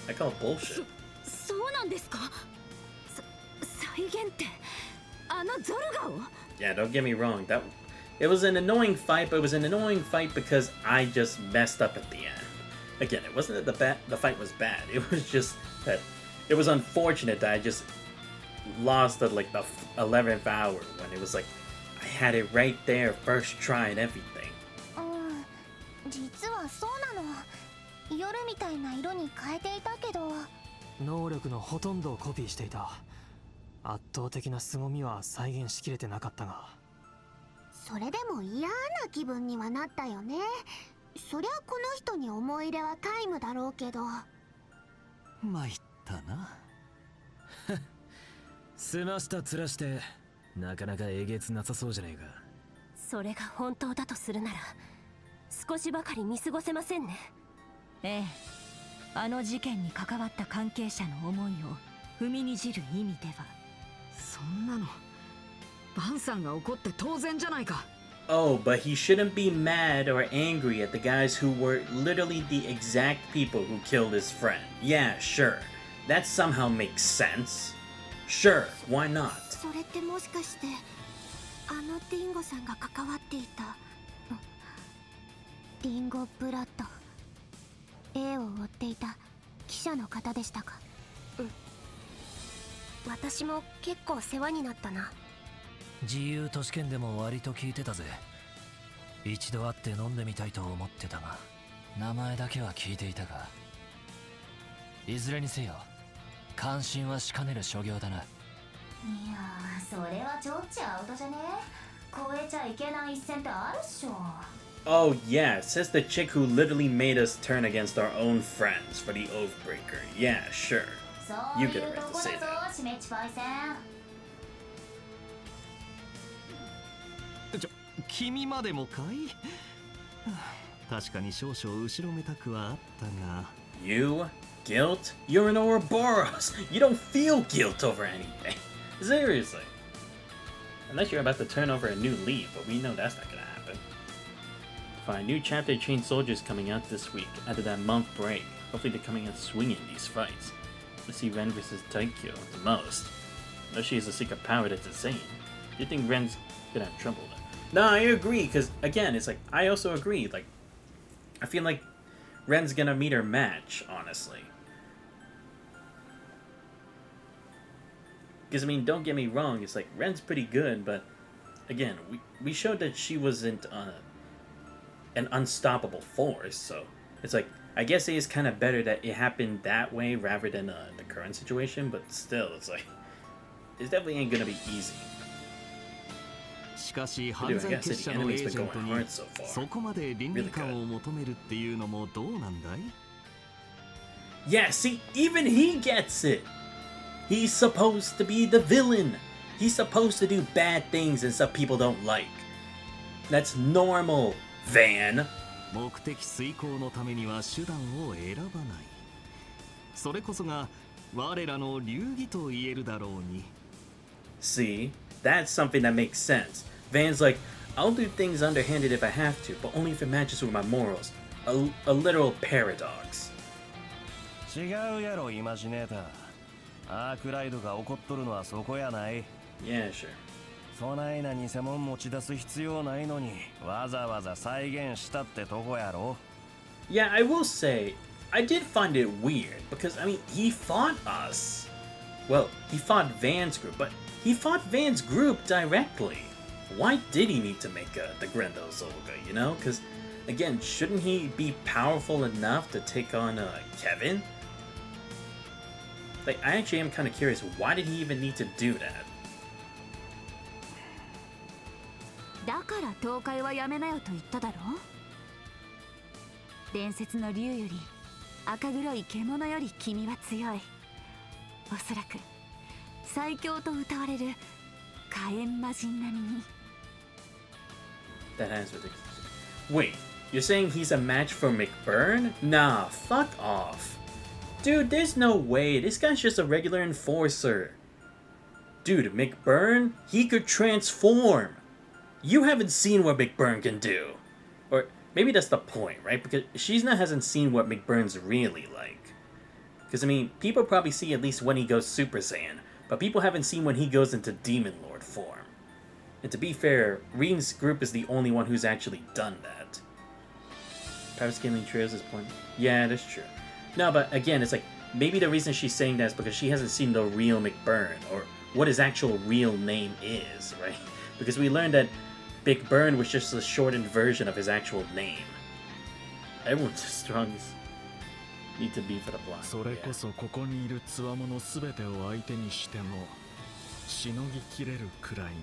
I call bullshit. そうなんですか。再現ってあのゾルガを。 Yeah, don't get me wrong. It was an annoying fight, but it was an annoying fight because I just messed up at the end. Again, it wasn't that the fight was bad. It was just that it was unfortunate that I just lost at like the 11th hour when it was like I had it right there, first try and everything. 実はそうなの。夜みたいな色に変えていたけど。能力のほとんどをコピーしていた。圧倒的な凄みは再現しきれてなかったが。それでも嫌な気分にはなったよね。そりゃこの人に思い入れは皆無だろうけど。参ったな。すました面してなかなかえげつなさそうじゃねえか。それが本当だとするなら少しばかり見過ごせませんね。ええ、あの事件に関わった関係者の思いを踏みにじる意味では。そんなのバンさんが怒って当然じゃないか。 Oh, but he shouldn't be mad or angry at the guys who were literally the exact people who killed his friend. Yeah, sure. That somehow makes sense. Sure, why not? それってもしかしてあのディンゴさんが関わっていたディンゴブラッド A を追っていた記者の方でしたか。うん、私も結構世話になったな。自由都市圏でも割と聞いてたぜ。一度会って飲んでみたいと思ってたが、名前だけは聞いていたが、いずれにせよ関心はしかねる所業だな。いやー、それはちょっちアウトじゃね。越えちゃいけない一線ってあるっしょ。 Oh yeah, says the chick who literally made us turn against our own friends for the Oathbreaker. Yeah, sure. You get a right to say that. 締めちパイセン。君までもかい。確かに少々後ろめたくはあったが。You? Guilt? You're an Ouroboros! You don't feel guilt over anything. Seriously. Unless you're about to turn over a new leaf, but we know that's not gonna happen. Fine, new chapter Chain Soldiers coming out this week, after that month break. Hopefully they're coming out swinging these fights. Let's see Ren versus Taikyo the most. Unless she has a secret power that's insane. Do you think Ren's gonna have trouble though? No, I agree, because again, it's like, I also agree, like, I feel like Ren's gonna meet her match, honestly. Because, I mean, don't get me wrong, it's like, Ren's pretty good, but, again, we showed that she wasn't an unstoppable force, so, it's like, I guess it is kind of better that it happened that way rather than the current situation, but still, it's like, it definitely ain't gonna be easy. しかし犯罪結社のエージェントにそこまで倫理観を求めるっていうのもどうなんだい? Yeah, see, even he gets it. He's supposed to be the villain. He's supposed to do bad things and stuff people don't like. That's normal, Van. 目的遂行のためには手段を選ばない。それこそが我らの流儀と言えるだろうに。See, that's something that makes sense. Van's like, I'll do things underhanded if I have to, but only if it matches with my morals. A literal paradox. 違うやろ、イマジネーター。アークライドが怒っとるのはそこやない。Yeah, sure. そないな偽物持ち出す必要ないのに、わざわざ再現したってとこやろ。Yeah, I will say, I did find it weird, because, I mean, he fought us. Well, he fought Van's group, but he fought Van's group directly. Why did he need to make the Grendel Zolga, you know? Because, again, shouldn't he be powerful enough to take on Kevin? Like, I actually am kind of curious, why did he even need to do that? だから倒壊はやめなよと言っただろ。伝説の竜より赤黒い獣より君は強い。おそらく最強と謳われる火炎魔人並みに。 That has ridiculous. Wait, you're saying he's a match for McBurn? Nah, fuck off. Dude, there's no way. This guy's just a regular enforcer. Dude, McBurn, he could transform. You haven't seen what McBurn can do. Or maybe that's the point, right? Because Shizna hasn't seen what McBurn's really like. Because, I mean, people probably see at least when he goes Super Saiyan, but people haven't seen when he goes into Demon Lord form. And to be fair, Reen's group is the only one who's actually done that. Power scaling trails is point. Yeah, that's true. No, but again, it's like, maybe the reason she's saying that is because she hasn't seen the real McBurn, or what his actual real name is, right? Because we learned that McBurn was just a shortened version of his actual name. Everyone's as strong as need to be for the block. それこそここにいる強者すべてを相手にしてもしのぎきれるくらいに。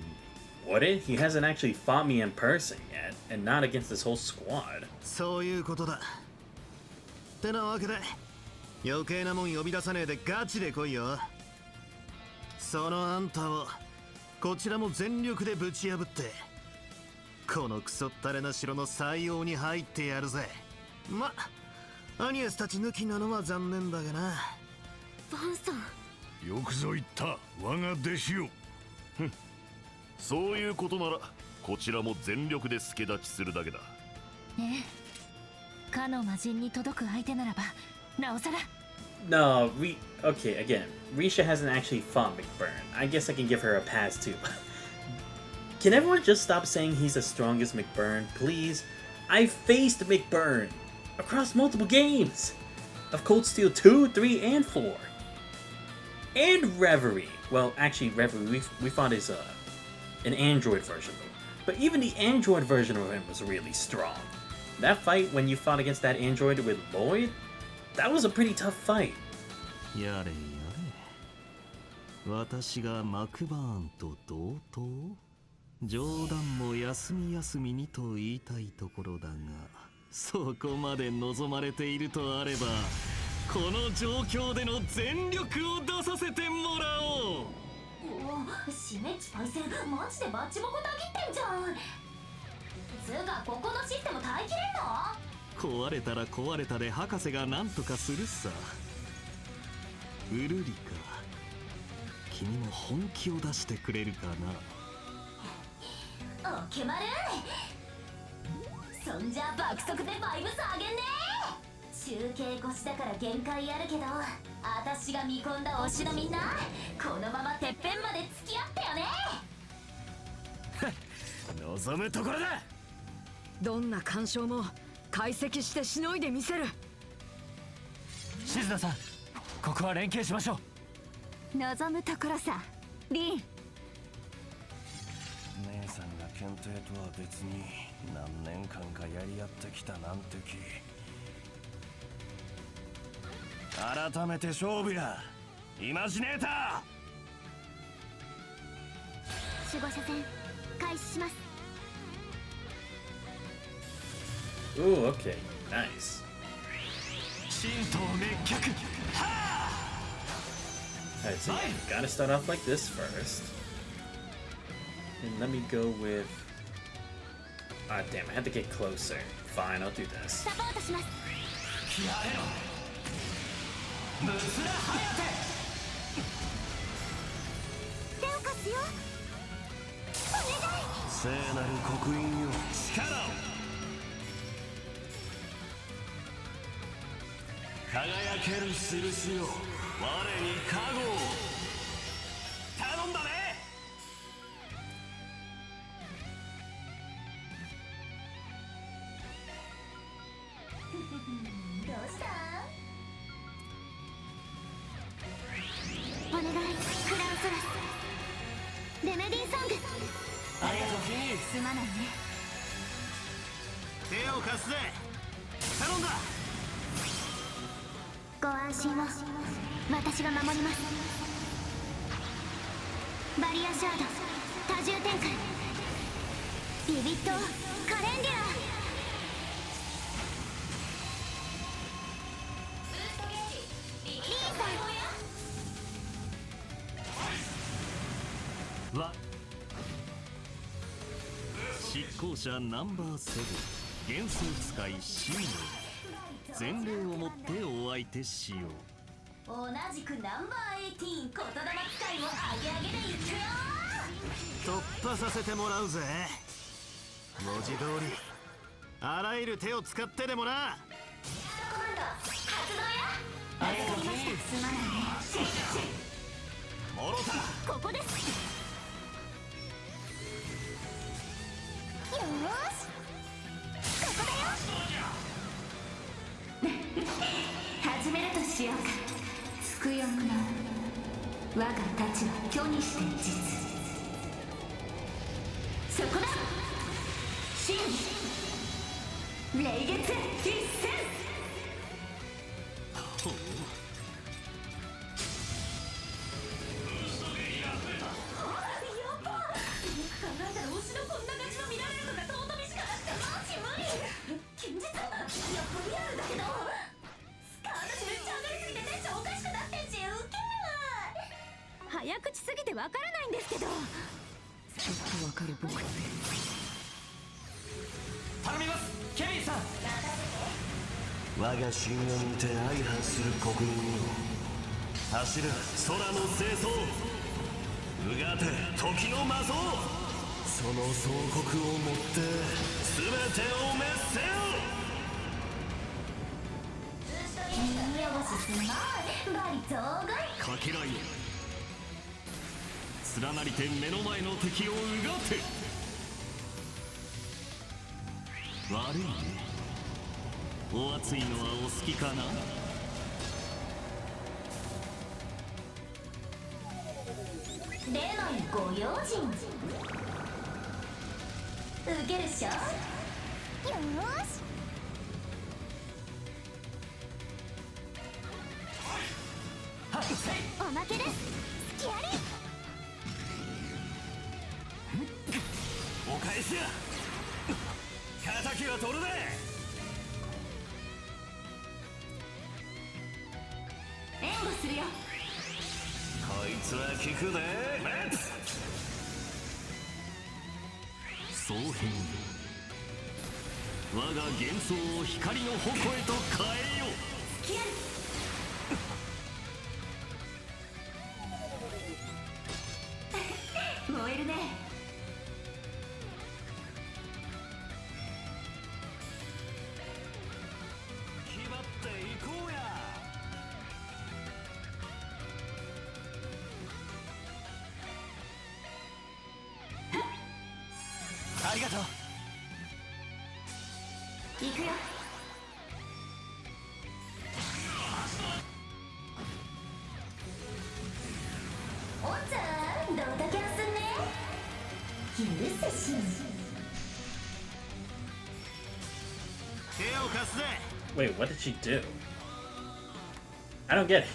What it? He hasn't actually fought me in person yet, and not against this whole squad. そういうことだ。ってなわけで余計なもん呼び出さねえでガチで来いよ。そのあんたをこちらも全力でぶち破ってこのクソったれな城の採用に入ってやるぜ。ま、アニエスたち抜きなのは残念だがな。バンさん、よくぞ言った我が弟子よ。そういうことならこちらも全力で助太刀するだけだ。ねえ、かの魔人に届く相手ならばなおさら。 No, okay, again, Risha hasn't actually fought McBurn. I guess I can give her a pass too. Can everyone just stop saying he's the strongest McBurn, please? I faced McBurn across multiple games of Cold Steel 2, 3, and 4. And Reverie. Well, actually, Reverie, we fought his, an android version of him. But even the android version of him was really strong. That fight when you fought against that android with Lloyd, that was a pretty tough fight. やれやれ。私がマクバーンと同等？冗談も休み休みにと言いたいところだが、そこまで望まれているとあれば、この状況での全力を出させてもらおう。おお、しめっちパイセン、マジでバッチボコたぎってんじゃん。つうか、ここのシステム耐えきれんの？壊れたら壊れたで博士が何とかするさ。ウルリか、君も本気を出してくれるかな。おけまる。そんじゃ爆速でバイブス上げんね。中継越しだから限界あるけど、あたしが見込んだ推しのみんな、このままてっぺんまで付き合ってよね。望むところだ。どんな干渉も解析してしのいでみせる。静田さん、ここは連携しましょう。望むところさ、リン。姉さんが検定とは別に何年間かやり合ってきた難敵。改めて勝負や、イマジネーター。守護者戦開始します。 Ooh, okay, nice. 神道滅却。 Alright, so yeah, gotta start off like this first. And let me go with... Ah, damn, I had to get closer. Fine, I'll do this. サポートします。やれろ、ムスラハヤテ。手を貸すよ。お願い。聖なる刻印よ、力を。輝ける印よ、我に加護を。頼んだね。どうした？お願い、クラウンソラス。レメディーソング。ありがとうフィー。すまないね。手を貸すぜ。頼んだ。ご安心を。私が守ります。バリアシャード、多重展開。ビビットカレンデュラ。執行者ナンバー7幻想使いシーノ前例をもってお相手しよう。同じくナンバー18言霊使いをアゲアゲでいくよ。突破させてもらうぜ。文字通りあらゆる手を使ってでもな。コマンド発動や。ありがとうございました。すまないね。モロタここです。よーしここだよ。始めるとしようか。つくよくな我が太刀は虚にして実。そこだ真霊月必戦。ほう考えたら推しのこんなガチの見られるのが尊みしかなくてマジ無理。現実やっぱリアルだけどスカートめっちゃ上がりすぎてテンションおかしくなってんしウケる。早口すぎてわからないんですけど。ちょっとわかる僕って頼みますケビンさん。我が信用にて相反する国民よ、走る空の清掃、うがて時の魔像、その総国をもって全てを滅せよ。耳汚しすまいバリ増害。かけらい連なりて目の前の敵をうがて。悪いね、お熱いのはお好きかな。例のご用心ウケるっしょ。よーしおまけです。スキアリお返しや。敵は取るね。援護するよ。こいつは効くで。レッツ総変我が幻想を光の矛へと変えよ。スキアリ燃えるね。決まっていこうや。ありがとう。行くよ。おんちゃんどうだけんすんね。許せしん。手を貸すぜ。 Wait, what did she do? I don't get it.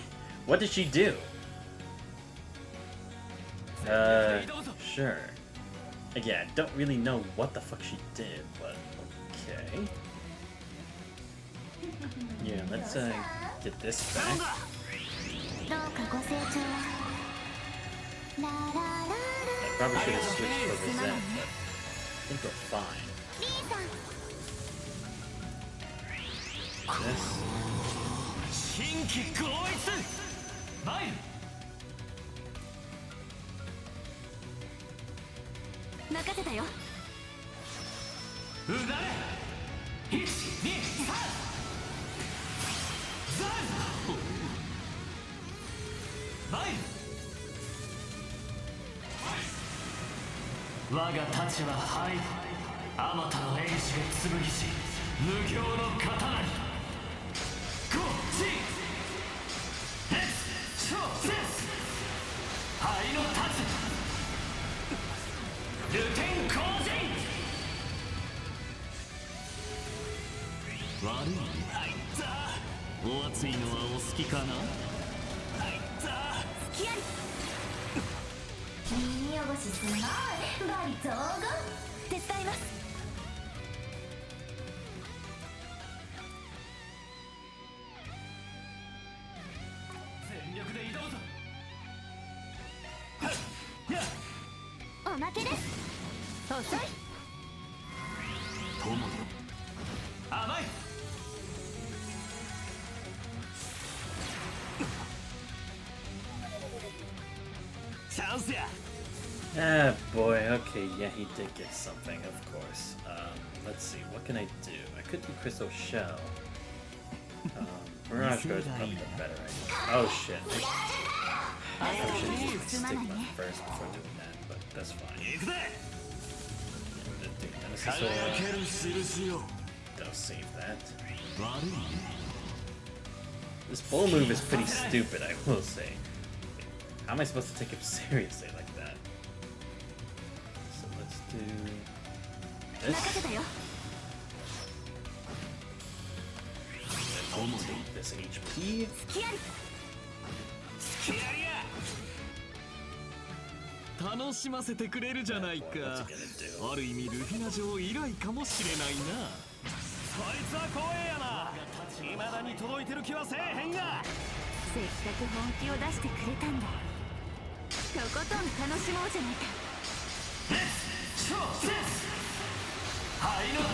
What did she do? Sure. Yeah, I don't really know what the fuck she did, but okay. Yeah, let's get this back. どうかご清聴は。ララララ I probably should have switched for Rosette, but I think we're fine. リーさん This. 新規合一マイル。任せたよ。うなれ1、2、3ザンマイル。我が太刀は灰。あまたの英士が剣し無形の刀にゴージーエスショーセス灰の太刀ルテン工人。悪いね。お熱いのはお好きかな。スキアリ耳汚しすまいバリ増言手伝います。全力で挑むぞ。おまけです。遅い Ah, boy. Okay, yeah, he did get something, of course. Let's see. What can I do? I could do Crystal Shell. Mirage Guard is probably the better idea. Oh, shit. I should use my stigma first before doing that, but that's fine. Don't save that. This bull move is pretty stupid, I will say. How am I supposed to take him seriously like that? So let's do this. I'll take this HP. What's it gonna do? ある意味ルフィナ城以来かもしれないな。そいつは光栄やな。未だに届いてる気はせえへんが。せっかく本気を出してくれたんだ。とことん楽しもうじゃないか。灰の立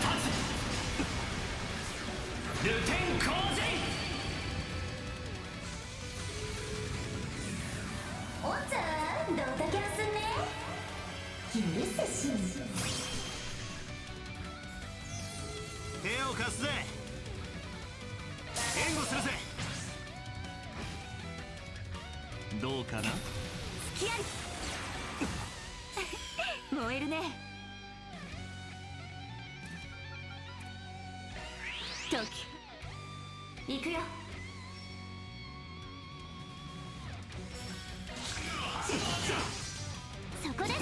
つルテン光人。おっちゃん、ドタキャンすんね。許せしん。手を貸すぜ。援護するぜ。どうかな。付き合い。燃えるね。トキ行くよ。そこです。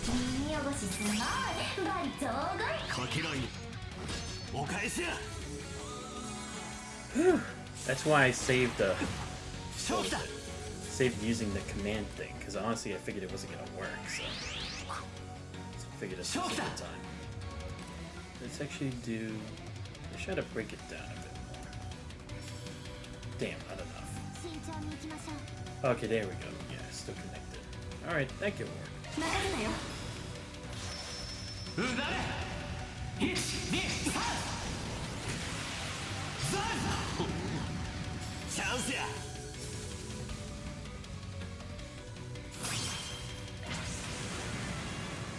耳汚しすまい。バリ増かけらいお返しや。 That's why I saved saved using the command thing, because honestly I figured it wasn't gonna work, so I figured this was a good time. Let's actually do... let's try to break it down a bit more. Damn, not enough. Okay, there we go. Yeah, still connected. Alright, that can work. チャンスや。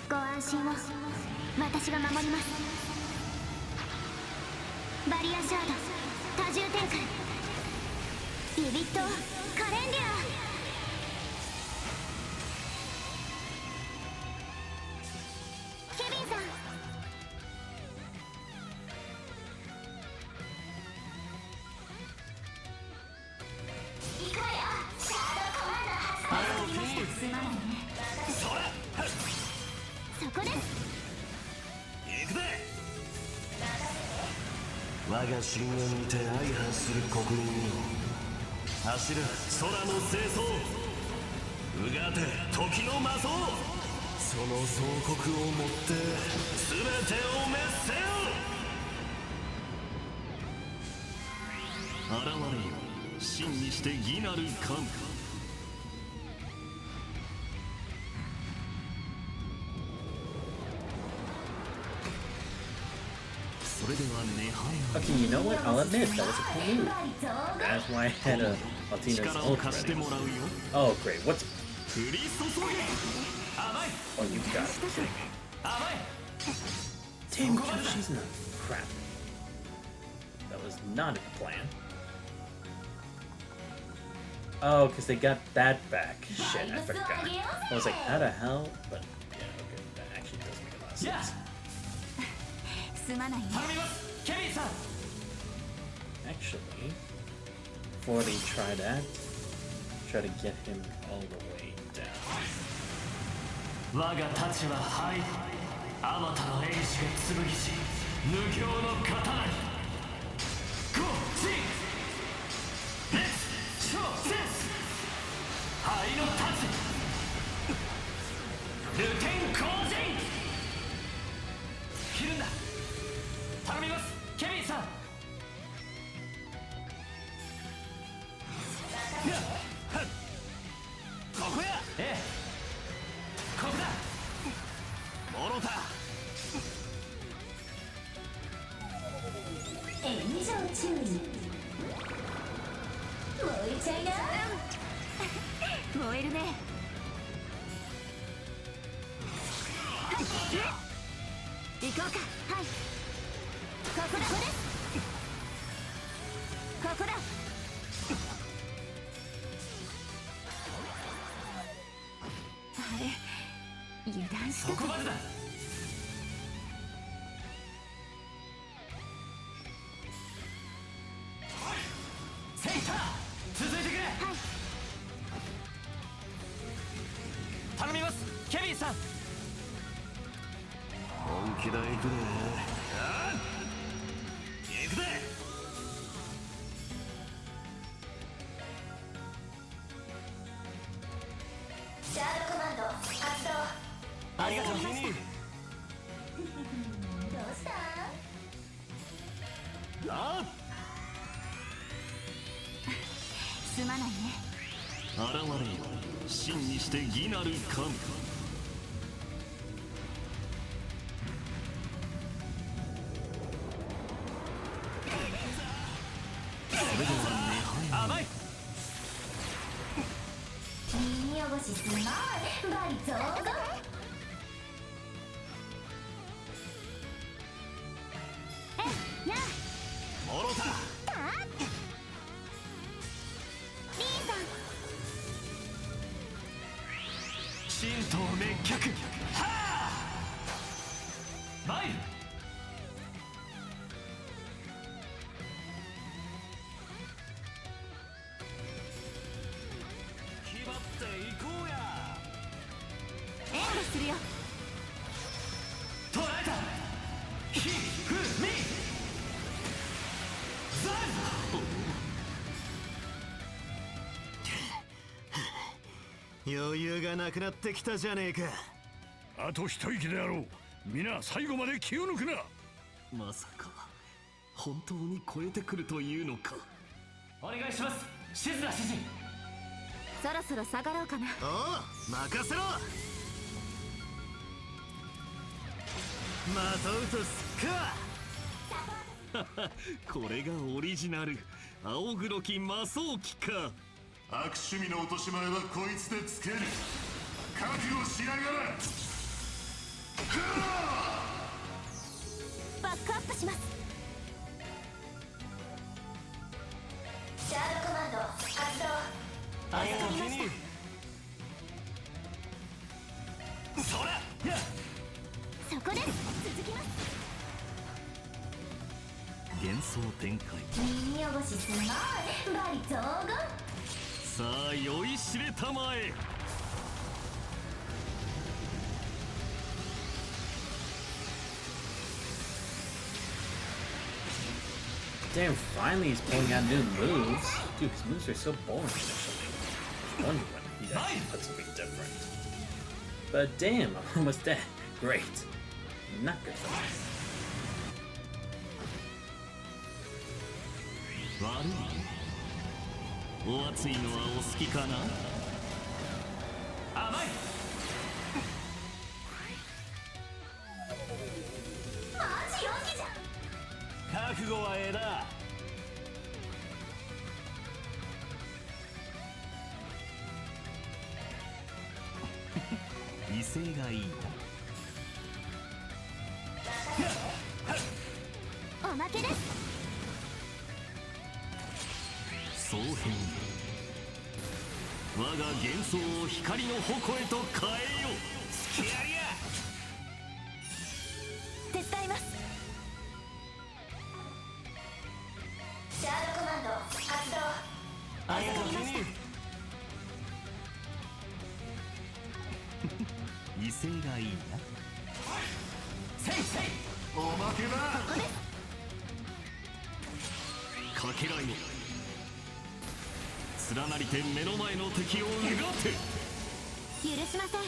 ご安心を。私が守ります。バリアシャード多重展開。ビビットカレンデュア。ケビンさん。行くわよ。シャードコマンド発動しました。すまないね。そこです。行くぜ。我が深淵にて相反する国民よ、走る空の清掃うがて時の魔装その総国をもって全てを滅せよ。現れよ真にして義なる神。Okay, you know what? I'll admit, that was a cool move. That's why I had a Altina's ult ready. Oh, great. What's... oh, you got it. Damn, she's not... crap. That was not a plan. Oh, because they got that back. Shit, I forgot. I was like, how the hell? But, yeah, okay, that actually does make a lot of sense. Actually, before they try that, try to get him all the way down. 我が太刀は灰。あまたの英士が剣し、無形の刀に。ゴーシー。レッツショーセス。灰の太刀。ルテン光人。切るんだ。頼みます、ケビンさん。ここや。ええ。ここだ。モロタ。炎上注意。燃えちゃいな。燃えるね。行こうか。はい、ここだ。ここです。ここだ。あれ、油断したか。そこまでだ。セイター続いてくれ。はい、頼みます、ケビンさん。本気だ、行くで。行くぜ。シャードコマンド発動。ありがとう。どうしたあすまないね。現れよ、真にして義なる神。それでは甘い。耳汚しすまい。バリ増加。え、やあ。もろた。リーさん。神道熱脚。はあ。マイル。気張っていこうや。援護するよ。捉えた。ひふみ。ザ余裕がなくなってきたじゃねえか。あと一息であろう。皆最後まで気を抜くな。まさか本当に超えてくるというのか。お願いします、シズラ知事。そろそろ下がろうかな。おう、任せろ。まとうとすっか。これがオリジナル青黒き魔装機か。悪趣味の落とし前はこいつでつける。覚悟しやがれ。バックアップします。シャードコマンド発動。ありがとう。そらや。そこです。続きます。幻想展開。耳汚しすまい。バリ増加。さあ酔いしれたまえ。Damn, finally he's pulling out new moves. Dude, his moves are so boring initially. I wonder when he actually put something different. But damn, I'm almost dead. Great. Not good for me. 悪い。お熱いのはお好きかな。甘い。マジよしじゃん。覚悟はええな。威勢がいい。おまけです。総変。我が幻想を光の矛へと変えよ。付き合いや。手伝います。シャードコマンド発動。ありがとう。威勢がいいな。せいせい。おまけだ。ここです。かけらいの連なりて目の前の敵をうがって。許しません。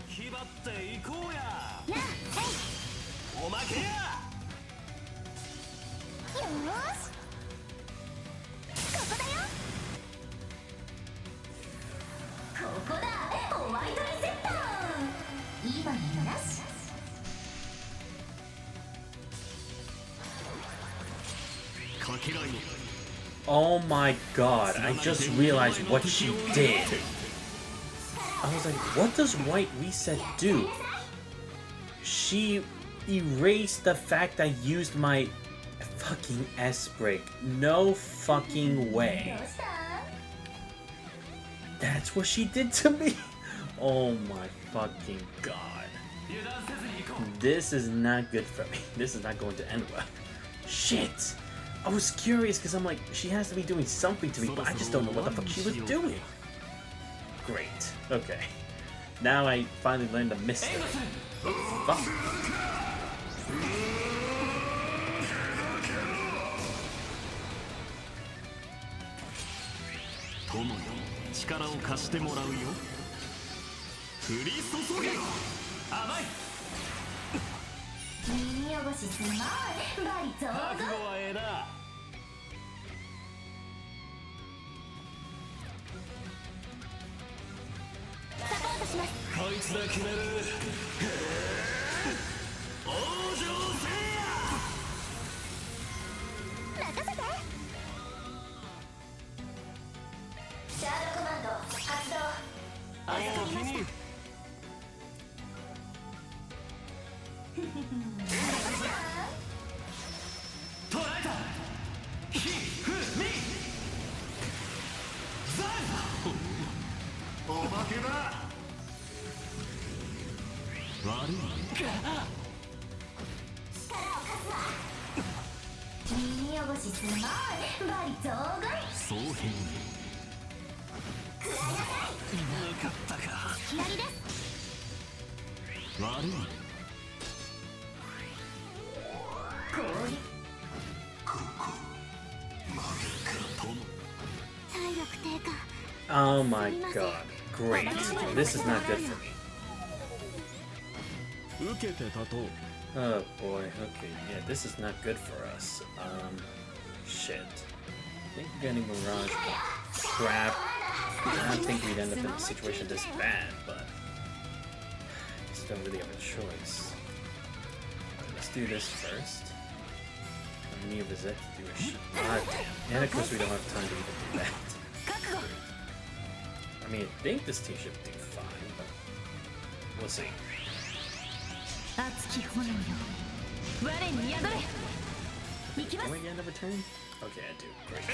気張っていこうや。やあ、おまけや。よーし。ここだよ。ここだ。ホワイトリセッター。今になし。Oh my god, I just realized what she did. I was like, what does White Reset do? She erased the fact I used my fucking S-Break. No fucking way. That's what she did to me? Oh my fucking god. This is not good for me. This is not going to end well. Shit! I was curious because I'm like, she has to be doing something to me, but I just don't know what the fuck she was doing. Great. Okay. Now I finally learned the mystery. Fuck. Oh my god. Great. This is not good for me. Oh boy. Okay, yeah, this is not good for us. Shit. I think getting Mirage crap. I don't think we'd end up in a situation this bad, but I just don't really have a choice. Let's do this first. I need a Vizette to do a shit. Ah, damn. And of course we don't have time to even do that. I mean, I think this team should do fine, but we'll see. Am I getting another turn? Okay, I do. Great.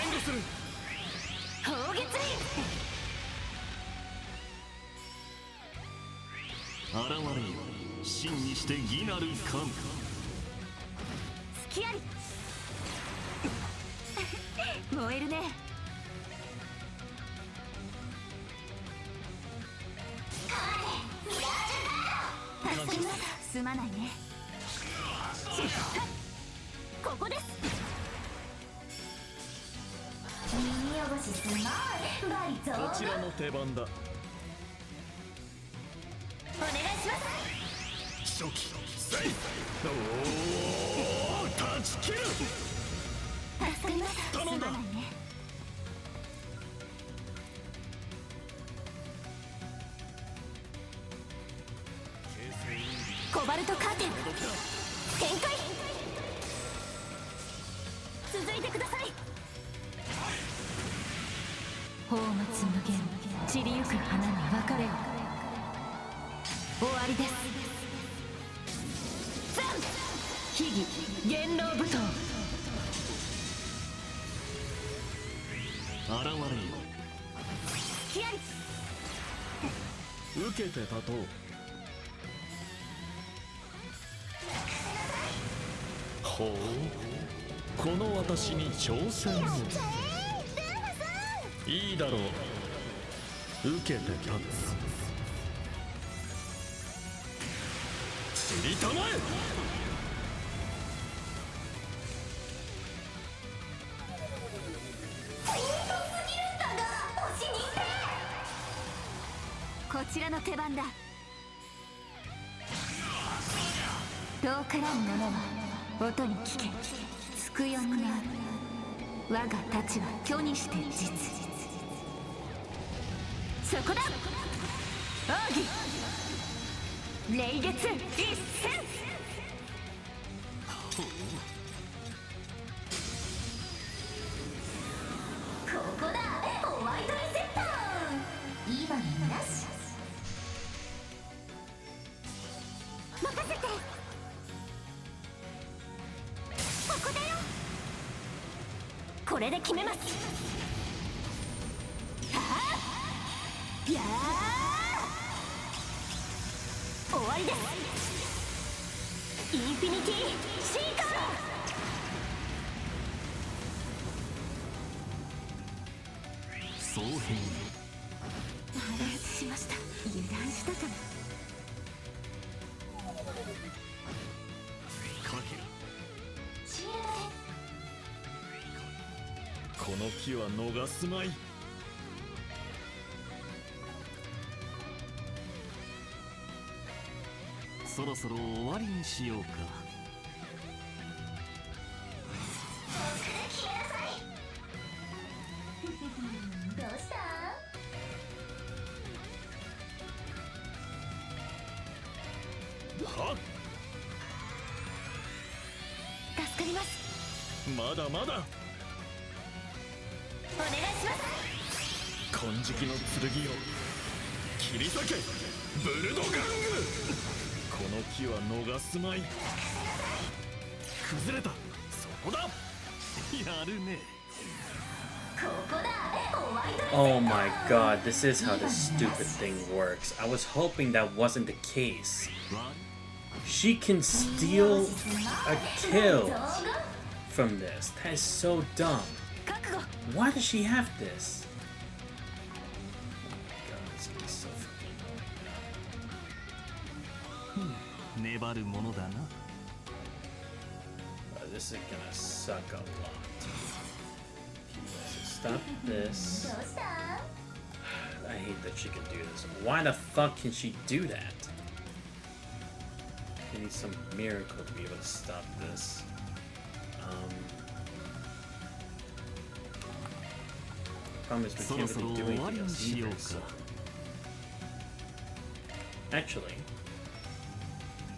れで決めます。はあ、やー、終わりです。インフィニティシーカー。総変破裂しました。油断したかな。この機は逃すまい。そろそろ終わりにしようか。どうした？はっ、助かります。まだまだ。お願いします。金色の剣を切り裂け、ブルドガング。この木は逃すまい。崩れた。そこだ。やるね。ここだ。ホワイト。 Oh my god, this is how this stupid thing works. I was hoping that wasn't the case. She can steal a kill from this. That is so dumb. 覚悟。 Why does she have this? Oh my god, this is so fucking 粘るものだな。this is gonna suck a lot. Stop this. どうした？ I hate that she can do this. Why the fuck can she do that? I need some miracle to be able to stop this. Problem is we can't really do anything else either, so. Actually,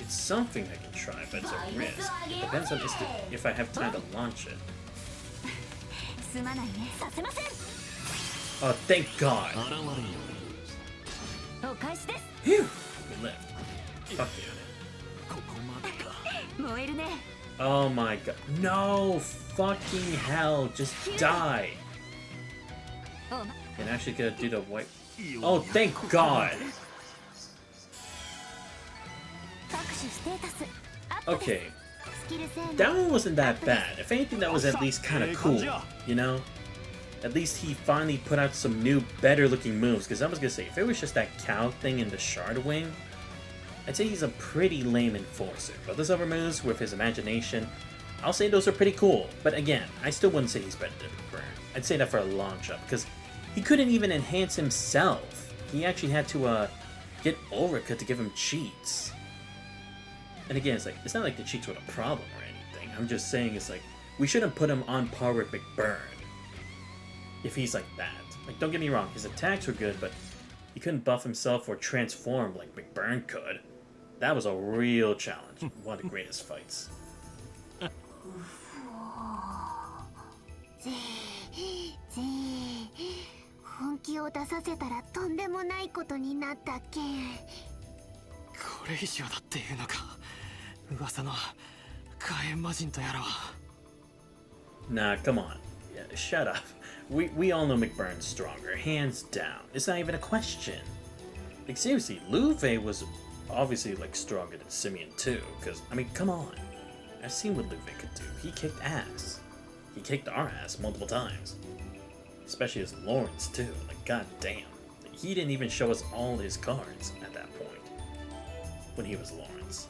it's something I can try, but it's a risk. It depends on if I have time to launch it. すまないね。させません。 Oh, thank God! 現れよ。お返しです。 Phew! We lived. Fuck you. ここまでか。燃えるね。 Oh my god. No! Fucking hell! Just die! おま。 And actually gonna do the white. Oh, thank God! 各種ステータスアップです。 Okay, スキル性能 that one wasn't that bad. If anything, that was at least kind of cool, you know? At least he finally put out some new, better looking moves. Because I was gonna say, if it was just that cow thing and the shard wing, I'd say he's a pretty lame enforcer. But those other moves with his imagination, I'll say those are pretty cool. But again, I still wouldn't say he's better than Burn. I'd say that for a long shot because he couldn't even enhance himself. He actually had to get Ulrika to give him cheats. And again, it's not like the cheats were a problem or anything. I'm just saying it's like we shouldn't put him on par with McBurn. If he's like that. Like, don't get me wrong, his attacks were good, but he couldn't buff himself or transform like McBurn could. That was a real challenge. One of the greatest fights. 本気を出させたらとんでもないことになったけん。これ以上だっていうのか。噂の火炎魔人とやらは。Nah, come on. Yeah, shut up. We all know McBurn's stronger, hands down. It's not even a question. Like, seriously, Luve was obviously, like, stronger than Simeon, too. Because, I mean, come on. I've seen what Luve could do. He kicked ass. He kicked our ass multiple times. Especially as Lawrence, too. Like, goddamn. He didn't even show us all his cards at that point. When he was Lawrence.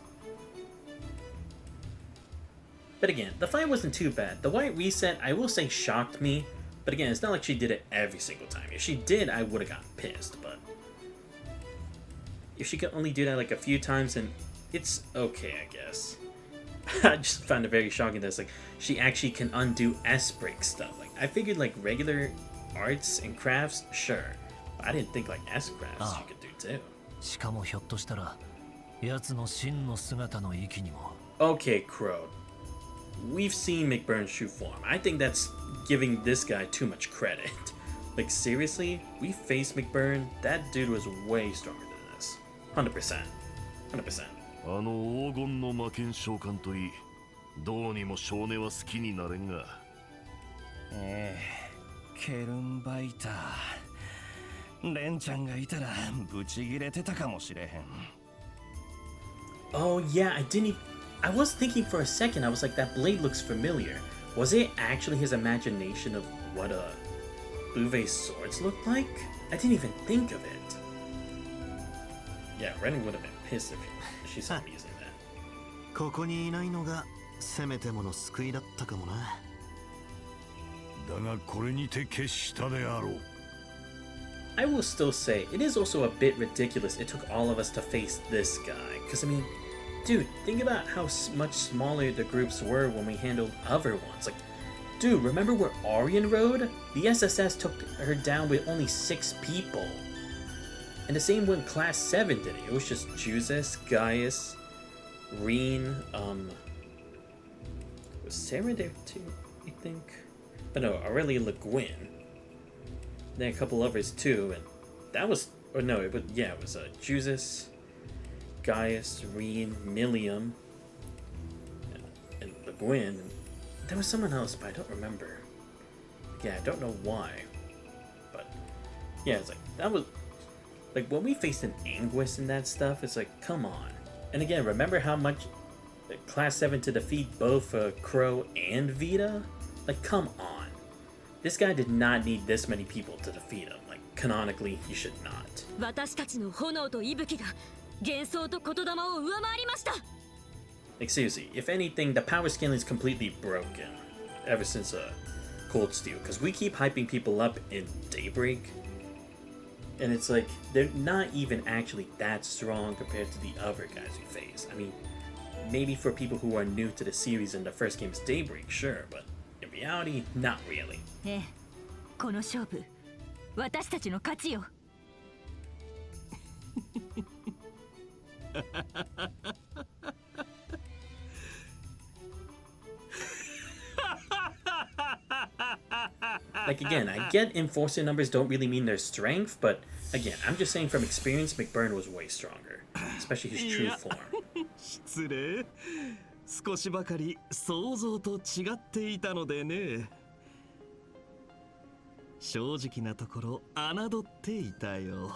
But again, the fight wasn't too bad. The white reset, I will say, shocked me. But again, it's not like she did it every single time. If she did, I would have gotten pissed, but... If she could only do that like a few times, then it's okay, I guess. I just found it very shocking that it's like, she actually can undo S-break stuff. Like, I figured like regular arts and crafts, sure. But I didn't think like S-crafts she could do too. しかもひょっとしたら奴の真の姿の域にも。 Okay, Crow. We've seen McBurn's true form. I think that's giving this guy too much credit. Like, seriously? We faced McBurn? That dude was way stronger than this. 100%. 100%. あの黄金の魔剣召喚といい、どうにも少年は好きになれんが、ケルンバイター。レンちゃんがいたらブチギレてたかもしれへん。Oh yeah, I was thinking for a second, I was like, that blade looks familiar. Was it actually his imagination of what Uwe's swords looked like? I didn't even think of it. Yeah, Ren would have been pissed if she saw me using that. ここにいないのがせめてもの救いだったかもな。だがこれにて決したであろう。I will still say, it is also a bit ridiculous it took all of us to face this guy. Because, I mean, dude, think about how much smaller the groups were when we handled other ones. Like, dude, remember where Aryan rode? The SSS took her down with only 6 people. And the same when Class 7 did it. It was just Judas, Gaius, Reen, was Sarah there too, I think? But no, Aurelia Le Guin. Then a couple others too, and that was, or no, it was, yeah, it was Judas, Gaius, Reen, Milium, and Le Guin. There was someone else, but I don't remember. Yeah, I don't know why. But yeah, it's like, that was, like, when we faced an Anguis and that stuff, it's like, come on. And again, remember how much Class 7 to defeat both Crow and Vita? Like, come on. This guy did not need this many people to defeat him. Like, canonically, he should not. 私たちの炎と息吹が幻想と言霊を上回りました。 Like, seriously, if anything, the power scaling is completely broken ever since Cold Steel. Because we keep hyping people up in Daybreak, and it's like, they're not even actually that strong compared to the other guys we face. I mean, maybe for people who are new to the series and the first game's Daybreak, sure, but in reality, not really. ええ、この勝負、私たちの勝ちよ。Like, again, I get enforcer numbers don't really mean their strength, but again, I'm just saying from experience, McBurn was way stronger, especially his true form. 失礼。少しばかり想像と違っていたのでね。正直なところ侮っていたよ。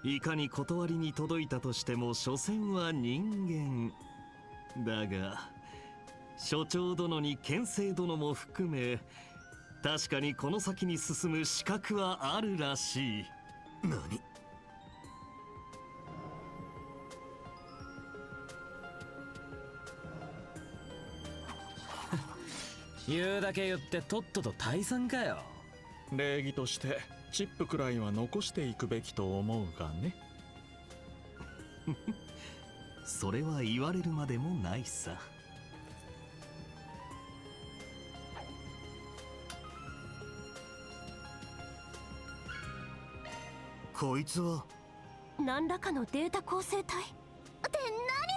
いかに断りに届いたとしても所詮は人間だが、所長殿に牽制殿も含め、確かにこの先に進む資格はあるらしい。何？言うだけ言ってとっとと退散かよ。礼儀としてチップくらいは残していくべきと思うがね。それは言われるまでもないさ。こいつは何らかのデータ構成体って何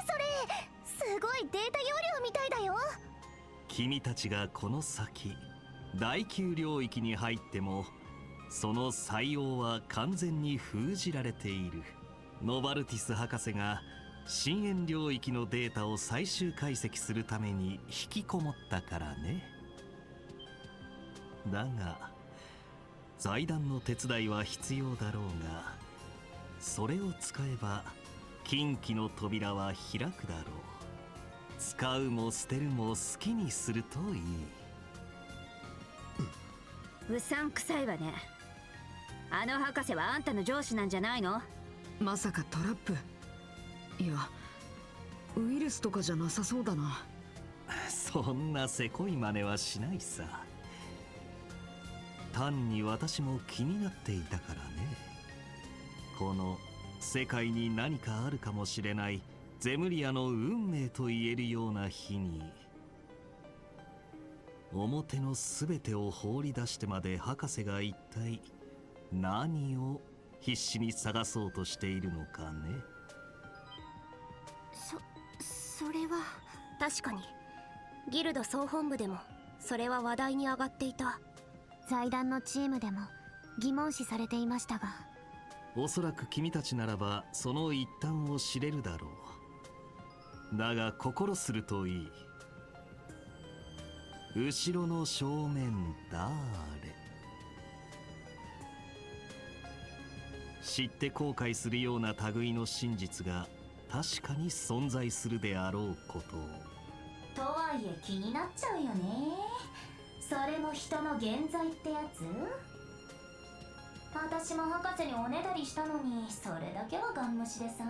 それ。すごいデータ容量みたいだよ。君たちがこの先第9領域に入ってもその採用は完全に封じられている。ノバルティス博士が深淵領域のデータを最終解析するために引きこもったからね。だが財団の手伝いは必要だろうが、それを使えば禁忌の扉は開くだろう。使うも捨てるも好きにするといい。うさんくさいわね。あの博士はあんたの上司なんじゃないの？まさかトラップ？いや、ウイルスとかじゃなさそうだな。そんなせこい真似はしないさ。単に私も気になっていたからね。この世界に何かあるかもしれないゼムリアの運命と言えるような日に、表の全てを放り出してまで博士が一体何を必死に探そうとしているのかね。それは確かにギルド総本部でもそれは話題に上がっていた。財団のチームでも疑問視されていましたが、おそらく君たちならばその一端を知れるだろう。だが心するといい。後ろの正面誰？知って後悔するような類の真実が確かに存在するであろうことを。とはいえ気になっちゃうよね。それも人の現在ってやつ？私も博士におねだりしたのにそれだけはガン無視でさ。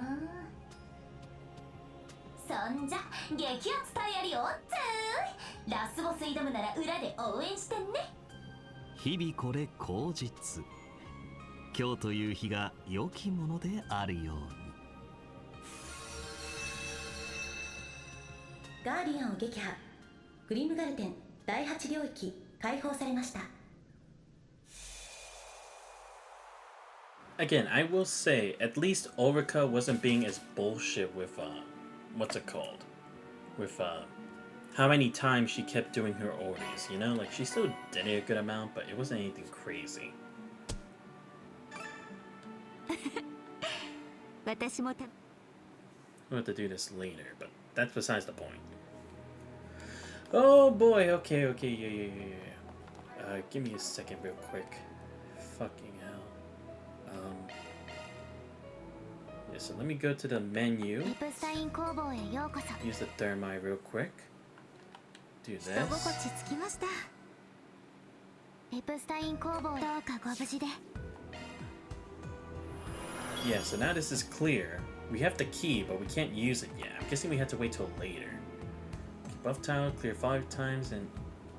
そんじゃ激アツタイヤリオッツー、ラスボス挑むなら裏で応援してね。日々これ口実。今日という日が良きものであるように。ガーディアンを撃破。グリムガルテン第8領域解放されました。Again, I will say, at least Orica wasn't being as bullshit with, what's it called? With, how many times she kept doing her orders, you know? Like, she still did it a good amount, but it wasn't anything crazy. We'll have to do this later, but that's besides the point. Oh boy, okay, yeah. Give me a second real quick. Fucking hell. Yeah, so let me go to the menu. Use the thermite real quick. Do this. Yeah, so now this is clear. We have the key, but we can't use it yet. I'm guessing we have to wait till later. Buff tile, clear 5 times, and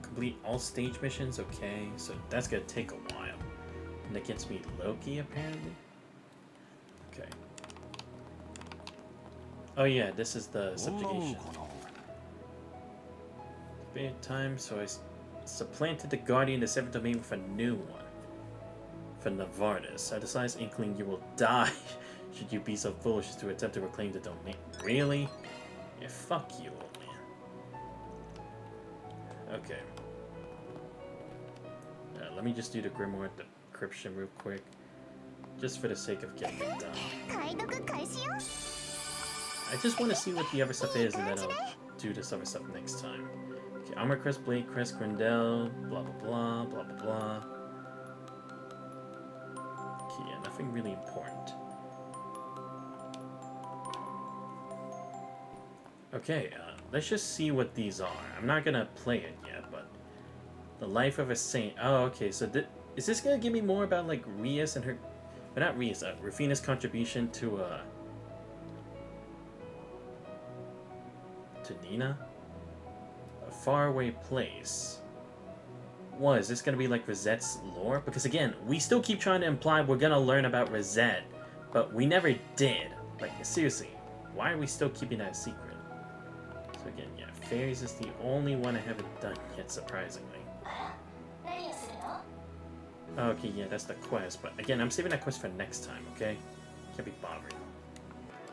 complete all stage missions. Okay, so that's gonna take a while. And that gets me Loki, apparently. Okay. Oh yeah, this is the subjugation. Spent time, so I supplanted the Guardian of the 7th Domain with a new one. For Novartis, I decide, Inkling, you will die should you be so foolish as to attempt to reclaim the domain. Really? Yeah, fuck you, old man. Okay. Let me just do the Grimoire decryption real quick. Just for the sake of getting it done. I just want to see what the other stuff is, and then I'll do this other stuff next time. Okay, Armor Crest, Blade Crest, Grindel, blah blah blah, blah blah blah. Okay, yeah, nothing really important. Okay, let's just see what these are. I'm not gonna play it yet, but the Life of a Saint. Oh, okay. So is this gonna give me more about like Rias and her, but not Rias, Rufina's contribution to Nina? A faraway place. What, is this gonna be like Rosette's lore? Because again, we still keep trying to imply we're gonna learn about Rosette, but we never did. Like, seriously, why are we still keeping that a secret? So again, yeah, Fairies is the only one I haven't done yet, surprisingly. Okay, yeah, that's the quest, but again, I'm saving that quest for next time, okay? Can't be bothered.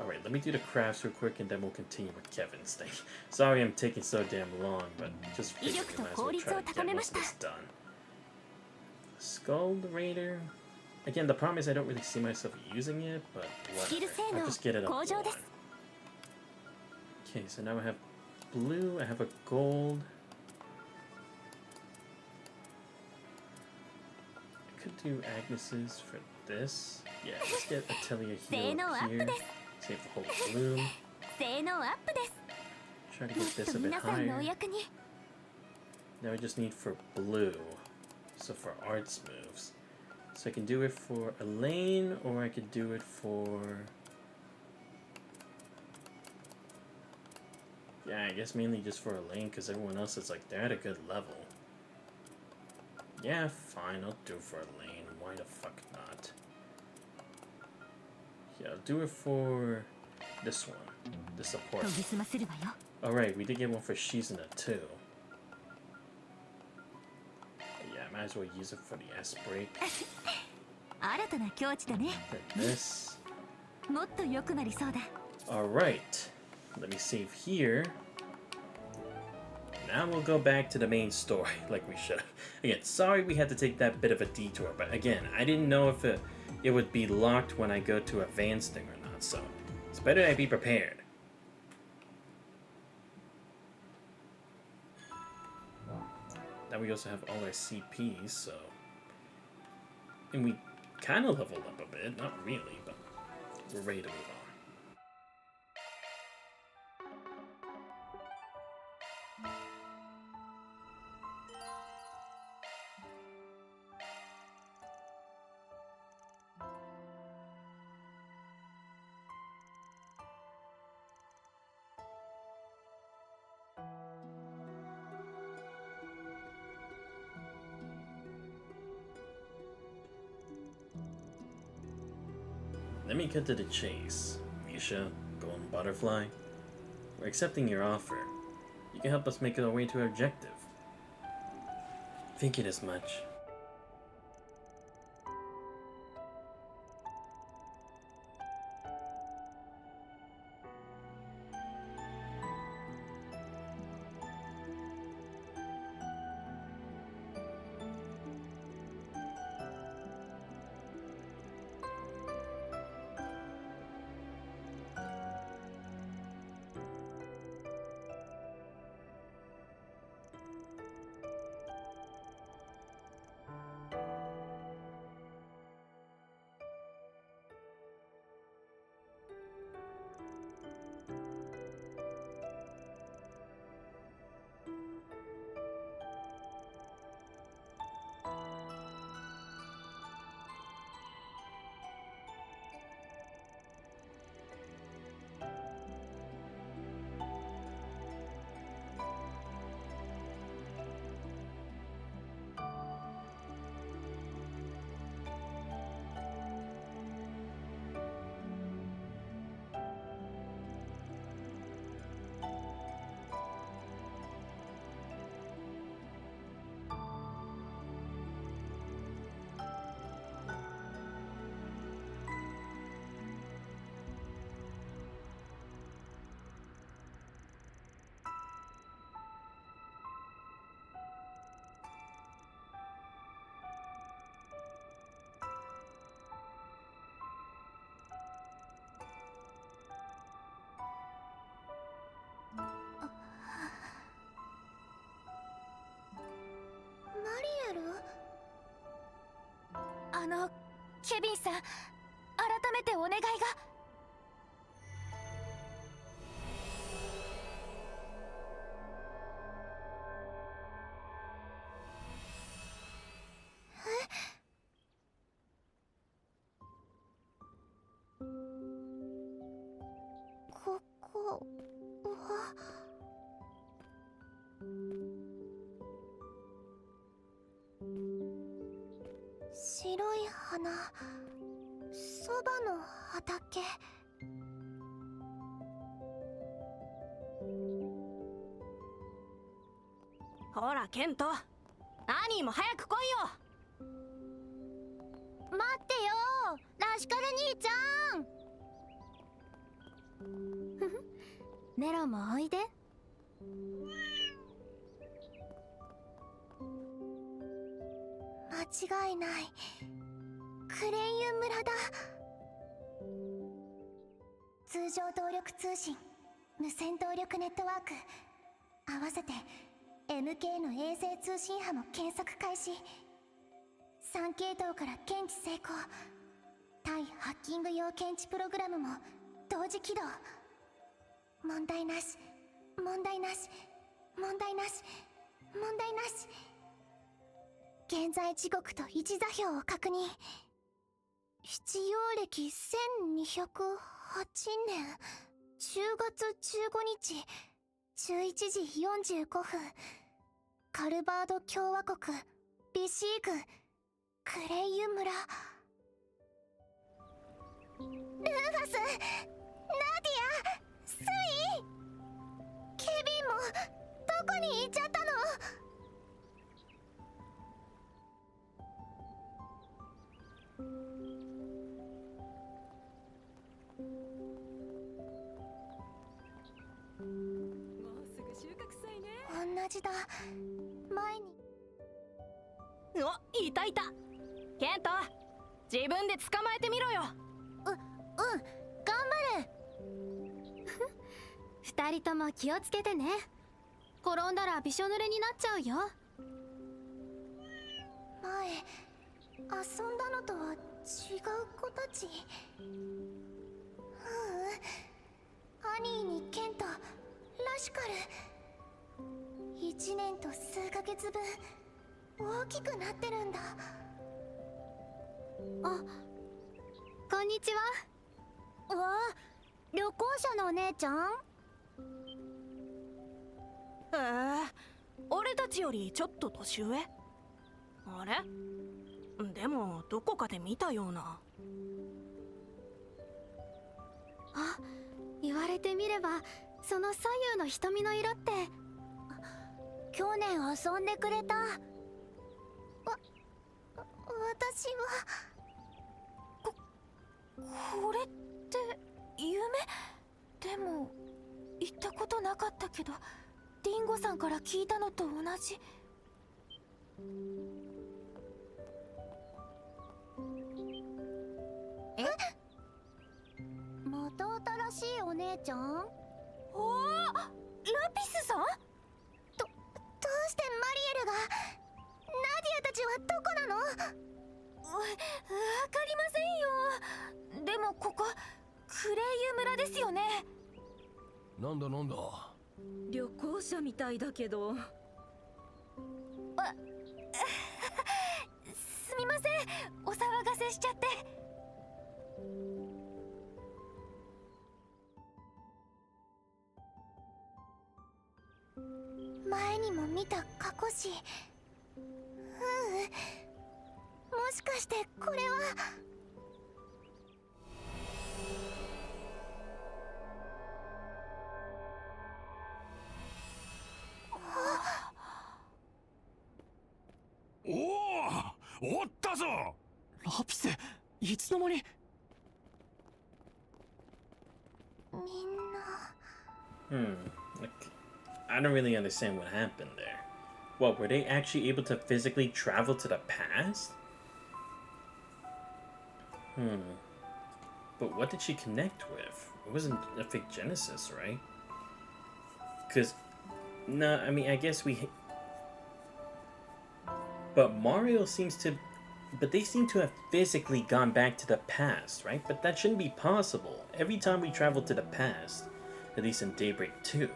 Alright, let me do the crafts real quick and then we'll continue with Kevin's thing. Sorry I'm taking so damn long, but just figured we might as well try to get most of this done. Skull Raider. Again, the problem is I don't really see myself using it, but whatever. I'll just get it up to 1. Okay, so now I have blue, I have a gold. I could do Agnes's for this. Yeah, let's get Atelier Hero here. Save the whole bloom. Try to get this a bit higher. Now I just need for blue. So for arts moves. So I can do it for Elaine, or I could do it for... Yeah, I guess mainly just for Elaine, because everyone else is like, they're at a good level. Yeah, fine, I'll do it for Elaine. Why the fuck not? Yeah, I'll do it for this one, the support. Alright, we did get one for Shizuna too. Yeah, I might as well use it for the S break. Then this. Alright, let me save here. Now we'll go back to the main story, like we should have. Again, sorry we had to take that bit of a detour, but again, I didn't know if it would be locked when I go to advanced thing or not, so it's better that I be prepared. Now we also have all our CPs, so... And we kind of leveled up a bit. Not really, but we're ready to move on. Let me cut to the chase. Misha, Golden Butterfly, we're accepting your offer. You can help us make our way to our objective. Thinking as much.ケビンさん、改めてお願いが。ここは白い花、そばの畑。ほらケント、アニーも早く来いよ。待ってよ、ラシカル兄ちゃん。ネロもおいで。間違いない、クレイユ村だ。通常動力通信、無線動力ネットワーク、合わせて MK の衛星通信波も検索開始。3系統から検知成功。対ハッキング用検知プログラムも同時起動。問題なし、問題なし、問題なし、問題なし。現在時刻と位置座標を確認。必要歴1208年10月15日11時45分、カルバード共和国ビシーグクレイユ村。ルーファス、ナディア、スイ、ケビンもどこに行っちゃったの？同じだ。前に。お、いたいた。ケント、自分で捕まえてみろよ。頑張る。2人とも気をつけてね。転んだらびしょ濡れになっちゃうよ。前遊んだのとは違う子たち。アニーにケント、ラシカル。1年と数ヶ月分大きくなってるんだ。あ、こんにちは。わあ、旅行者のお姉ちゃん。俺たちよりちょっと年上。あれでもどこかで見たような。あ、言われてみればその左右の瞳の色って去年遊んでくれた私はこれって夢？でも行ったことなかったけどディンゴさんから聞いたのと同じ。え？また新しいお姉ちゃん？おお、ラピスさん？どうしてマリエルが？ナディアたちはどこなの？わかりませんよ。でもここクレイユ村ですよね。なんだなんだ。旅行者みたいだけど。すみません、お騒がせしちゃって。前にも見た過去誌。もしかしてこれは。おったぞ。ラピス、いつの間に。みんな。Like, I don't really understand what happened there. What, were they actually able to physically travel to the past? But what did she connect with? It wasn't a fake Genesis, right? Because, no, I mean, I guess we... But Mario seems to... But they seem to have physically gone back to the past, right? But that shouldn't be possible. Every time we travel to the past, at least in Daybreak 2,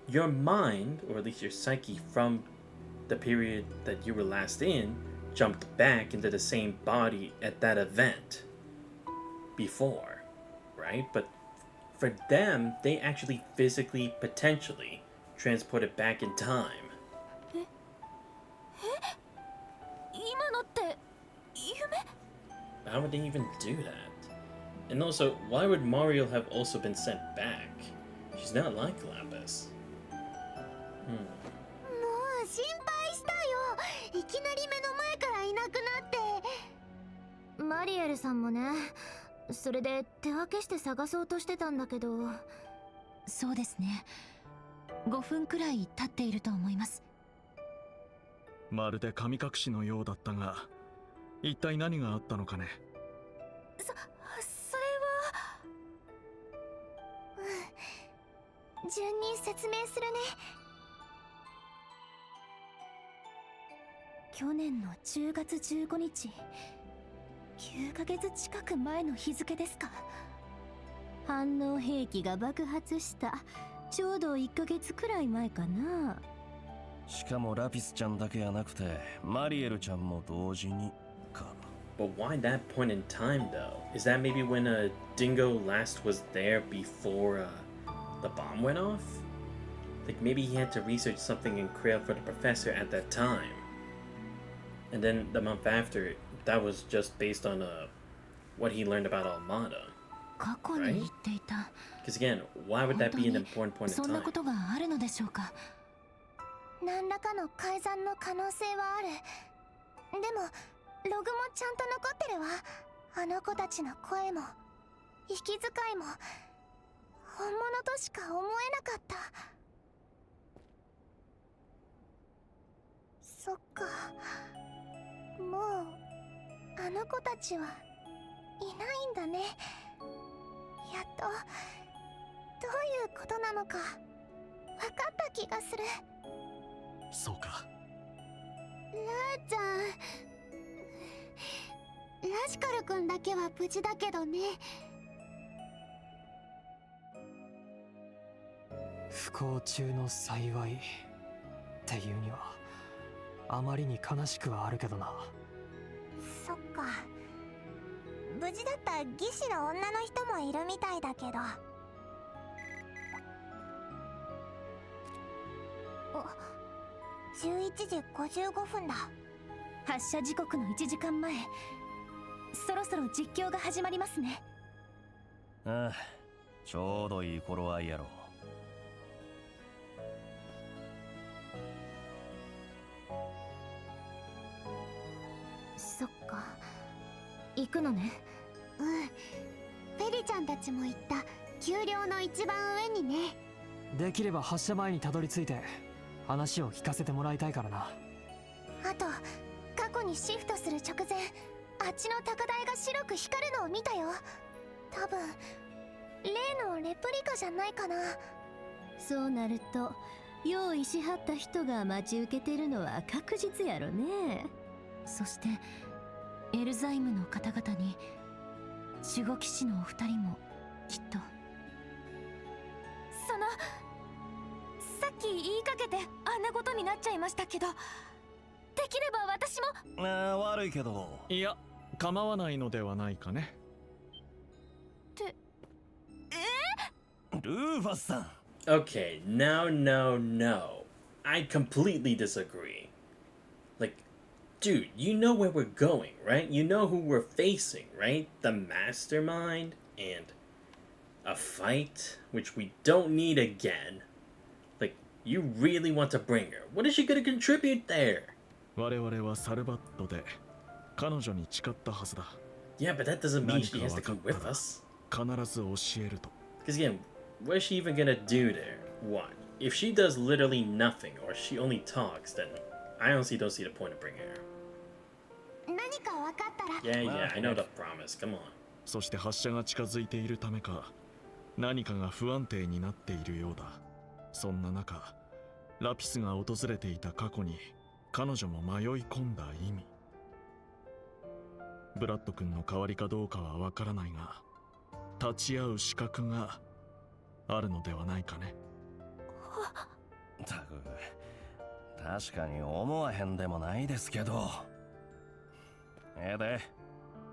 your mind, or at least your psyche from the period that you were last in, jumped back into the same body at that event before, right? But for them, they actually physically, potentially, transported back in time. 今のって夢？ How would they even do that? And also, why would Mario have also been sent back? She's not like Lapis. もう心配したよ。いきなり目の前からいなくなって。マリエルさんもね。それで手分けして探そうとしてたんだけど。そうですね。5分くらい経っていると思います。まるで神隠しのようだったが、一体何があったのかね。それは。順に説明するね。去年の10月15日、9ヶ月近く前の日付ですか。反応兵器が爆発した。ちょうど1ヶ月くらい前かな。しかもラピスちゃんだけじゃなくてマリエルちゃんも同時にか。But why that point in time, though? Is that maybe when Dingo last was there before the bomb went off? Like maybe he had to research something in Crail for the professor at that time. And then the month after, that was just based on what he learned about Almada. 過去に言っていた。Because again, why would that be an important point in そんな time? ことがあるのでしょうか。何らかの改ざんの可能性はある。でもログもちゃんと残ってるわ。あの子たちの声も息遣いも本物としか思えなかった。そっか、もうあの子たちはいないんだね。やっとどういうことなのか分かった気がする。そうか。ーちゃん、ラシカル君だけは無事だけどね。不幸中の幸いっていうにはあまりに悲しくはあるけどな。そっか。無事だった義士の女の人もいるみたいだけど。11時55分だ。発車時刻の1時間前。そろそろ実況が始まりますね。ああ、ちょうどいい頃合いやろ。そっか、行くのね。うん、フェリちゃんたちも行った丘陵の一番上にね。できれば発車前にたどり着いて話を聞かせてもらいたいからな。あと、過去にシフトする直前、あっちの高台が白く光るのを見たよ。多分例のレプリカじゃないかな。そうなると用意しはった人が待ち受けてるのは確実やろね。そしてエルザイムの方々に守護騎士のお二人もきっと。さっき言いかけてあんなことになっちゃいましたけど、できれば私も。悪いけど。いや、構わないのではないかね。ルーファスさん。Okay, no. I completely disagree. Like, dude, you know where we're going, right? You know who we're facing, right? The mastermind and a fight, which we don't need again. Like, you really want to bring her. What is she gonna contribute there? 我々はサルバットで彼女に誓ったはずだ。Yeah, but that doesn't mean she has to come with us. 必ず教えると。Because again, what is she even gonna do there? What? If she does literally nothing, or she only talks, then I honestly don't see the point of bringing her. Yeah, I know the promise. Come on. そして発射が近づいているためか、何かが不安定になっているようだ。そんな中、ラピスが訪れていた過去に彼女も迷い込んだ意味。ブラッド君の代わりかどうかはわからないが、立ち会う資格があるのではないかね。たく、確かに思わへんでもないですけど。で、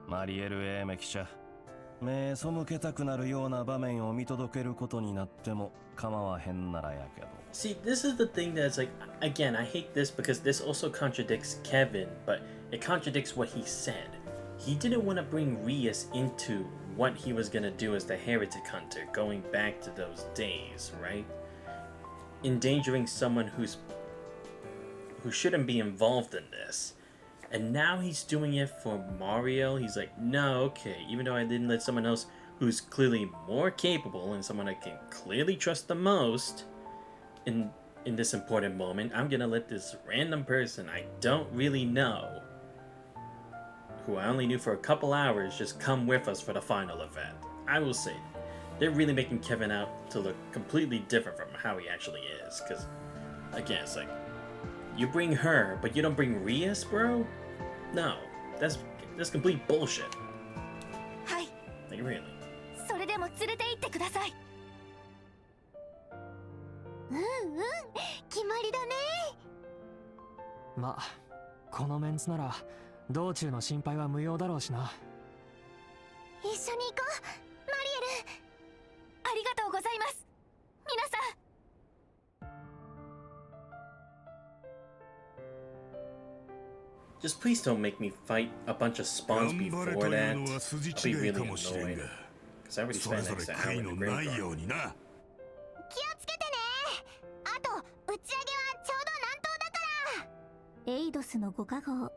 マリエル・エーメ記者、目背けたくなるような場面を見届けることになっても構わへんならやけど。See, this is the thing that's like, again, I hate this because this also contradicts Kevin, but it contradicts what he said. He didn't want to bring Rias into what he was going to do as the heretic hunter, going back to those days, right? Endangering someone who shouldn't be involved in this. And now he's doing it for Mario. He's like, no, okay, even though I didn't let someone else who's clearly more capable and someone I can clearly trust the most in this important moment, I'm gonna let this random person I don't really know, who I only knew for a couple hours, just come with us for the final event. I will say, they're really making Kevin out to look completely different from how he actually is. Because, again, it's like, you bring her, but you don't bring Rias, bro? No, that's complete bullshit. Hi. Like, really. それでも連れて行ってください。決まりだね。まあ、このメンツなら道中の心配は無用だろうしな。一緒に行こう、マリエル。ありがとうございます、皆さん。Just please don't make me fight a bunch of spawns before that. I'll be really annoyed. Because I already spent an extra hour in the graveyard. 気をつけてね。あと、打ち上げはちょうど南東だから。エイドスのご加護、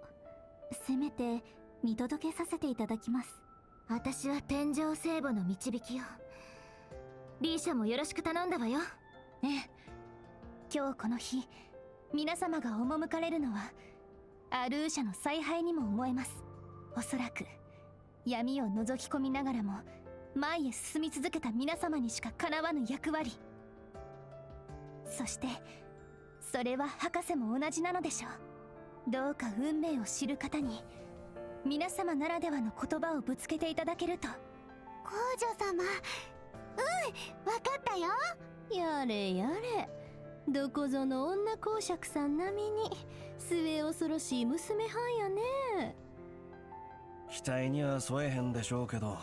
せめて見届けさせていただきます。私は天上聖母の導きを。リーシャもよろしく頼んだわよ。ええ。今日この日、皆様が赴かれるのはアルーシャの采配にも思えます。おそらく闇を覗き込みながらも前へ進み続けた皆様にしかかなわぬ役割。そしてそれは博士も同じなのでしょう。どうか運命を知る方に皆様ならではの言葉をぶつけていただけると。皇女様、わかったよ。やれやれ、どこぞの女公爵さん並みに末恐ろしい娘はんやね。期待には添えへんでしょうけど、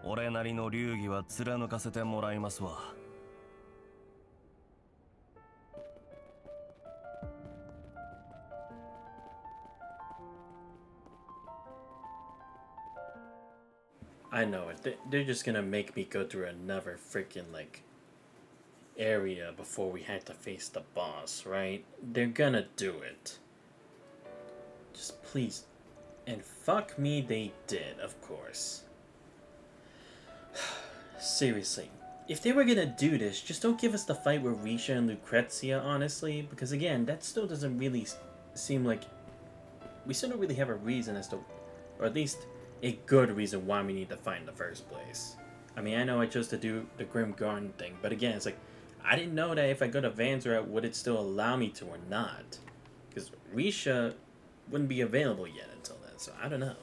俺なりの流儀は貫かせてもらいますわ。I know it. They're just gonna make me go through another freaking like area before we had to face the boss, right? They're gonna do it. Just please. And fuck me, they did, of course. Seriously. If they were gonna do this, just don't give us the fight with Risha and Lucrezia, honestly. Because again, that still doesn't really seem like... We still don't really have a reason as to... Or at least a good reason why we need to fight in the first place. I mean, I know I chose to do the Grim Garden thing, but again, it's like... I didn't know that if I go to Van's route, would it still allow me to or not? Because Risha wouldn't be available yet until then, so I don't know.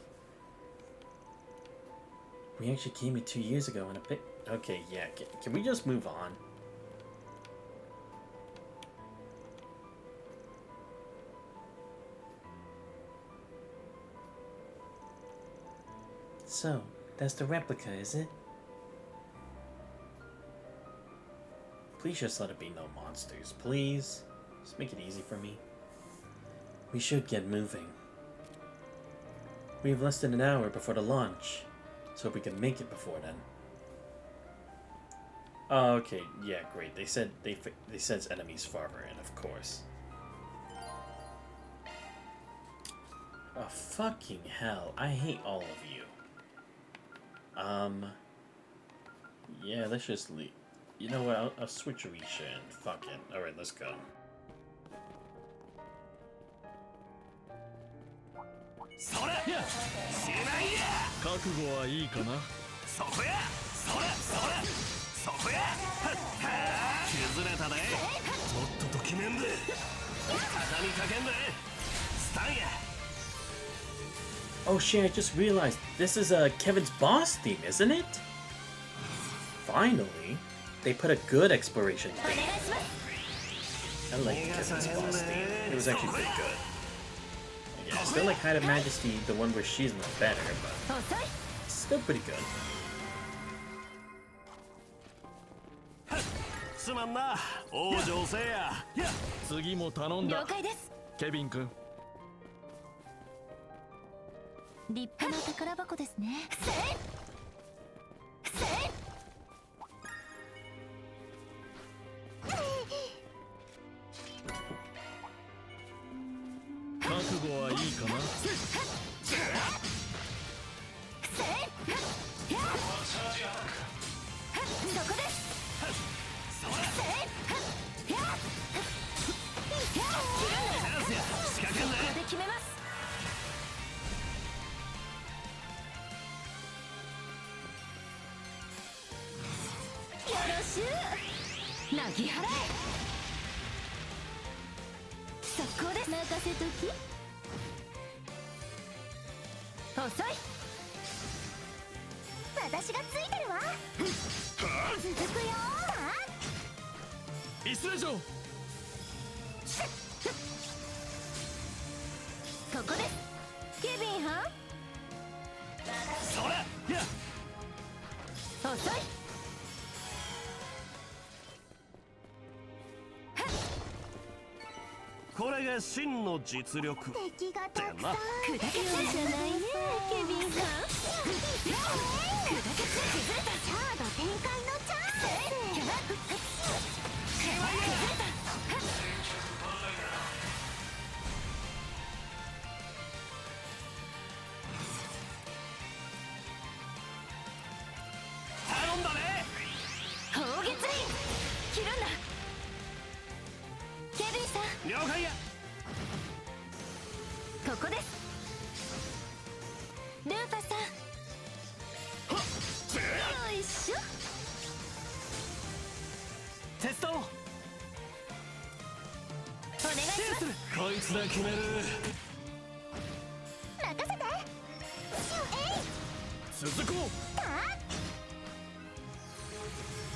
We actually came here 2 years ago in a pic. Okay, yeah, can we just move on? So, that's the replica, is it? Please just let it be no monsters, please. Just make it easy for me. We should get moving. We have less than an hour before the launch, so we can make it before then. Oh, okay, yeah, great. They said they sense enemies farther in, of course. Oh, fucking hell. I hate all of you. Yeah, let's just leave. You know what, I'll switch Risha and fuck it. Alright, let's go. Oh shit, I just realized this is Kevin's boss theme, isn't it? Finally, they put a good exploration theme. I like Kevin's boss theme. It was actually pretty good. Yeah, I still like Height of Majesty, the one where she's not better, but still pretty good. すまんな、王女せや。次も頼んだ。了解です。ケビン君。立派な宝箱ですね。覚悟はいいかな。そこです。ここで決めます。よろしゅう。なぎ払え。速攻です。任せとき。遅い。私がついてるわ。続くよ。イスレ城。ここです。ケビンはん。それ。遅い。これが真の実力。敵がたくさん。砕けちゃうじゃないね、ケビンさん。砕けた。カード展開のチャンス。頼んだね。砲撃輪切るんだ。ケビンさん。了解や。ここです。ルーファさん。よいしょ。テスト。お願いします。こいつで決める。任せて。続こう。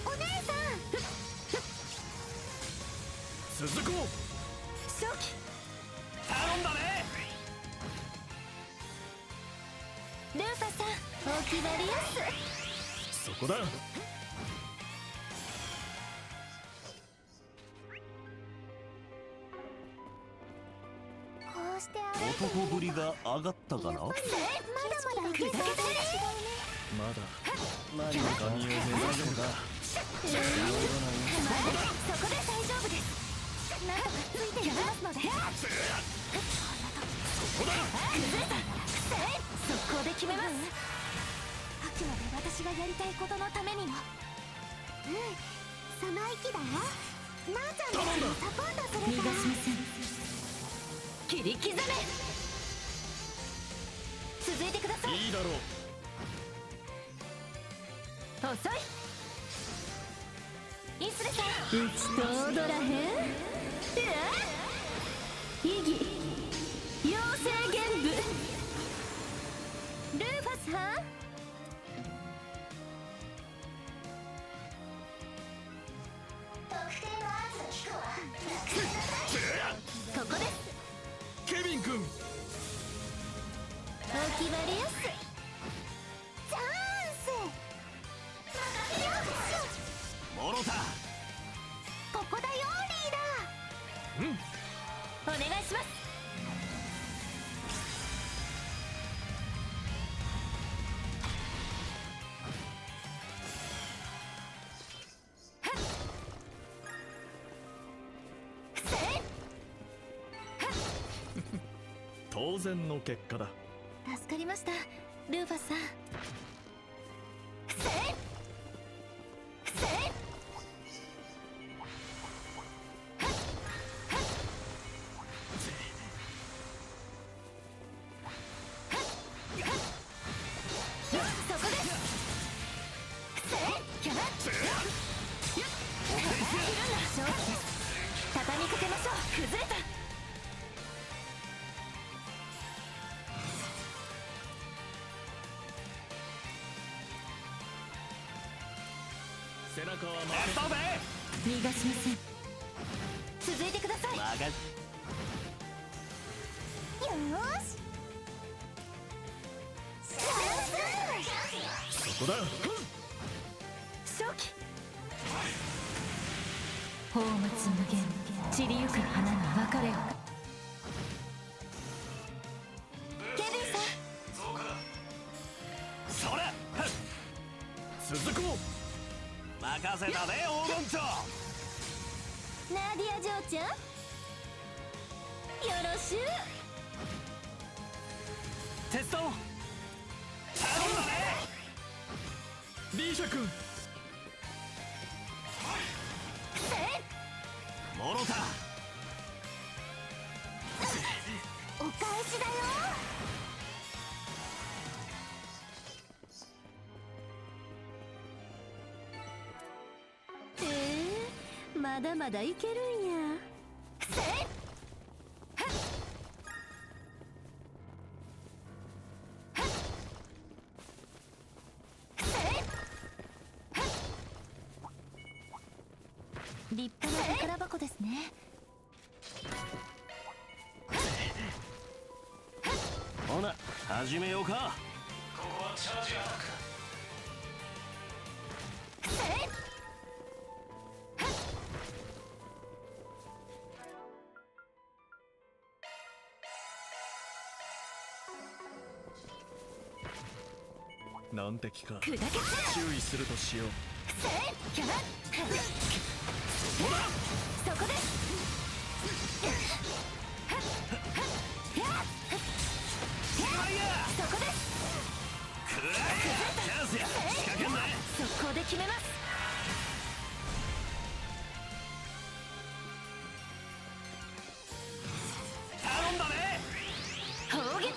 お姉さん。続こう。初期頼んだね。ルーファさん、お決まりやす。そこだ。こうして男ぶりが上がったかな。まだまだいけそうだね。まだ何の神用で大丈夫か。そこで大丈夫です。なんとかついていきますので。そこだ。速攻で決めます。あくまで私がやりたいことのためにも。その意気だよ。なあちゃんたちにサポートする逃から。がしません。切り刻め。続いてください。いいだろう。遅い。イスレさん、うちと踊らへん。異議妖精玄武。ルーファスはここです。ケビン君。お決まりやす。チャンス。モロタ。ここだよリーダー。お願いします。当然の結果だ。助かりました、ルーファスさん。畳みかけましょう。崩れた。背中は逃がしません。続いてください。よーし。そこだ。初期宝物無限散りゆく花に別れを。ケビンさん。それ。続こう。任せたね、黄金蝶。ナディア嬢ちゃん、よろしゅう。テスト頼んだね。リーシャ君。モロタ。お返しだよ。まだまだいけるんや。立派な宝箱ですね。ほな、始めようか。ここはチャージアタック。難敵か。砕け散る。注意するとしよう。そこです。そこです。くらえ。チャンスや。仕掛けんな。速攻で決めます。頼んだね。砲撃輪。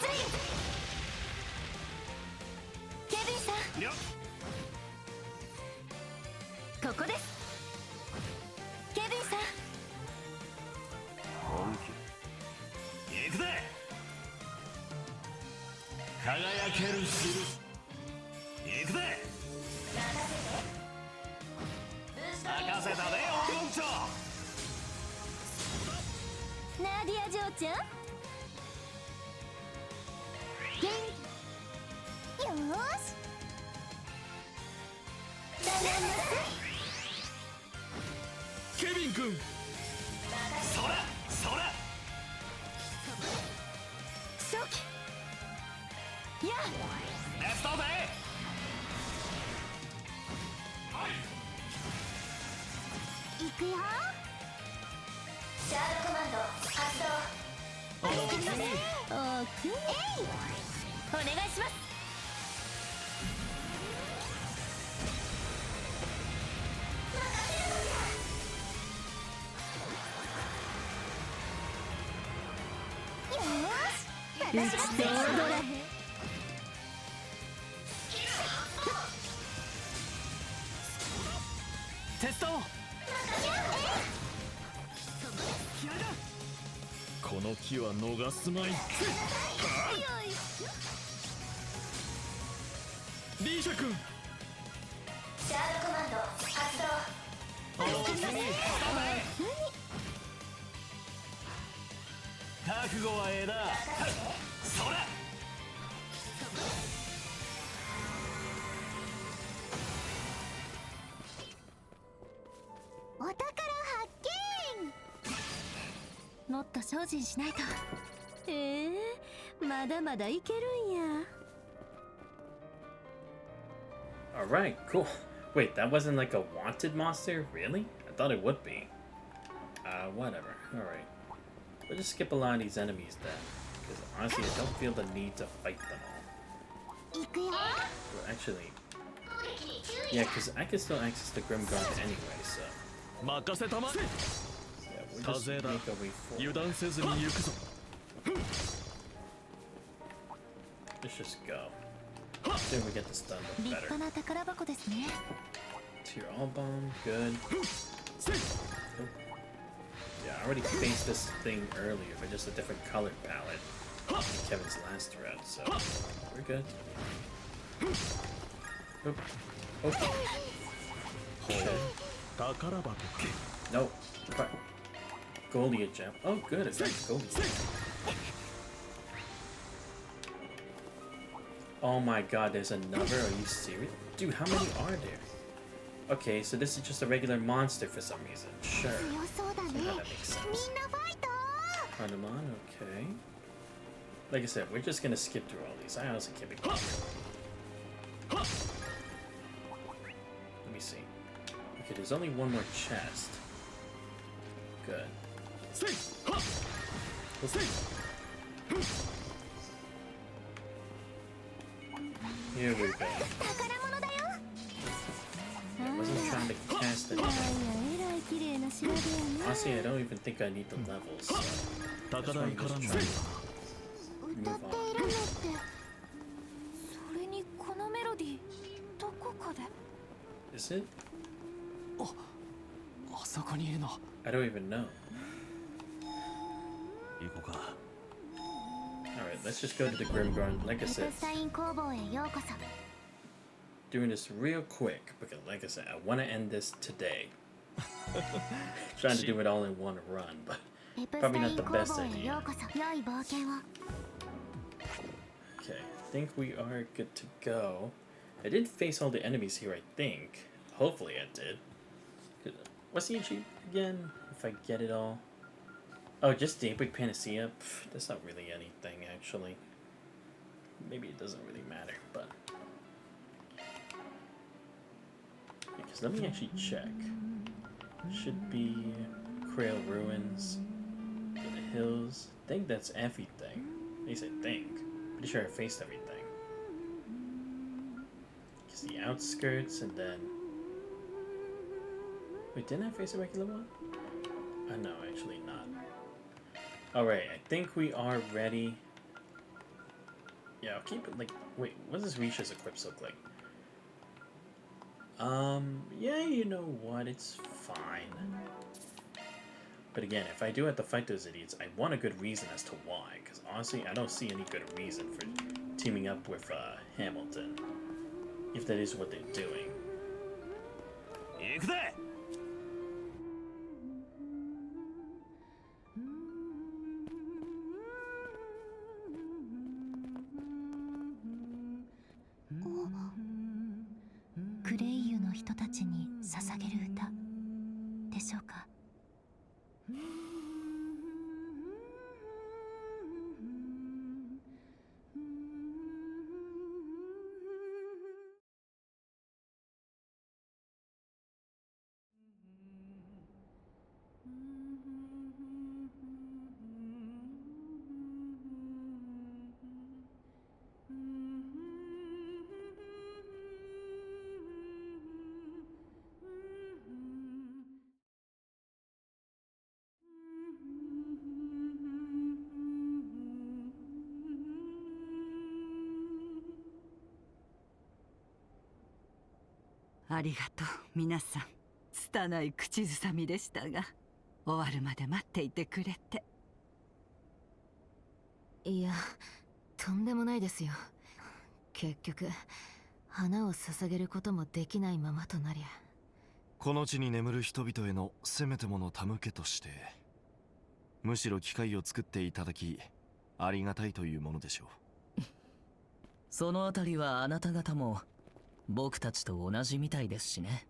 ケビンさん。よっ。ここです。ケビンさん。本気。けるし行くぜ任せたね黄金蝶ナディア嬢ちゃん元気よーし頼んますケビン君そらそら初期やレッツトーぜ行くよシャーロコマンド発動おーくんお願いしますよーし私が強いテストこの木は逃すまいリーシャ君シャーロコマンド発動覚悟はええなそらお宝発見もっと精進しないとまだまだいけるんやAlright, cool. Wait, that wasn't like a wanted monster? Really? I thought it would be. Whatever. Alright. We'll just skip a lot of these enemies then. Because honestly, I don't feel the need to fight them all. 行くよ Well, actually... Yeah, because I can still access the Grim Guard anyway, so... 任せたま Yeah, we'll just 風だ make our way 油 forward. 断せずに行くぞ Let's just go. Then we get this done 立 better. 派な宝箱ですね Tear all bomb, good. Oh. Yeah, I already faced this thing earlier, but just a different color palette in Kevin's last thread, so we're good. Oop. Okay. Okay. 宝箱か No. Fuck. Golia gem. Oh, good. It's got Golia. Oh my god, there's another? Are you serious? Dude, how many are there? Okay, so this is just a regular monster for some reason. Sure. 強そうだね Somehow that makes みん sense. なファイト Hanuman, okay. Like I said, we're just gonna skip through all these. I honestly can't be bothered. Let me see. Okay, there's only one more chest. Good. Here we go. 宝物だよ I wasn't trying to cast いや anything. いやえらい綺麗な城だよね Honestly, I don't even think I need the levels. So 高台からの just try. 歌っているのってそれにこのメロディーどこかで Is it? あそこにいるの I don't even know. 行こうか Alright, let's just go to the Grimgarn. Like I エプ said, スタイン工房へようこそ doing this real quick because, like I said, I want to end this today. Trying to do it all in one run, but エプスタ probably イ not ン the 工 best 房へ idea. ようこそ良い冒険を Okay, I think we are good to go. I did face all the enemies here, I think. Hopefully I did. What's the achievement again? If I get it all. Oh, just the Epic Panacea? Pff, that's not really anything, actually. Maybe it doesn't really matter, but... Because let me actually check. Should be Crail Ruins, the hills. I think that's everything. At least I think. Pretty sure I faced everything. Because the outskirts and then... Wait, didn't I face a regular one? No, actually not. Alright, I think we are ready. Yeah, I'll keep it like... Wait, what does Risha's equips look like? Yeah, you know what? It's fine. But again, if I do have to fight those idiots, I want a good reason as to why. Because honestly, I don't see any good reason for teaming up with Hamilton, if that is what they're doing. 行くぜ。クレイユの人たちに捧げる歌でしょうか。ありがとう皆さん。拙い口ずさみでしたが、終わるまで待っていてくれて。いや、とんでもないですよ。結局花を捧げることもできないままとなりゃ。この地に眠る人々へのせめてもの手向けとして、むしろ機会を作っていただきありがたいというものでしょう。そのあたりはあなた方も僕たちと同じみたいですしね。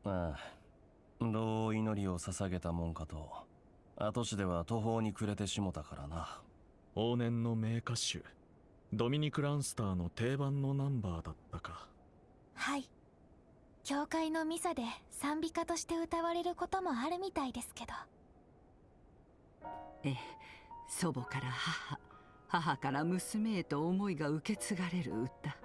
ああ、どう祈りを捧げたもんかと跡地では途方に暮れてしもたからな。往年の名歌手ドミニク・ランスターの定番のナンバーだったか。はい、教会のミサで賛美歌として歌われることもあるみたいですけど。ええ、祖母から母、母から娘へと思いが受け継がれる歌。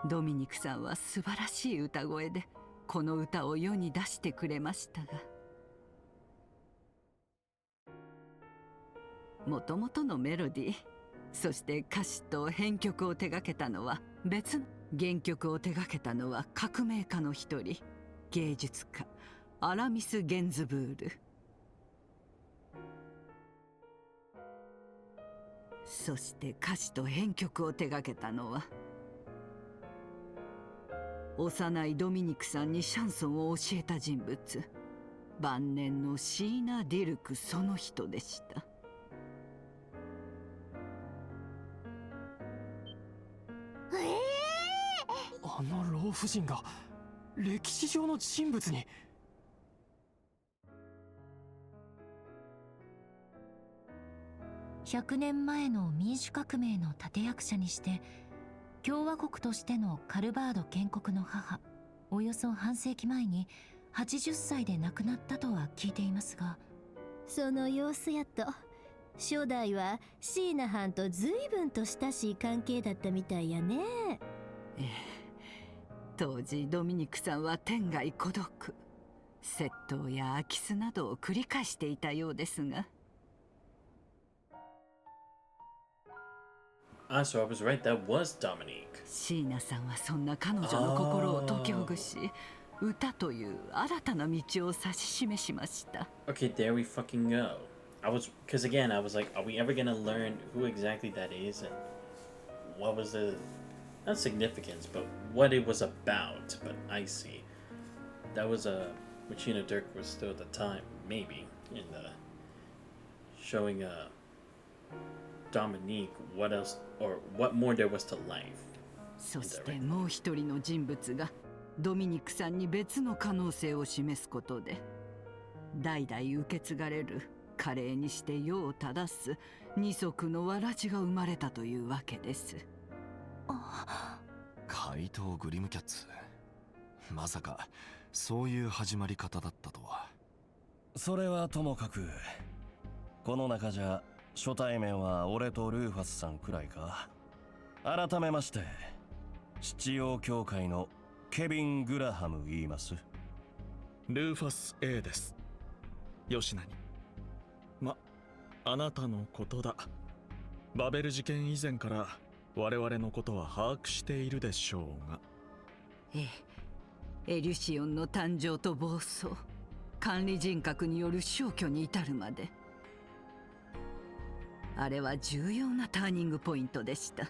ドミニクさんは素晴らしい歌声でこの歌を世に出してくれましたが、もともとのメロディー、そして歌詞と編曲を手掛けたのは別の、原曲を手掛けたのは革命家の一人、芸術家アラミス・ゲンズブール。そして歌詞と編曲を手掛けたのは幼いドミニクさんにシャンソンを教えた人物、晩年のシーナ・ディルクその人でした。あの老婦人が歴史上の人物に。100年前の民主革命の立役者にして共和国としてのカルバード建国の母、およそ半世紀前に80歳で亡くなったとは聞いていますが。その様子やと初代はシーナ藩と随分と親しい関係だったみたいやね。ええ、当時ドミニクさんは天涯孤独、窃盗や空き巣などを繰り返していたようですが。Ah, so I was right. That was Dominique. シーナさんはそんな彼女の心を解きほぐし、歌という新たな道を指し示しました。Okay, there we fucking go. Because again, I was like, are we ever gonna learn who exactly that is and what was the, not significance, but what it was about? But I see. That was Regina Dirk was still at the time, maybe, in the showing Dominique what else or what more there was to life. そしてもう一人の人物がドミニクさんに別の可能性を示すことで、代々受け継がれる華麗にして世を正す二足のわらじが生まれたというわけです。怪盗グリムキャッツ、まさかそういう始まり方だったとは。それはともかく、この中じゃ初対面は俺とルーファスさんくらいか。改めまして七葉教会のケビン・グラハム言います。ルーファス A です。吉成。あなたのことだ。バベル事件以前から我々のことは把握しているでしょうが。ええ、エリュシオンの誕生と暴走、管理人格による消去に至るまで、あれは重要なターニングポイントでした。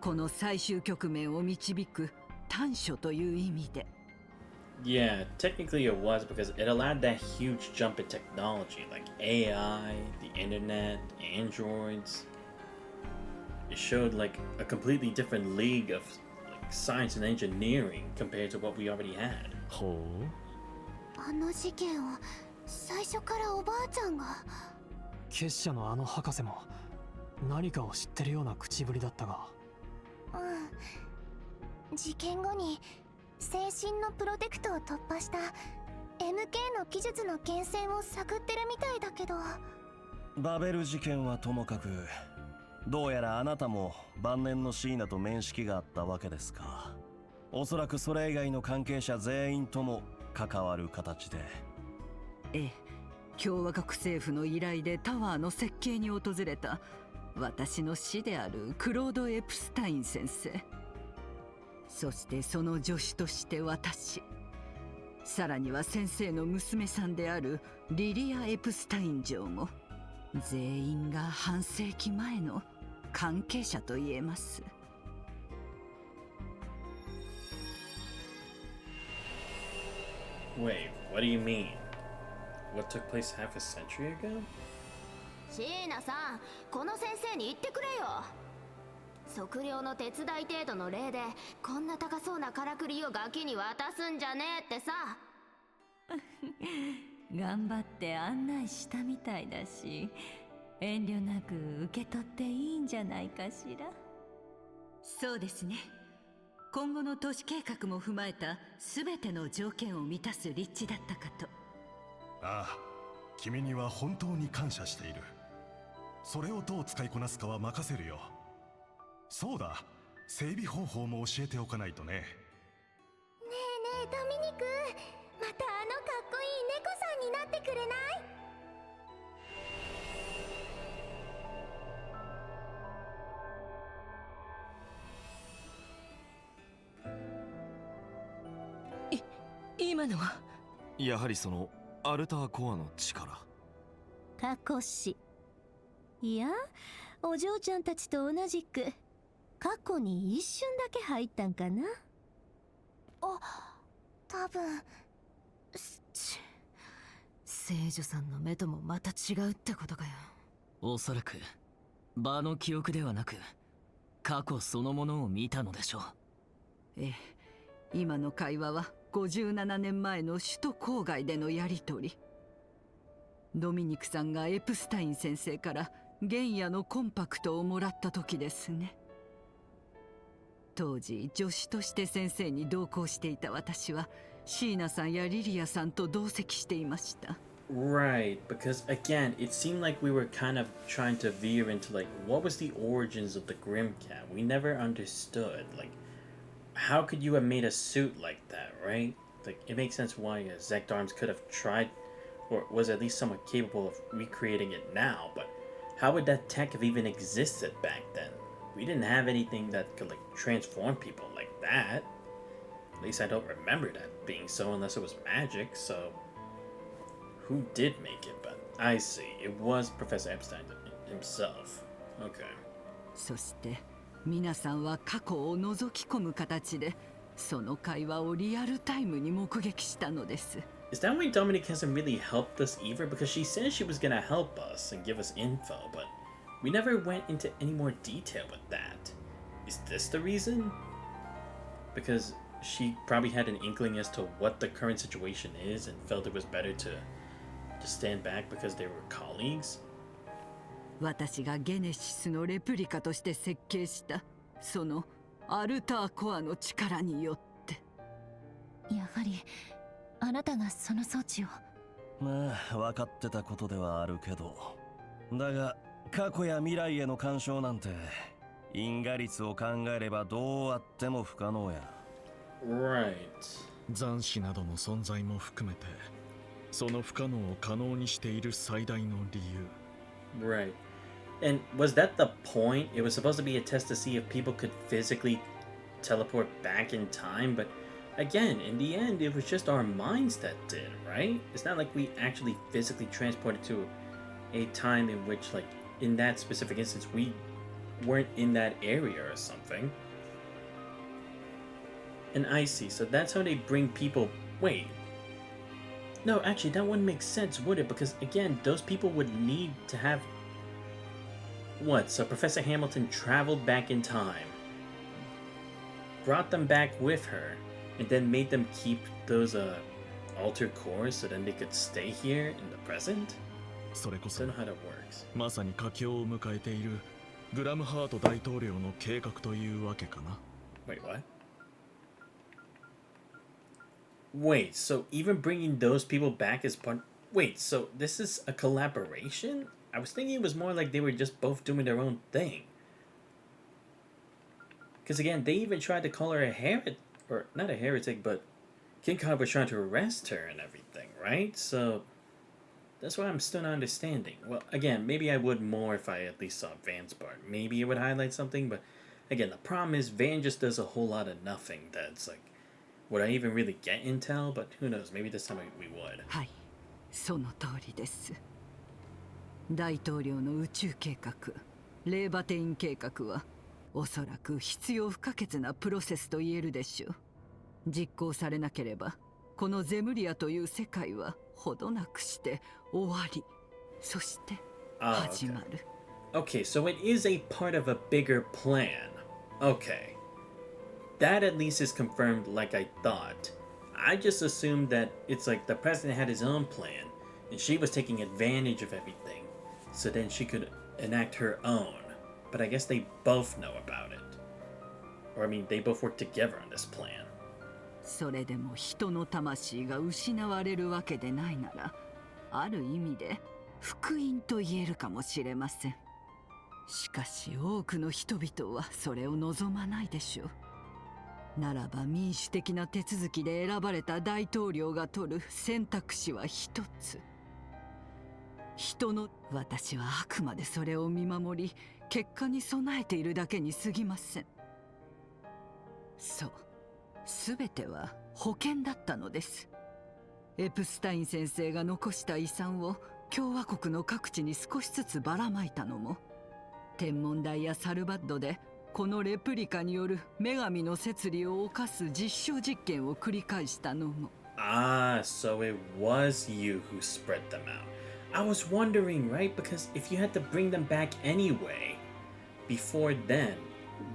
この最終局面を導く短所という意味で。Yeah, technically it was because it allowed that huge jump in technology, like AI, the internet, androids. It showed like a completely different league of like science and engineering compared to what we already had. ほう。あの事件を最初からおばあちゃんが。結社のあの博士も何かを知ってるような口ぶりだったが。うん。事件後に精神のプロテクトを突破した MK の技術の源泉を探ってるみたいだけど。バベル事件はともかく、どうやらあなたも晩年のシーナと面識があったわけですか。おそらくそれ以外の関係者全員とも関わる形で。ええ、共和国政府の依頼でタワーの設計に訪れた私の師であるクロード・エプスタイン先生、そしてその助手として私、さらには先生の娘さんであるリリア・エプスタイン嬢も全員が半世紀前の関係者と言えます。Wait, what do you mean? What took place half a century ago? シーナさん、この先生に言ってくれよ。測量の手伝い程度の例でこんな高そうなからくりをガキに渡すんじゃねえってさ。頑張って案内したみたいだし、遠慮なく受け取っていいんじゃないかしら。そうですね。今後の都市計画も踏まえた全ての条件を満たす立地だったかと。ああ、君には本当に感謝している。それをどう使いこなすかは任せるよ。そうだ、整備方法も教えておかないとね。ねえねえドミニク、またあのかっこいい猫さんになってくれない？今のはやはりそのアルターコアの力。タコシ。いや、お嬢ちゃんたちと同じく過去に一瞬だけ入ったんかな。あ、多分。聖女さんの目ともまた違うってことかよ。おそらく場の記憶ではなく過去そのものを見たのでしょう。ええ、今の会話は57年前の首都郊外でのやりとり。ドミニクさんがエプスタイン先生から原野のコンパクトをもらった時ですね。当時助手として先生に同行していた私はシーナさんやリリアさんと同席していました。 Right, because again, it seemed like we were kind of trying to veer into like what was the origins of the Grim Cat. We never understood, like, how could you have made a suit like that, right? Like, it makes sense why Zekdarms could have tried, or was at least somewhat capable of recreating it now, but how would that tech have even existed back then? We didn't have anything that could, like, transform people like that. At least I don't remember that being so unless it was magic, so... Who did make it? But I see. It was Professor Epstein himself. Okay. そして皆さんは過去を覗き込む形でその会話をリアルタイムに目撃したのです。 Is that why Dominic hasn't really helped us either? Because she said she was gonna help us and give us info, but we never went into any more detail with that. Is this the reason? Because she probably had an inkling as to what the current situation is and felt it was better to stand back because they were colleagues? 私がゲネシスのレプリカとして設計したそのアルターコアの力によって。やはりあなたがその装置を。まあ分かってたことではあるけど、だが過去や未来への干渉なんて因果率を考えればどうあっても不可能や。 Right. 残滓などの存在も含めてその不可能を可能にしている最大の理由。 Right. And was that the point? It was supposed to be a test to see if people could physically teleport back in time, but again, in the end, it was just our minds that did, right? It's not like we actually physically transported to a time in which, like, in that specific instance, we weren't in that area or something. And I see, so that's how they bring people. Wait. No, actually, that wouldn't make sense, would it? Because, again, those people would need to have... What? So Professor Hamilton traveled back in time, brought them back with her, and then made them keep those, altered cores so then they could stay here in the present? それこそ Don't know how that works. まさに佳境を迎えているグラムハート大統領の計画というわけかな。 Wait, what? Wait, so even bringing those people back is part... Wait, so this is a collaboration? I was thinking it was more like they were just both doing their own thing. Because again, they even tried to call her a heretic, or not a heretic, but King Kong was trying to arrest her and everything, right? So that's why I'm still not understanding. Well, again, maybe I would more if I at least saw Van's part. Maybe it would highlight something, but again, the problem is Van just does a whole lot of nothing that's like, would I even really get intel? But who knows, maybe this time we would. はい、その通りです。大統領の宇宙計画、レーバテイン計画はおそらく必要不可欠なプロセスと言えるでしょう。実行されなければ、このゼムリアという世界はほどなくして終わり、そして始まる。Okay, so it is a part of a bigger plan. Okay. That at least is confirmed like I thought. I just assumed that it's like the president had his own plan, and she was taking advantage of everything, so then she could enact her own. But I guess they both know about it. Or I mean, they both work together on this plan. それでも人の魂が失われるわけでないなら、ある意味で福音と言えるかもしれません。しかし多くの人々はそれを望まないでしょう。ならば民主的な手続きで選ばれた大統領が取る選択肢は一つ。人の私はあくまでそれを見守り、結果に備えているだけに過ぎません。そう、すべては保険だったのです。エプスタイン先生が残した遺産を共和国の各地に少しずつばらまいたのも、天文台やサルバッドでこのレプリカによる女神の摂理を犯す実証実験を繰り返したのも。Ah, so it was you who spread them out. I was wondering, right? Because if you had to bring them back anyway, before then,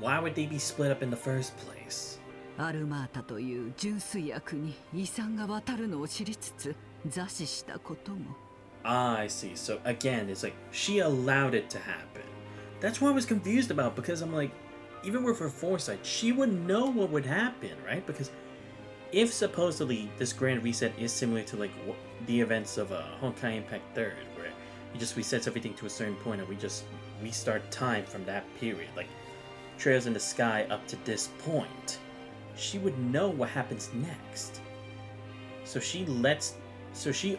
why would they be split up in the first place? アルマータという純粋悪に遺産が渡るのを知りつつ座視したことも。Ah, I see. So again, it's like she allowed it to happen. That's what I was confused about, because I'm like, even with her foresight, she would know what would happen, right? Because if supposedly this grand reset is similar to like the events of Honkai Impact 3rd, where it just resets everything to a certain point and we just restart time from that period, like trails in the sky up to this point, she would know what happens next. So she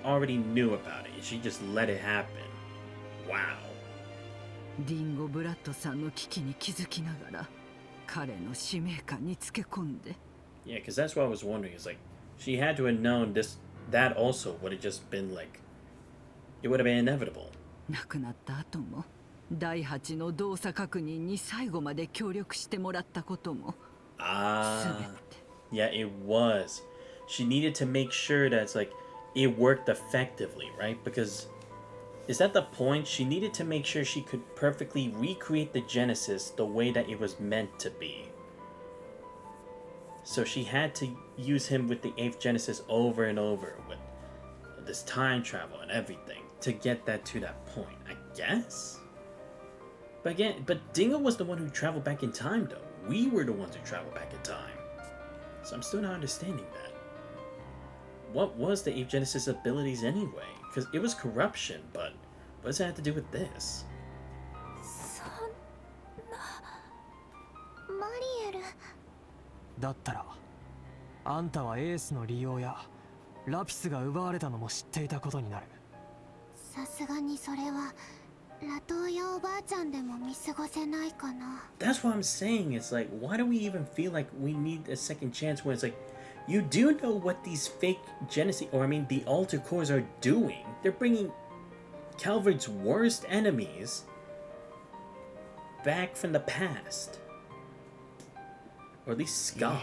already knew about it. She just let it happen. Wow. リンゴ・ブラッドさんの危機に気づきながら彼の使命感につけ込んで。Yeah, because that's what I was wondering. Is like she had to have known this. That also would have just been like it would have been inevitable. 亡くなった後も第8の動作確認に最後まで協力してもらったことも。Ah, yeah, it was. She needed to make sure that it's like it worked effectively, right? Because is that the point? She needed to make sure she could perfectly recreate the Genesis the way that it was meant to be. So she had to use him with the 8th Genesis over and over with this time travel and everything to get that to that point, I guess? But again, Dingo was the one who traveled back in time though. We were the ones who traveled back in time. So I'm still not understanding that. What was the 8th Genesis abilities anyway? Because it was corruption, but what does that have to do with this? マリエル。だったらあんたはエースの利用やラピスが奪われたのも知っていたことになる。さすがにそれはラトーヤおばあちゃんでも見過ごせないかな。That's what I'm saying. It's like, why do we even feel like we need a second chance when it's like, you do know what these fake Genesis, or I mean the Alter Cores are doing. They're bringing Calvard's worst enemies back from the past. Or at least scum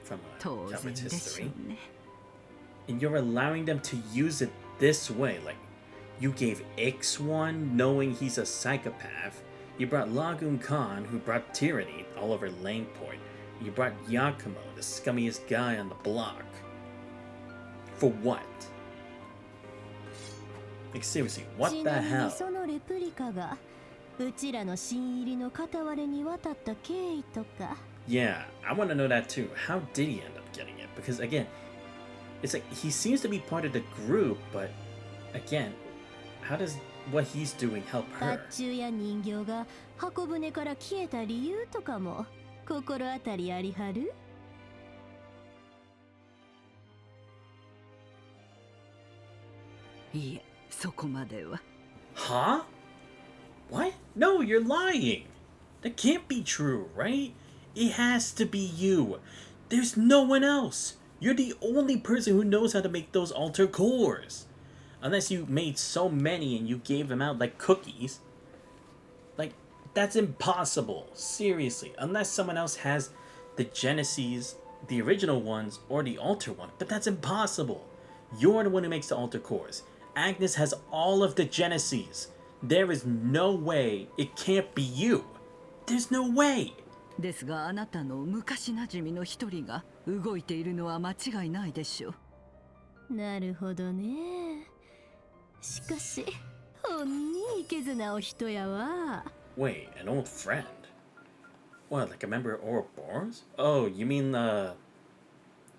from Calvin's history. And you're allowing them to use it this way. Like, you gave X one knowing he's a psychopath. You brought Lagoon Khan, who brought tyranny all over Langport. You brought Yakumo, the scummiest guy on the block. For what? Like, seriously, what the hell? Yeah, I want to know that too. How did he end up getting it? Because again, it's like he seems to be part of the group, but again, how does what he's doing help her? Huh? What? No, you're lying. That can't be true, right? It has to be you. There's no one else. You're the only person who knows how to make those altar cores. Unless you made so many and you gave them out like cookies. Like, that's impossible. Seriously. Unless someone else has the Genesis, the original ones, or the altar one. But that's impossible. You're the one who makes the altar cores. Agnes has all of the Genesis. There is no way it can't be you. There's no way. ですがあなたの昔なじみの一人が動いているのは間違いないでしょう。なるほどね。しかし、ほんにいけずなお人やわ。Wait, an old friend? What, like a member of Ouroboros? Oh, you mean the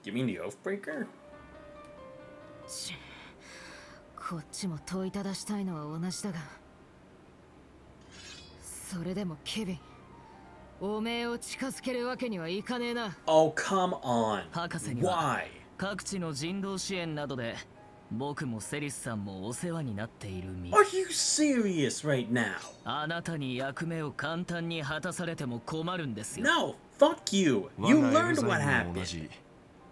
Oathbreaker? こっちも問いただしたいのは同じだが、それでもケビン、おめえを近づけるわけにはいかねえな。Oh, come on. 博士には各地の人道支援などで僕もセリスさんもお世話になっている身。Are you serious right now? あなたに役目を簡単に果たされても困るんですよ。No, fuck you. You learned what happened.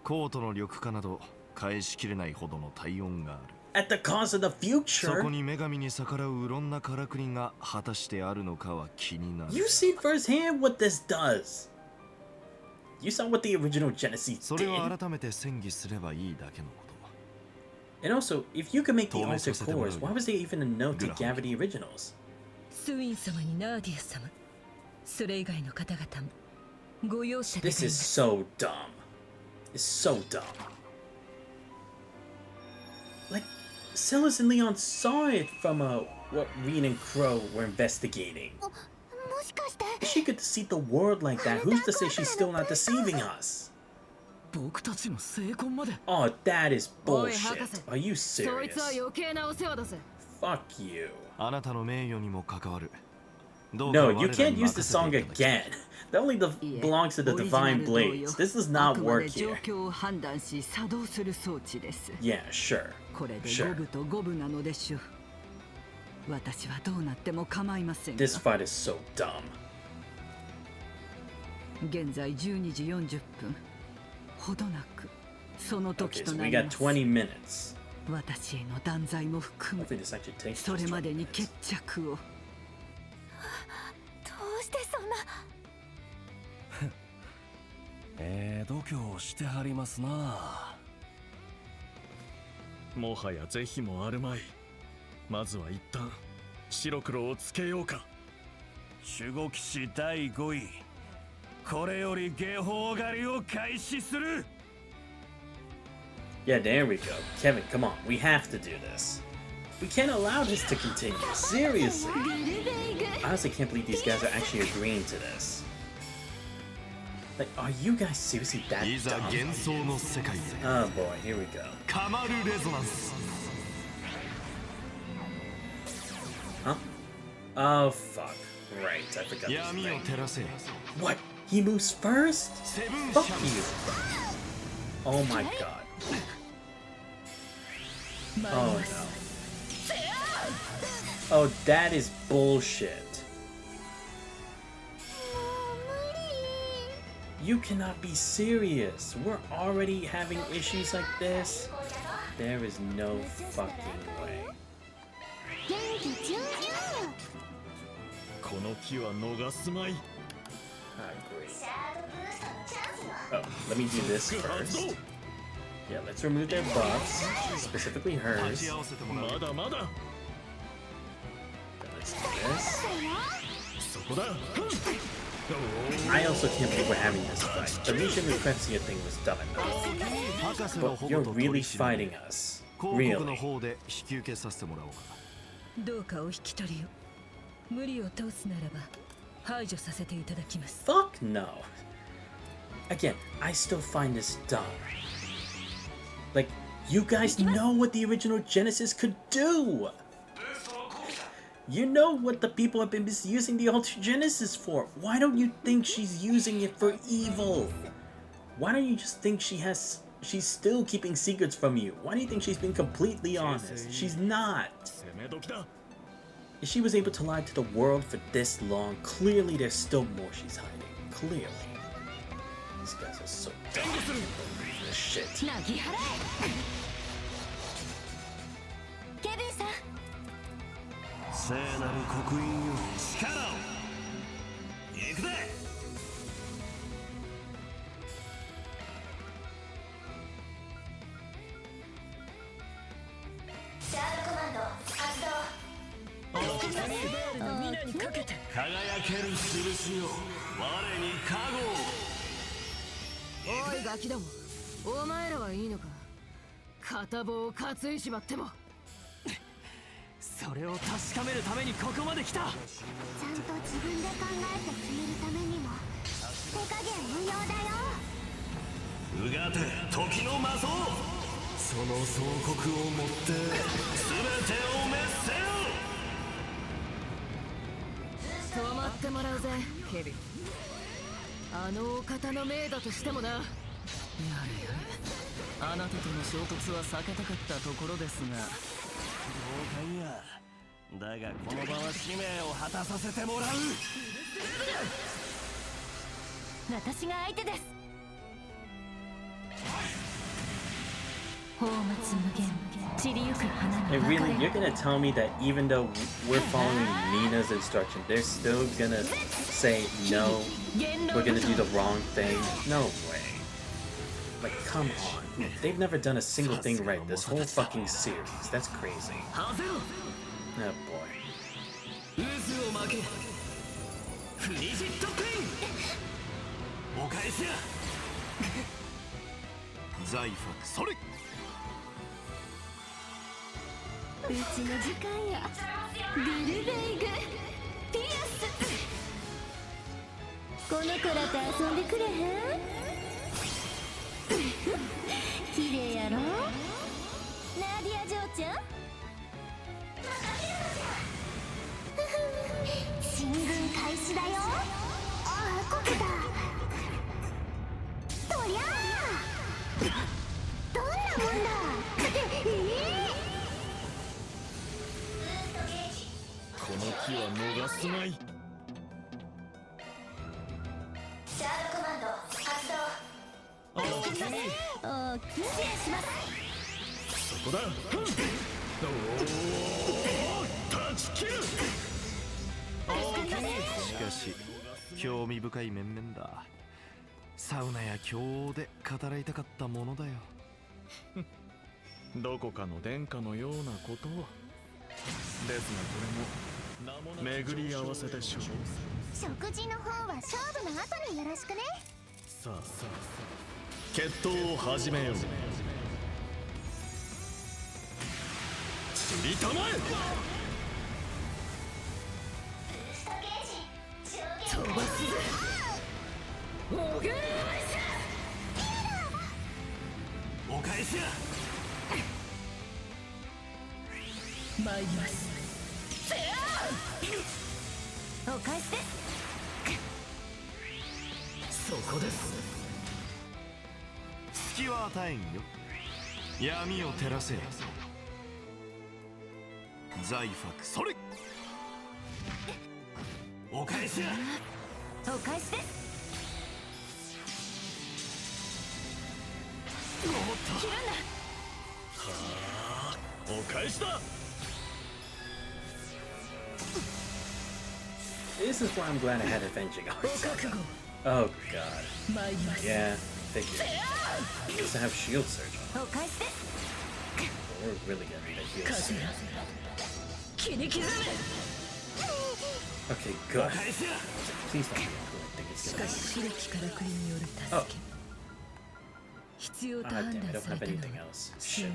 コートの緑化など返しきれないほどの体温がある。At the cost of the future. そこに女神に逆らううろんなからくりが果たしてあるのかは気になる。You see firsthand what this does. You saw what the original Genesis did. それを改めて宣議すればいいだけのこと。And also, if you could make the altar cores, why was there even a note to gather the originals? スウィン様にナーディア様、それ以外の方々もご容赦願います。 This is so dumb. It's so dumb. Like, Silas and Leon saw it from what Reed and Crow were investigating. If she could deceive the world like that, who's to say she's still not deceiving us? 僕たちの成婚まで。 Oh, that is bullshit. Are you serious? そいつは余計なお世話だぜ。 Fuck you. あなたの名誉にも関わる。 No, you can't use the song again. That only belongs to the Divine Blades. This does not work here. Yeah, sure. Sure. This fight is so dumb. 現在12時40分。ほどなくその時 Okay, と so な we り got ます。 20 minutes. 私への断罪も含む。それまでに決着を。してそんな度胸してはりますな。もはや是非もあるまい。まずは一旦白黒をつけようか。守護騎士第5位、これより下法狩りを開始する。 Yeah, there we go. Kevin, come on. We have to do this. We can't allow this to continue. Seriously. I honestly can't believe these guys are actually agreeing to this. Like, are you guys seriously that dumb? Oh boy, here we go. Huh? Oh fuck. Right, I forgot this thing. What? He moves first? Fuck you. Oh my god. Oh no. Oh, that is bullshit. You cannot be serious. We're already having issues like this. There is no fucking way. ここの木は逃すまい。Great. Oh, let me do this first. Yeah, let's remove their buffs, specifically hers. Then let's do this. I also can't believe we're having this fight. The Misha Lucrezia thing was dumb enough. But you're really fighting us. Really. どうかお引き取りを。無理を通すならば排除させていただきます。Fuck no. Again, I still find this dumb. Like, you guys know what the original Genesis could do. You know what the people have been misusing the Ultra Genesis for. Why don't you think she's using it for evil? Why don't you just think she's still keeping secrets from you? Why do you think she's been completely honest? She's not. If she was able to lie to the world for this long, clearly there's still more she's hiding. Clearly. These guys are so dumb. This shit.おいガキども、お前らはいいのか。片棒を担いしまっても。それを確かめるためにここまで来た。ちゃんと自分で考えて決めるためにも手加減無用だよ。うがて時の魔像、その総国をもって全てを滅せよ。止まってもらうぜケビン。あのお方の命だとしてもな。やれやれ、あなたとの衝突は避けたかったところですが。了解や。だがこの場は使命を果たさせてもらう。私が相手です。And really, you're gonna tell me that even though we're following Nina's instruction, they're still gonna say no, we're gonna do the wrong thing? No way. Like, come on. They've never done a single thing right this whole fucking series. That's crazy. Oh boy. Sorry. うちの時間や。グルベイグピアス。この子らと遊んでくれへん？綺麗やろ？ナディア嬢ちゃん？進軍開始だよ。ああ、こけた。とりゃあ。どんなもんだ。この木は逃すまい。シャードコマンド発動。おき支援します。そこだ。断ち切る。しかし興味深い面々だ。サウナや京王で語らいたかったものだよ。どこかの殿下のようなことを。ですがこれも巡り合わせでしょう。食事の方は勝負の後によろしくね。さあさあ、決闘を始めよう。釣りたまえ。飛ばすぜ。おげーお返しや。参ります。お返しです。そこです。隙は与えんよ。闇を照らせ。ザイファクそれ。お返しや。お返しです。切るんだ。はあ、お返しだ。This is why I'm glad I had avenging arts. Oh god. Yeah, figure. He doesn't have shield surge on. We're really gonna need a heal soon. Okay, good. Please don't be cool. I think it's gonna be. Oh. Ah, damn, I don't have anything else. Shit.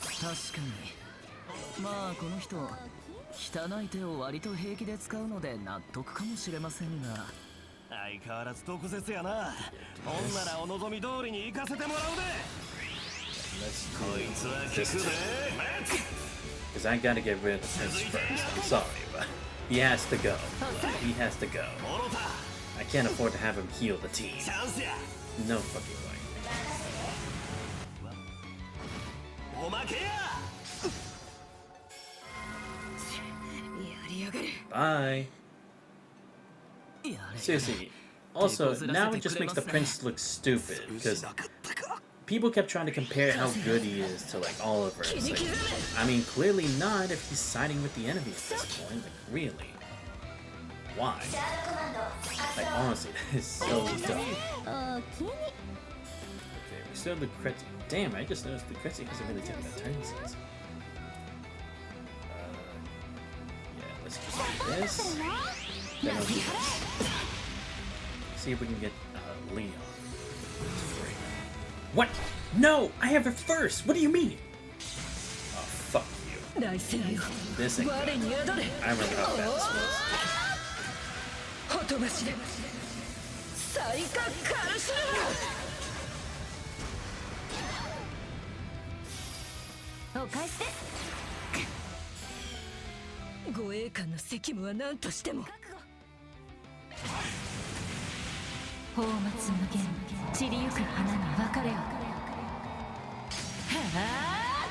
確かにまあこの人汚い手を割と平気で使うので納得かもしれませんが相変わらず毒舌やなほんならお望み通りに行かせてもらうでこいつは効くぜ Because I gotta get rid of the prince first. I'm sorry, but he has to go. He has to go. I can't afford to have him heal the team. No fucking way. Bye. Seriously. Also, now it just makes the prince look stupid because people kept trying to compare how good he is to like Oliver. It's like, I mean, clearly not if he's siding with the enemy at this point. Like, really? Why? Like, honestly, that is so dumb. Okay, we still have the crit. Damn, I just noticed the crit hasn't really taken that turn since. Yeah, let's just do this. Then I'll do this. See if we can get Leon. What? No! I have it first! What do you mean? Oh, fuck you. This ain't good. I remember how bad this was. 護衛官の責務は何としても放末無限散りゆく花に別れをはあ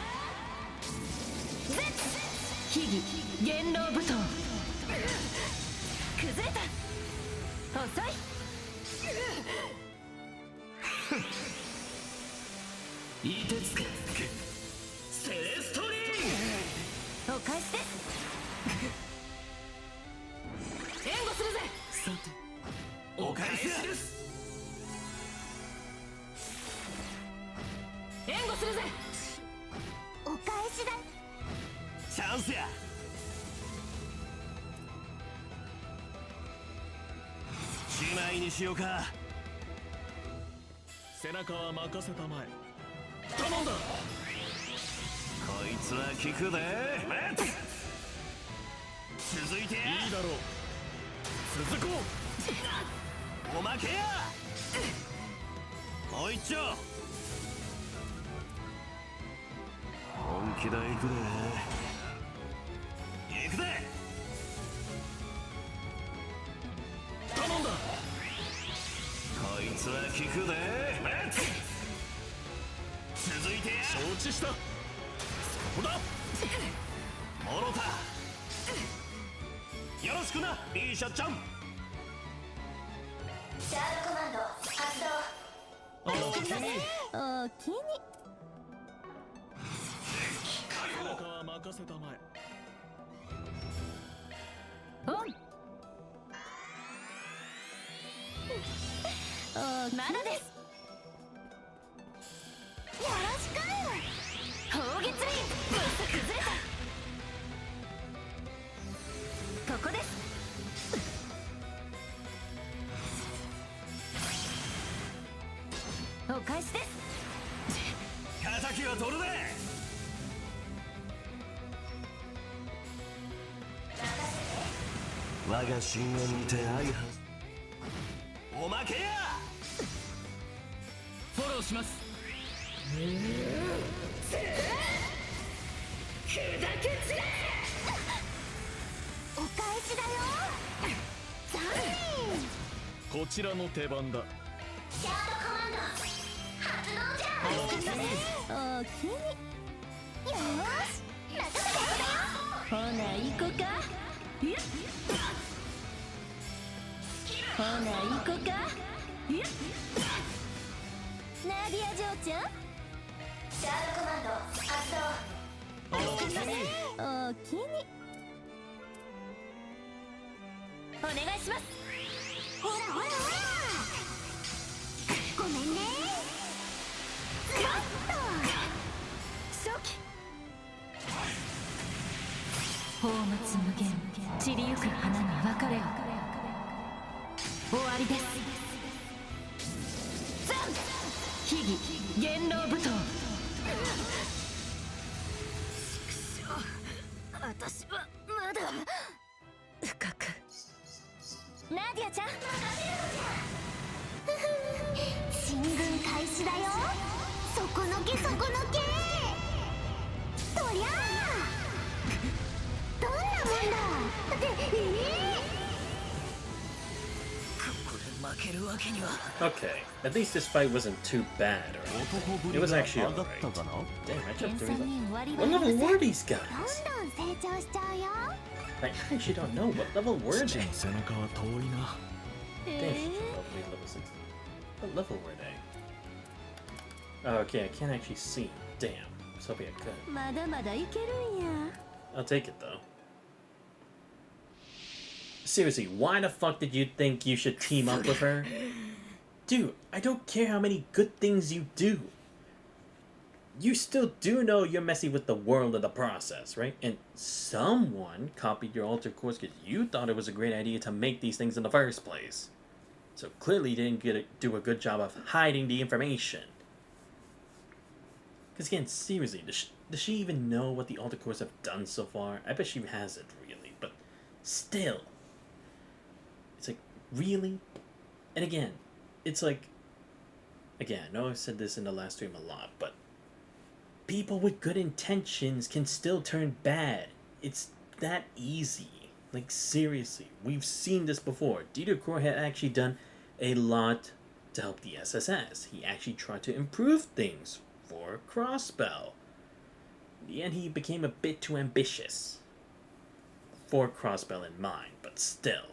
秘技元老舞踏崩れた遅い凍てつくセレストリーンお返しです援護するぜさてお返しです援護するぜお返しだチャンスやしまいにしようか背中は任せたまえ頼んだこいつは効くで続いていいだろう続こうおまけやもう一丁本気だ行くで行くで頼んだこいつは効くで続いてや承知したそこだモロタよろしくなリーシャちゃんシャールコマンド発動おおきに背中は任せたまえオンまだですよろしく砲撃リン崩れたここですお返しです敵は取るで我が神を見て相反おまけやフォローします砕け散れお返しだよ残念こちらの手番だシャードコマンド発動じゃおおきによーし任せてだよほな行こかほな行こかナディア嬢ちゃんシャードコマンド発動おおきにお願いします。ほらほらほら、ごめんね。ズバッと初期放物無限散りゆく花に別れを。終わりです。ザン秘技元老舞踏。私はまだ深く。ナディアちゃん進軍開始だよ。そこのけそこのけ。とりゃあどんなもんだって。Okay, at least this fight wasn't too bad, right? It was actually alright. Damn, I jumped through them. What level were these guys? どんどん成長しちゃうよ。 I actually don't know. What level were they? Damn, she's probably level 60. What level were they? Oh, okay, I can't actually see. Damn, so be a good. まだまだいけるんや。 I'll take it though. Seriously, why the fuck did you think you should team up with her? Dude, I don't care how many good things you do. You still do know you're messing with the world in the process, right? And someone copied your alter course because you thought it was a great idea to make these things in the first place. So clearly you didn't do a good job of hiding the information. Because again, seriously, does she even know what the alter course have done so far? I bet she hasn't really, but still. It's like, really? And again, it's like, again, I know I've said this in the last stream a lot, but people with good intentions can still turn bad. It's that easy. Like, seriously, we've seen this before. Dieter Krohr had actually done a lot to help the SSS. He actually tried to improve things for Crossbell. In the end, he became a bit too ambitious for Crossbell in mind, but still.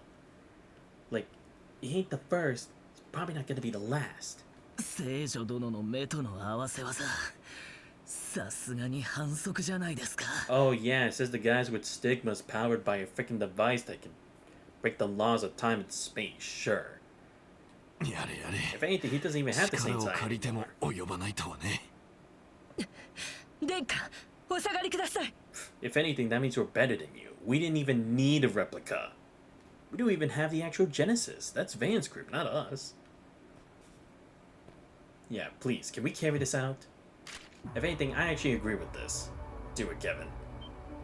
Like, he ain't the first, he's probably not gonna be the last. 聖女殿の目との合わせ技、さすがに反則じゃないですか。 Oh yeah, it says the guys with stigmas powered by a freaking device that can break the laws of time and space, sure. やれやれ。 If anything, he doesn't even have the same 力を side 借りても anymore. 及ばないとはね。殿下、お下がりください。 If anything, that means we're better than you. We didn't even need a replica. We don't even have the actual Genesis. That's Van's group, not us. Yeah, please, can we carry this out? If anything, I actually agree with this. Do it, Kevin.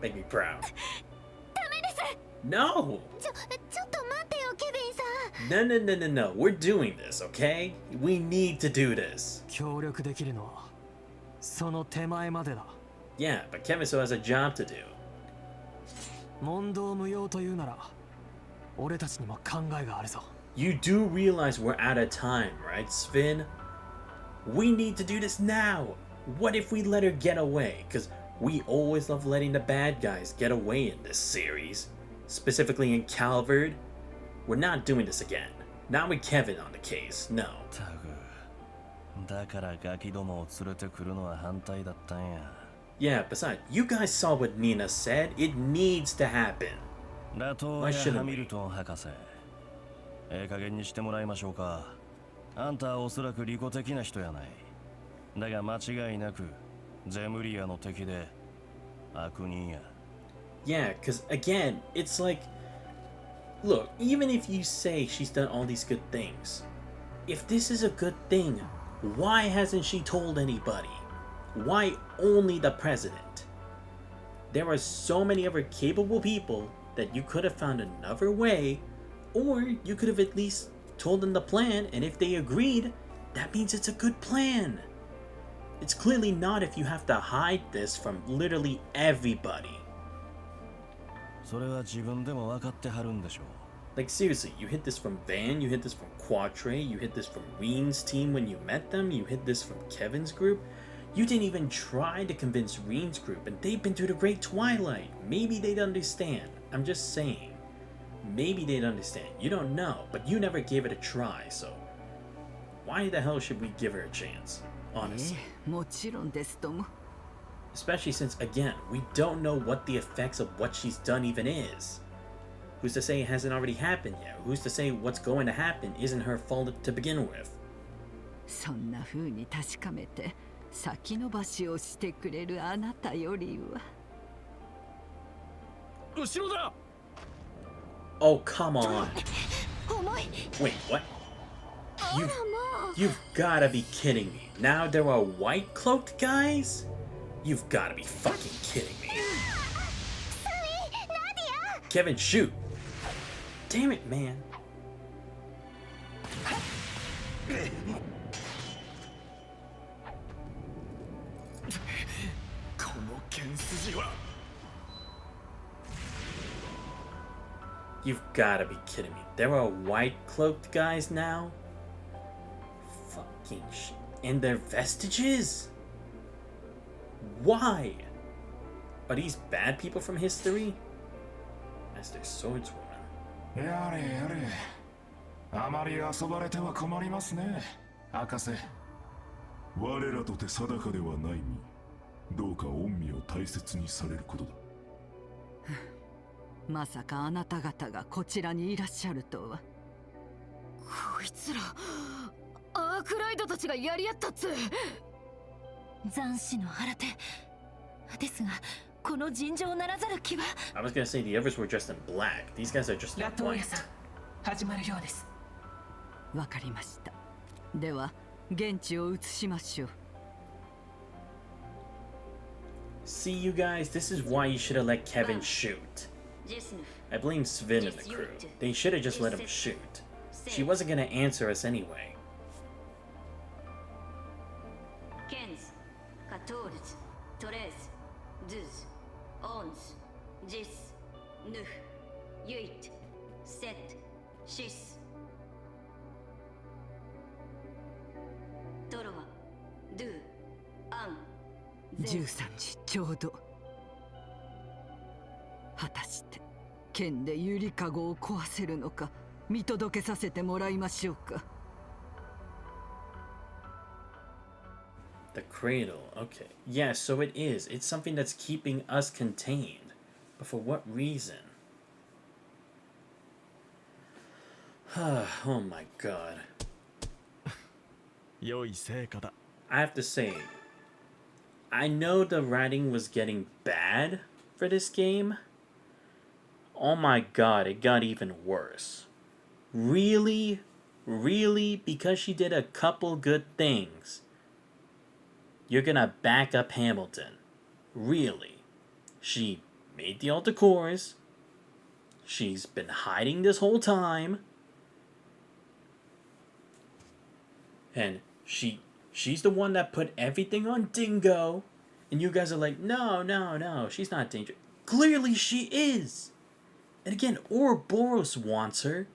Make me proud. No! ちょっと待ってよ、ケビンさん。 No, no, no, no, no. We're doing this, okay? We need to do this. 協力できるのはその手前までだ。 Yeah, but Kevin still has a job to do. 問答無用というなら俺たちにも考えがあるぞ。 You do realize we're out of time, right, Sven? We need to do this now. What if we let her get away? Because we always love letting the bad guys get away in this series. Specifically in Calvard. We're not doing this again. Not with Kevin on the case, no. だからガキどもを連れてくるのは反対だったんや。 Yeah, besides, you guys saw what Nina said. It needs to happen. ラトーやハミルトン博士。加減にしてもらいましょうか。あんたはおそらく利己的な人やない。だが間違いなくゼムリアの敵で悪人や。 Yeah, because again, it's like, look, even if you say she's done all these good things, if this is a good thing, why hasn't she told anybody? Why only the president? There are so many other capable people that you could have found another way, or you could have at least told them the plan, and if they agreed, that means it's a good plan. It's clearly not if you have to hide this from literally everybody. それは自分でも分かってはるんでしょう。 Like seriously, you hid this from Van, you hid this from Quatre, you hid this from Reen's team when you met them, you hid this from Kevin's group. You didn't even try to convince Reen's group, and they've been through the Great Twilight. Maybe they'd understand. I'm just saying. Maybe they'd understand. You don't know, but you never gave it a try, so why the hell should we give her a chance? Honestly. もちろんですとも。 Especially since, again, we don't know what the effects of what she's done even is. Who's to say it hasn't already happened yet? Who's to say what's going to happen isn't her fault to begin with? そんな風に確かめて先延ばしをしてくれるあなたよりは。後ろだ。 Oh, come on. 重い。 Wait, what? You've gotta be kidding me. Now there are white cloaked guys? You've gotta be fucking kidding me. Kevin, shoot. Damn it, man. You've gotta be kidding me. There are white cloaked guys now? Fucking shit. And their vestiges? Why? Are these bad people from history? As their swordswoman. やれやれ。あまり遊ばれては困りますね、博士。我らとて定かではないに、どうか御身を大切にされることだ。まさかあなた方がこちらにいらっしゃるとは。こいつらアークライドたちがやり合ったっつ。斬死の新手ですが、この尋常ならざる気は。 I was gonna say the others were dressed in black. These guys are dressed in ラトー white. ヤさん、始まるようです。わかりました。では現地を移しましょう。 See, you guys, this is why you should have let Kevin shoot. I blame Sven and the crew. They should have just let him shoot. She wasn't gonna answer us anyway. Kens, Katores, Torres, Duz, Ons, Jis, Nuh, Yuit, Set, Shis. Toroa, Du, An. 13時ちょうど。果たして剣でゆりかごを壊せるのか見届けさせてもらいましょうか。 The cradle, okay. Yeah, so it is. It's something that's keeping us contained. But for what reason? Oh my god. 良い成果だ。 I have to say, I know the writing was getting bad for this game. Oh my god, it got even worse. Really? Really? Because she did a couple good things, you're gonna back up Hamilton? Really? She made the altar cores. She's been hiding this whole time. And she's the one that put everything on Dingo. And you guys are like, no, no, no, she's not dangerous. Clearly she is. And again, Ouroboros wants her.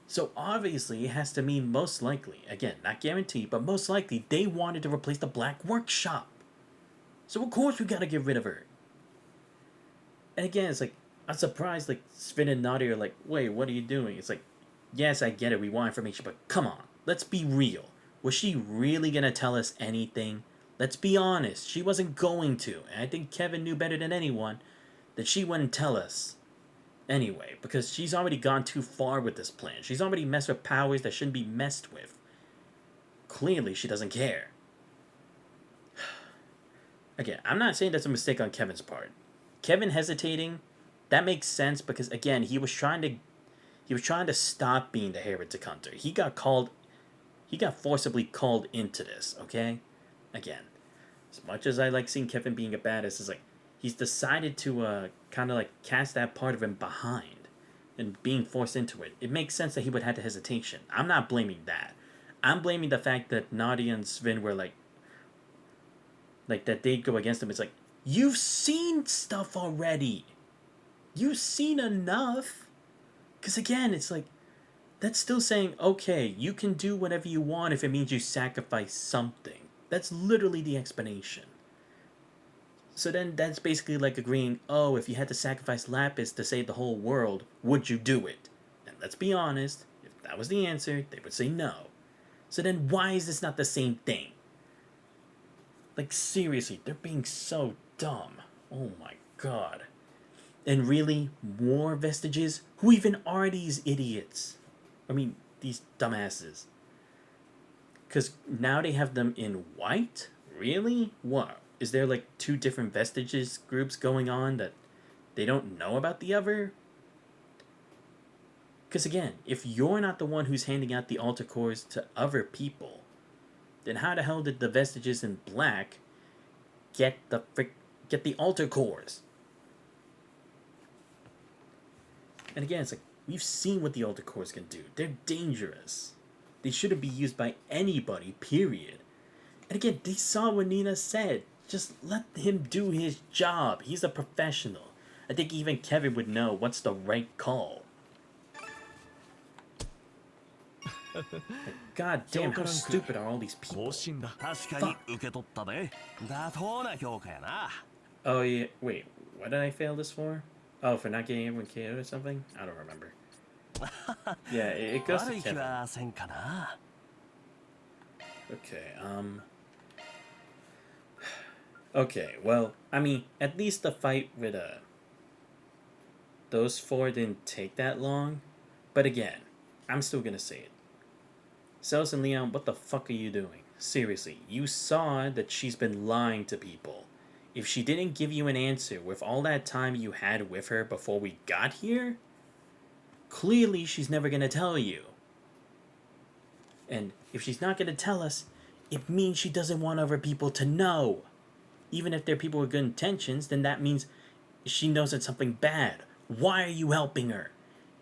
So obviously it has to mean most likely, again, not guaranteed, but most likely they wanted to replace the Black Workshop. So of course we gotta get rid of her. And again, it's like, I'm surprised, like, Sven and Nadia are like, wait, what are you doing? It's like, yes, I get it, we want information, but come on, let's be real. Was she really gonna tell us anything? Let's be honest, she wasn't going to. And I think Kevin knew better than anyone that she wouldn't tell us anyway, because she's already gone too far with this plan. She's already messed with powers that shouldn't be messed with. Clearly, she doesn't care. Again, I'm not saying that's a mistake on Kevin's part. Kevin hesitating, that makes sense because again, he was trying to stop being the Heretic Hunter. He got forcibly called into this, okay? Again, as much as I like seeing Kevin being a badass, it's like he's decided to kind of like cast that part of him behind and being forced into it. It makes sense that he would have the hesitation. I'm not blaming that. I'm blaming the fact that Nadia and Sven were like that they'd go against him. It's like, you've seen stuff already. You've seen enough. Because again, it's like, that's still saying, okay, you can do whatever you want if it means you sacrifice something. That's literally the explanation. So then that's basically like agreeing, oh, if you had to sacrifice Lapis to save the whole world, would you do it? And let's be honest, if that was the answer, they would say no. So then why is this not the same thing? Like seriously, they're being so dumb. Oh my god. And really, more vestiges? Who even are these idiots? I mean, these dumbasses. Because now they have them in white? Really? What? Is there like two different vestiges groups going on that they don't know about the other? Because again, if you're not the one who's handing out the altar cores to other people, then how the hell did the vestiges in black get the altar cores? And again, it's like, we've seen what the altar cores can do. They're dangerous. They shouldn't be used by anybody, period. And again, they saw what Nina said. Just let him do his job. He's a professional. I think even Kevin would know what's the right call. God damn, how stupid are all these people? Fuck. Oh yeah, wait, what did I fail this for? Oh, for not getting everyone KO'd or something? I don't remember. Yeah, it goes to Kevin. Okay, okay, well, I mean, at least the fight with, those four didn't take that long. But again, I'm still gonna say it. Celes and Leon, what the fuck are you doing? Seriously, you saw that she's been lying to people. If she didn't give you an answer with all that time you had with her before we got here, clearly she's never gonna tell you. And if she's not gonna tell us, it means she doesn't want other people to know. Even if they're people with good intentions, then that means she knows it's something bad. Why are you helping her?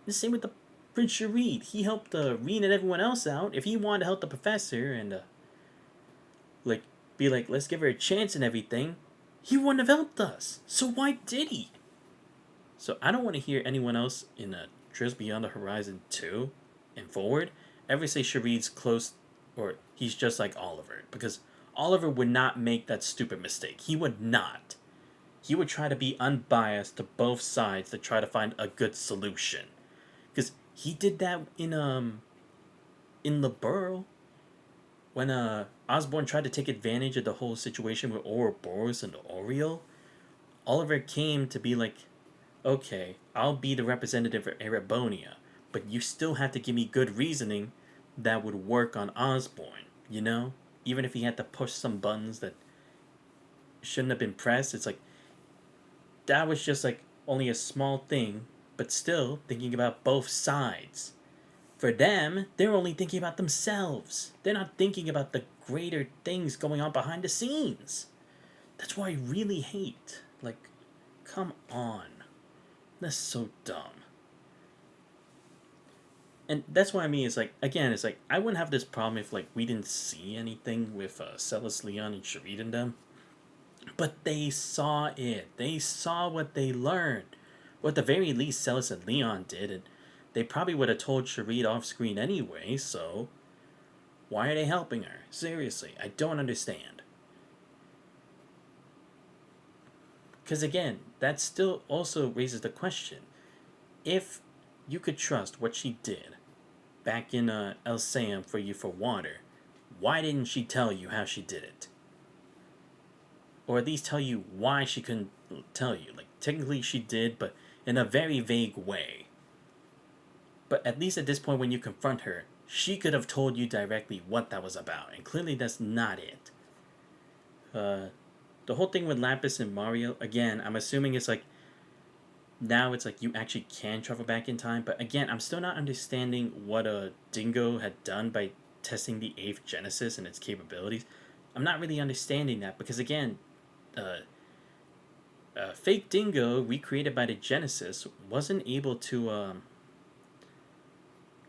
The same with the Prince Sharid. He helped Reen and everyone else out. If he wanted to help the professor and be like, let's give her a chance and everything, he wouldn't have helped us. So why did he? So I don't want to hear anyone else in Trails Beyond the Horizon 2 and forward ever say Sharid's close or he's just like Oliver, because Oliver would not make that stupid mistake. He would not. He would try to be unbiased to both sides to try to find a good solution. Because he did that in the Burrow. When Osborn tried to take advantage of the whole situation with Ouroboros and Oriel, Oliver came to be like, okay, I'll be the representative for Erebonia, but you still have to give me good reasoning that would work on Osborn, you know? Even if he had to push some buttons that shouldn't have been pressed, it's like, that was just like only a small thing, but still thinking about both sides. For them, they're only thinking about themselves. They're not thinking about the greater things going on behind the scenes. That's why I really hate. Like, come on. That's so dumb. And that's what I mean, is like, again, it's like, I wouldn't have this problem if, like, we didn't see anything with Celes, Leon, and Sharid in them. But they saw it. They saw what they learned. Or at the very least, Celes and Leon did, and they probably would have told Sharid off screen anyway, so why are they helping her? Seriously, I don't understand. Because again, that still also raises the question. If you could trust what she did back in Elsam for you for water, why didn't she tell you how she did it? Or at least tell you why she couldn't tell you. Like, technically she did, but in a very vague way. But at least at this point when you confront her, she could have told you directly what that was about. And clearly that's not it. The whole thing with Lapis and Mario, again, I'm assuming it's like, now it's like you actually can travel back in time. But again, I'm still not understanding what Dingo had done by testing the 8th Genesis and its capabilities. I'm not really understanding that because again, fake Dingo recreated by the Genesis wasn't able to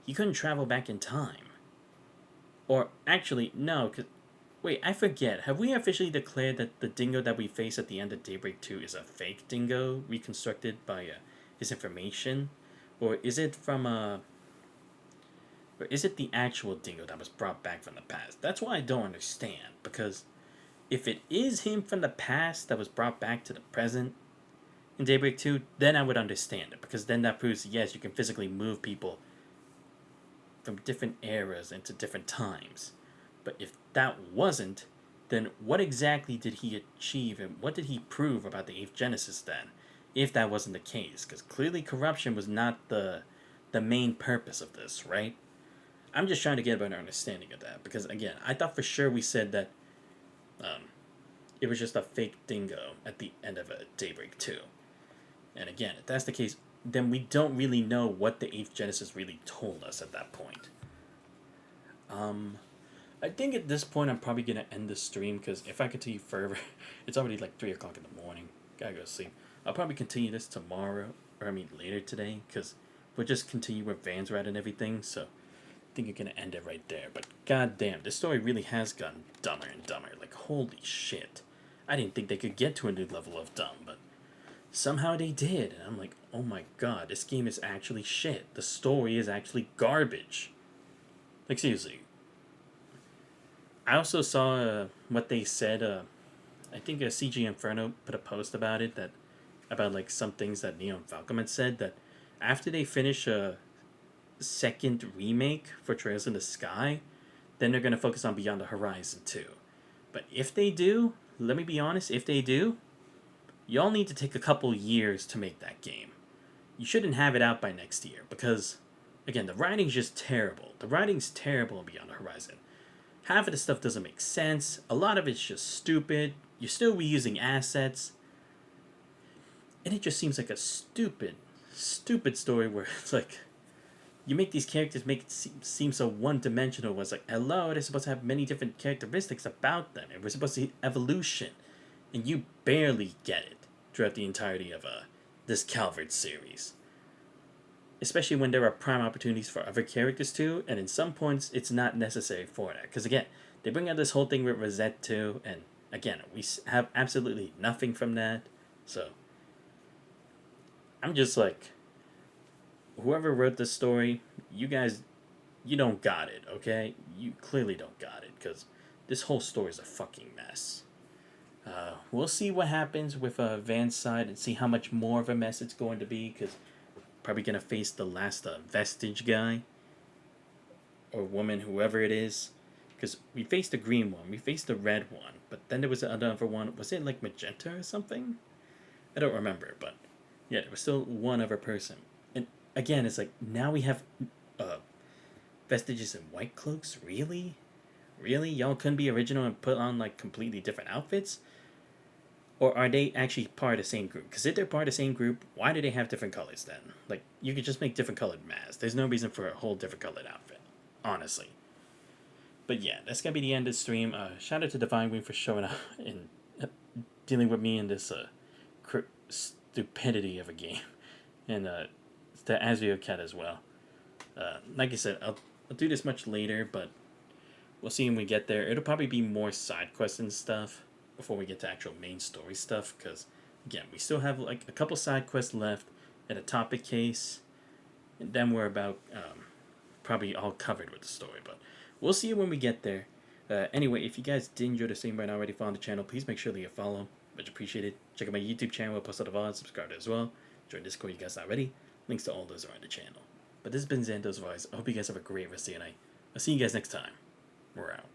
he couldn't travel back in time. Or actually no, cause wait, I forget, have we officially declared that the Dingo that we face at the end of Daybreak 2 is a fake Dingo reconstructed by his information? Or is it from or is it the actual Dingo that was brought back from the past? That's what I don't understand, because if it is him from the past that was brought back to the present in Daybreak 2, then I would understand it, because then that proves, yes, you can physically move people from different eras into different times. But if that wasn't, then what exactly did he achieve and what did he prove about the 8th Genesis then? if that wasn't the case, because clearly corruption was not the main purpose of this, right? I'm just trying to get a better understanding of that, because again, I thought for sure we said that it was just a fake dingo at the end of a Daybreak 2. And again, if that's the case, then we don't really know what the 8th Genesis really told us at that point. I think at this point I'm probably going to end the stream, because if I continue further, it's already like 3 o'clock in the morning. Gotta go to sleep. I'll probably continue this tomorrow, or I mean later today, because we'll just continue with Van's Rat and everything, so I think you're going to end it right there. But goddamn, this story really has gotten dumber and dumber. Like, holy shit. I didn't think they could get to a new level of dumb, but somehow they did. And I'm like, oh my god, this game is actually shit. The story is actually garbage. Like, seriously. I also saw what they said. I think CG Inferno put a post about it, about like some things that Neon Falcom had said, that after they finish a second remake for Trails in the Sky, then they're going to focus on Beyond the Horizon 2. But if they do, let me be honest, if they do, y'all need to take a couple years to make that game. You shouldn't have it out by next year, because, again, the writing's just terrible. The writing's terrible in Beyond the Horizon. Half of the stuff doesn't make sense. A lot of it's just stupid. You're still reusing assets. And it just seems like a stupid story where it's like, you make these characters make it seem so one-dimensional. It's like, hello, they're supposed to have many different characteristics about them, and we're supposed to see evolution. And you barely get it throughout the entirety of this Calvert series. Especially when there are prime opportunities for other characters too, and in some points it's not necessary for that. Because again, they bring out this whole thing with Rosette too, and again, we have absolutely nothing from that. So, I'm just like, whoever wrote this story, you guys, you don't got it, okay? You clearly don't got it, because this whole story is a fucking mess. We'll see what happens with Van's side and see how much more of a mess it's going to be, because probably going to face the last Vestige guy, or woman, whoever it is. Because we faced the green one, we faced the red one, but then there was another one, was it like magenta or something? I don't remember, but yeah, there was still one other person. And again, it's like, now we have Vestiges in white cloaks? Really? Really? Y'all couldn't be original and put on like completely different outfits? Or are they actually part of the same group? Because if they're part of the same group, why do they have different colors then? Like, you could just make different colored masks. There's no reason for a whole different colored outfit, honestly. But yeah, that's going to be the end of the stream. Shout out to Divine Wing for showing up and dealing with me in this stupidity of a game. And to Azrio Cat as well. Like I said, I'll do this much later, but we'll see when we get there. It'll probably be more side quests and stuff before we get to actual main story stuff, because again, we still have like a couple side quests left and a topic case, and then we're about probably all covered with the story, but we'll see when we get there. Anyway, if you guys did enjoy the stream but not already follow the channel, please make sure to leave a follow. Much appreciated. Check out my YouTube channel, I'll post out the VOD, subscribe to it as well. Join Discord, you guys not already. Links to all those are on the channel. But this has been Xanthos Voice. I hope you guys have a great rest of your night. I'll see you guys next time. We're out.